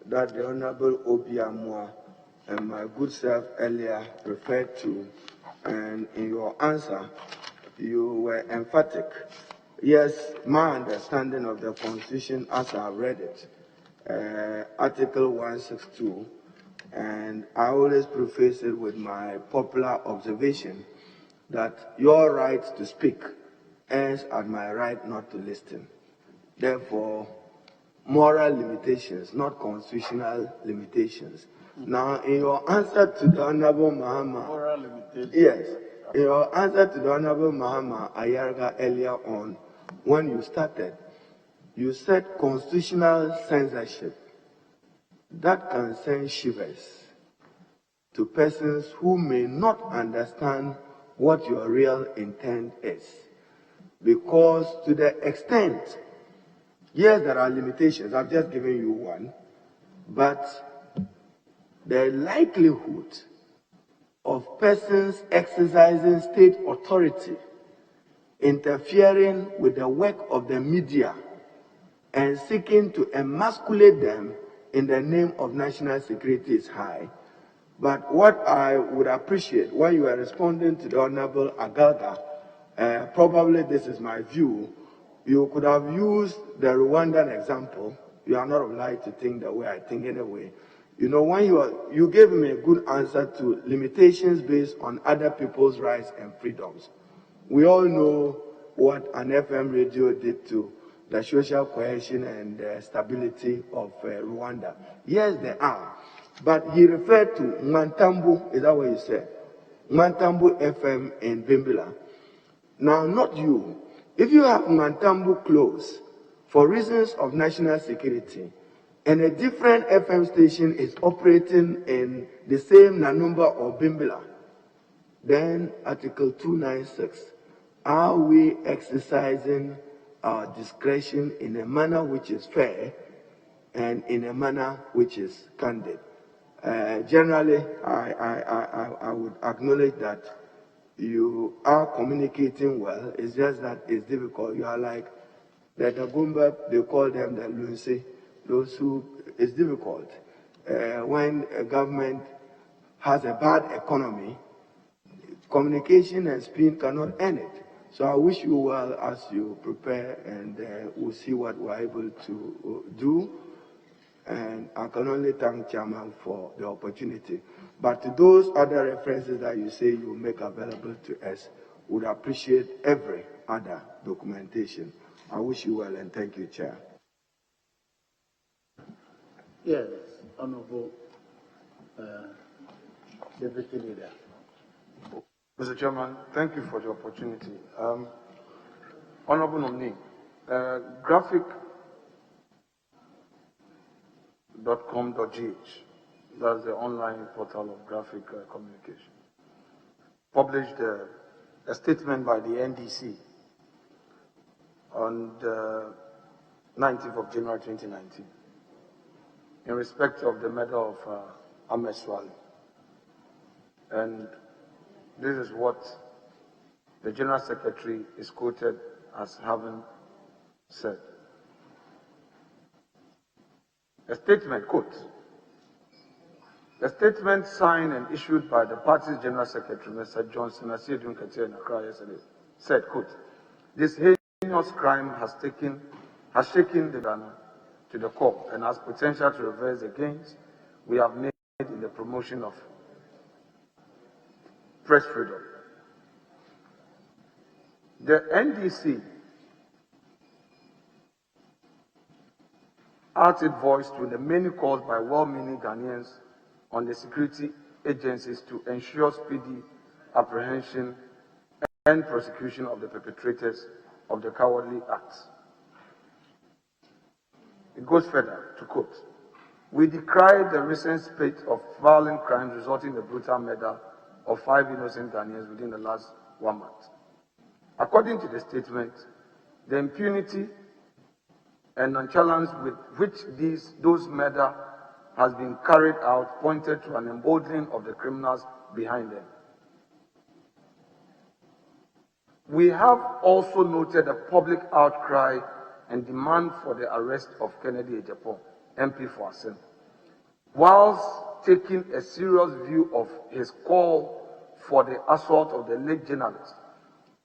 that the Honorable Obi Amwa and my good self earlier referred to. And in your answer, you were emphatic. Yes, my understanding of the Constitution as I read it, Article 162, and I always preface it with my popular observation that your right to speak ends at my right not to listen. Therefore, moral limitations, not constitutional limitations. Now, in your answer to the Honorable Mahama, Moral limitations. yes, in your answer to the Honorable Mahama Ayarga earlier on, when you started, you said constitutional censorship. That can send shivers to persons who may not understand what your real intent is. Because to the extent, yes, there are limitations, I've just given you one, but the likelihood of persons exercising state authority interfering with the work of the media and seeking to emasculate them in the name of national security is high. But what I would appreciate when you are responding to the Honorable Agalga, probably this is my view, you could have used the Rwandan example. You are not obliged to think the way I think anyway. You know, when you gave me a good answer to limitations based on other people's rights and freedoms. We all know what an FM radio did to the social cohesion and stability of Rwanda. Yes, there are. But he referred to Mantambu, is that what you said? Mantambu FM in Bimbila. Now, not you. If you have Mantambu close for reasons of national security, and a different FM station is operating in the same Nanumba or Bimbila, then Article 296, are we exercising our discretion in a manner which is fair and in a manner which is candid? Generally, I would acknowledge that you are communicating well. It's just that it's difficult. You are like the Dagumba, they call them the Lunsi, those who, it's difficult. When a government has a bad economy, communication and speed cannot end it. So I wish you well as you prepare, and we'll see what we're able to do. And I can only thank Chairman for the opportunity. But those other references that you say you make available to us, would appreciate every other documentation. I wish you well and thank you, Chair. Yes, Honorable Deputy Leader. Mr. Chairman, thank you for the opportunity. Honorable nominee, graphic.com.gh, that's the online portal of graphic communication, published a statement by the NDC on the 19th of January 2019 in respect of the murder of Ahmed Swale. And this is what the General Secretary is quoted as having said. A statement, quote, a statement signed and issued by the party's General Secretary, Mr. Johnson Asiedun Katia in Accra yesterday, said, quote, this heinous crime has shaken the Ghana to the core and has potential to reverse the gains we have made in the promotion of press freedom. The NDC added its voice to the many calls by well-meaning Ghanaians on the security agencies to ensure speedy apprehension and prosecution of the perpetrators of the cowardly acts. It goes further to quote, we decry the recent spate of violent crimes resulting in the brutal murder of 5 innocent Ghanaians within the last 1 month. According to the statement, the impunity and nonchalance with which those murder has been carried out pointed to an emboldening of the criminals behind them. We have also noted a public outcry and demand for the arrest of Kennedy Ejapong, MP for Asen, whilst taking a serious view of his call for the assault of the late journalist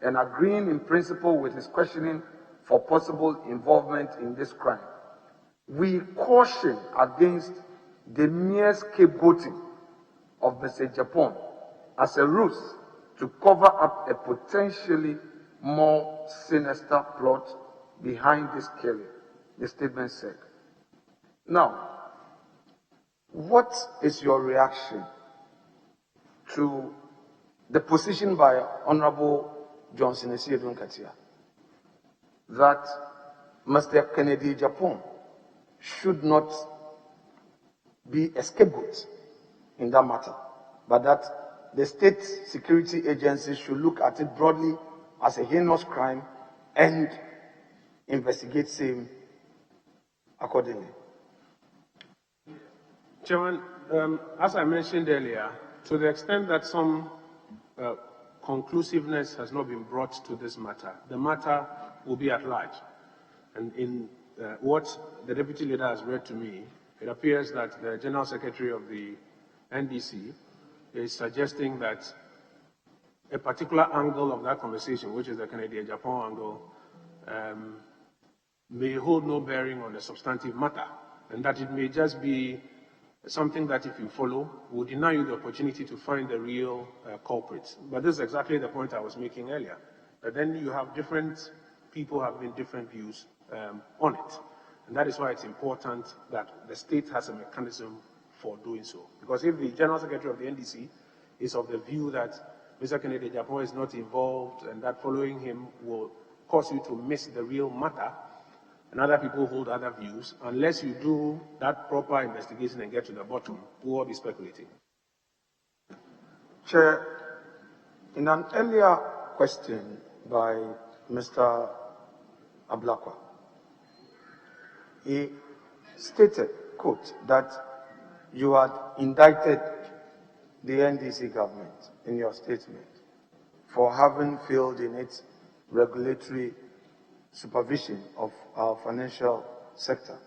and agreeing in principle with his questioning for possible involvement in this crime. We caution against the mere scapegoating of Mr. Ejapong as a ruse to cover up a potentially more sinister plot behind this killing, the statement said. Now, what is your reaction to the position by Honorable Johnson Asiedun Katia that Mr. Kennedy Ejapong should not be a scapegoat in that matter, but that the state security agencies should look at it broadly as a heinous crime and investigate same accordingly? Chairman, as I mentioned earlier, to the extent that some conclusiveness has not been brought to this matter, the matter will be at large. And in what the Deputy Leader has read to me, it appears that the General Secretary of the NDC is suggesting that a particular angle of that conversation, which is the Kennedy Ejapong angle, may hold no bearing on the substantive matter, and that it may just be something that, if you follow, will deny you the opportunity to find the real culprits. But this is exactly the point I was making earlier. But then you have different people having different views on it. And that is why it's important that the state has a mechanism for doing so. Because if the General Secretary of the NDC is of the view that Mr. Kennedy Ejapong is not involved and that following him will cause you to miss the real matter, and other people hold other views, unless you do that proper investigation and get to the bottom, we will be speculating. Chair, in an earlier question by Mr. Ablakwa, he stated, quote, that you had indicted the NDC government in your statement for having failed in its regulatory supervision of our financial sector,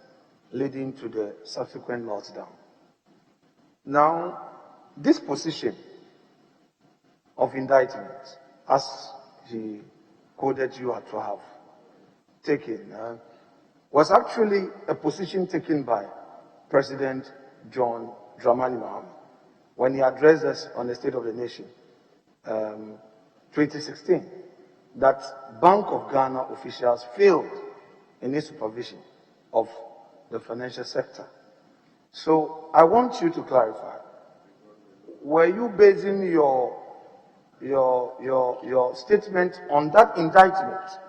leading to the subsequent lockdown. Now, this position of indictment, as he coded you are to have taken was actually a position taken by President John Dramani Mahama when he addressed us on the State of the Nation 2016, that Bank of Ghana officials failed in its supervision of the financial sector. So I want you to clarify, were you basing your statement on that indictment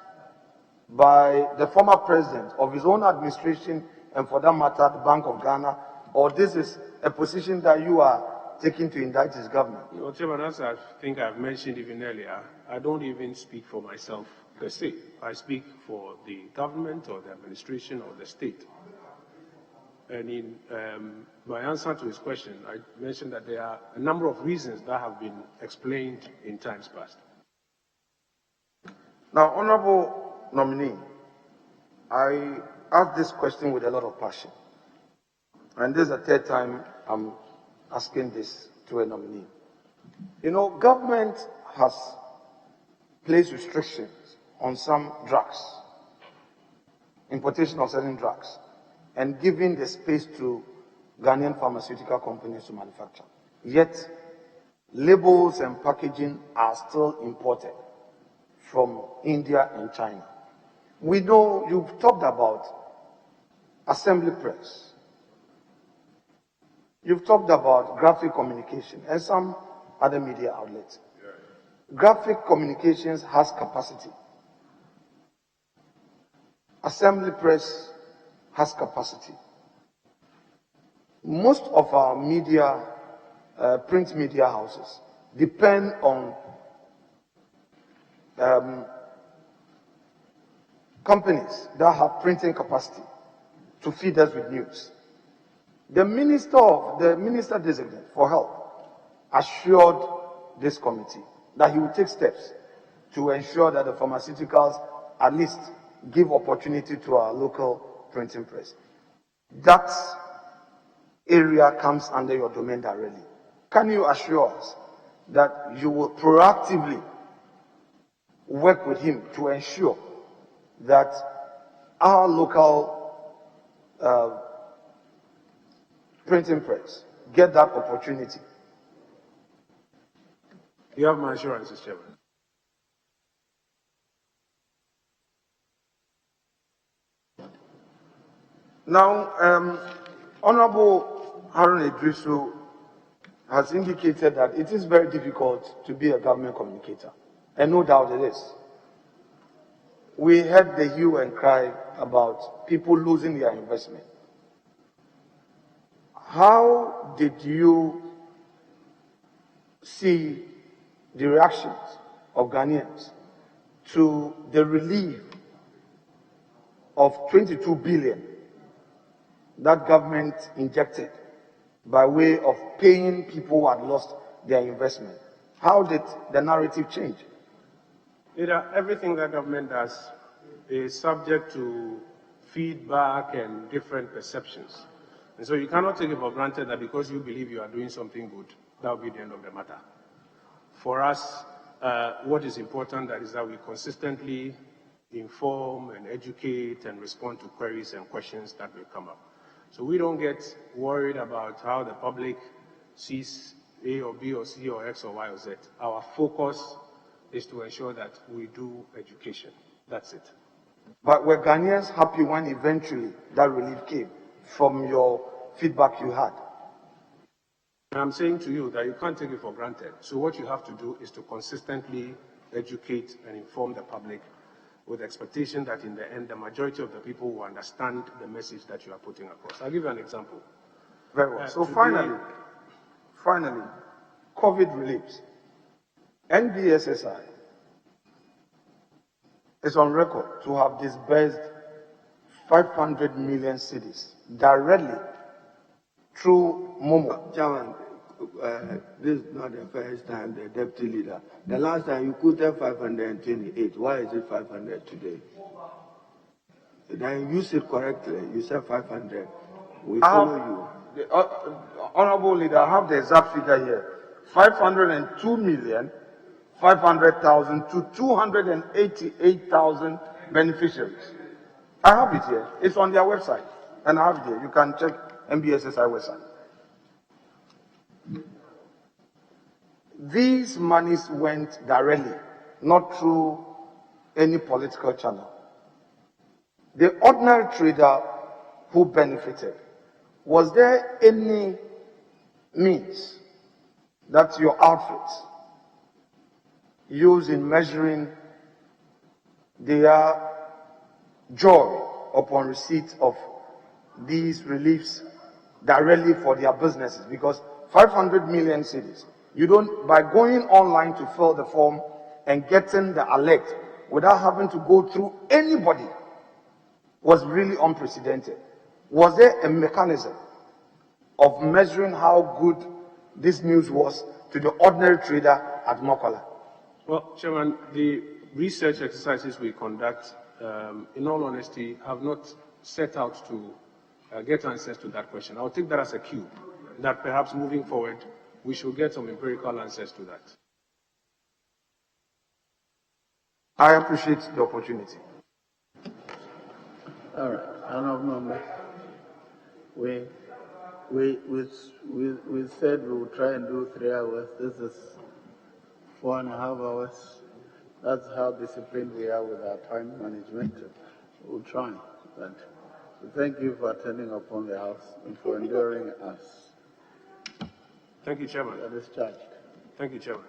by the former president of his own administration, and for that matter, the Bank of Ghana, or this is a position that you are taking to indict his government? No, Chairman, as I think I've mentioned even earlier, I don't even speak for myself per se. I speak for the government or the administration or the state. And in my answer to his question, I mentioned that there are a number of reasons that have been explained in times past. Now, Honorable Nominee, I asked this question with a lot of passion. And this is the third time I'm asking this to a nominee. You know, government has placed restrictions on some drugs, importation of certain drugs, and giving the space to Ghanaian pharmaceutical companies to manufacture. Yet, labels and packaging are still imported from India and China. We know you've talked about assembly press. You've talked about graphic communication and some other media outlets. Graphic communications has capacity. Assembly press has capacity. Most of our media, print media houses, depend on companies that have printing capacity to feed us with news. The minister designate for health assured this committee that he would take steps to ensure that the pharmaceuticals at least give opportunity to our local printing press. That area comes under your domain directly. Can you assure us that you will proactively work with him to ensure that our local printing press get that opportunity? You have my assurance, Mr. Chairman. Now, Honorable Harun Idrisu has indicated that it is very difficult to be a government communicator, and no doubt it is. We heard the hue and cry about people losing their investment. How did you see the reactions of Ghanaians to the relief of 22 billion that government injected by way of paying people who had lost their investment? How did the narrative change? Everything that government does is subject to feedback and different perceptions. And so you cannot take it for granted that because you believe you are doing something good, that will be the end of the matter. For us, what is important is that we consistently inform and educate and respond to queries and questions that may come up. So we don't get worried about how the public sees A or B or C or X or Y or Z. Our focus is to ensure that we do education. That's it. But were Ghanaians happy when eventually that relief came from your feedback you had? I'm saying to you that you can't take it for granted. So what you have to do is to consistently educate and inform the public with the expectation that in the end, the majority of the people will understand the message that you are putting across. I'll give you an example. Very well. So finally, COVID reliefs. NBSSI is on record to have disbursed 500 million cedis directly through Momo. Chairman, this is not the first time the deputy leader. The last time you quoted 528. Why is it 500 today? Then you said correctly. You said 500. We follow you. Honorable leader, I have the exact figure here. 502 million 500,000 to 288,000 beneficiaries. I have it here. It's on their website, and I have it here. You can check MBSSI website. These monies went directly, not through any political channel. The ordinary trader who benefited, was there any means that your outfit used in measuring their joy upon receipt of these reliefs directly for their businesses? Because 500 million cedis, you don't, by going online to fill the form and getting the alert without having to go through anybody, was really unprecedented. Was there a mechanism of measuring how good this news was to the ordinary trader at Mokola? Well, Chairman, the research exercises we conduct, in all honesty, have not set out to get answers to that question. I'll take that as a cue, that perhaps moving forward, we should get some empirical answers to that. I appreciate the opportunity. All right, honorable member. We said we would try and do 3 hours. This is 4.5 hours. That's how disciplined we are with our time management. We'll try, but thank you for attending upon the House and for enduring us. Thank you, Chairman. You are discharged. Thank you, Chairman.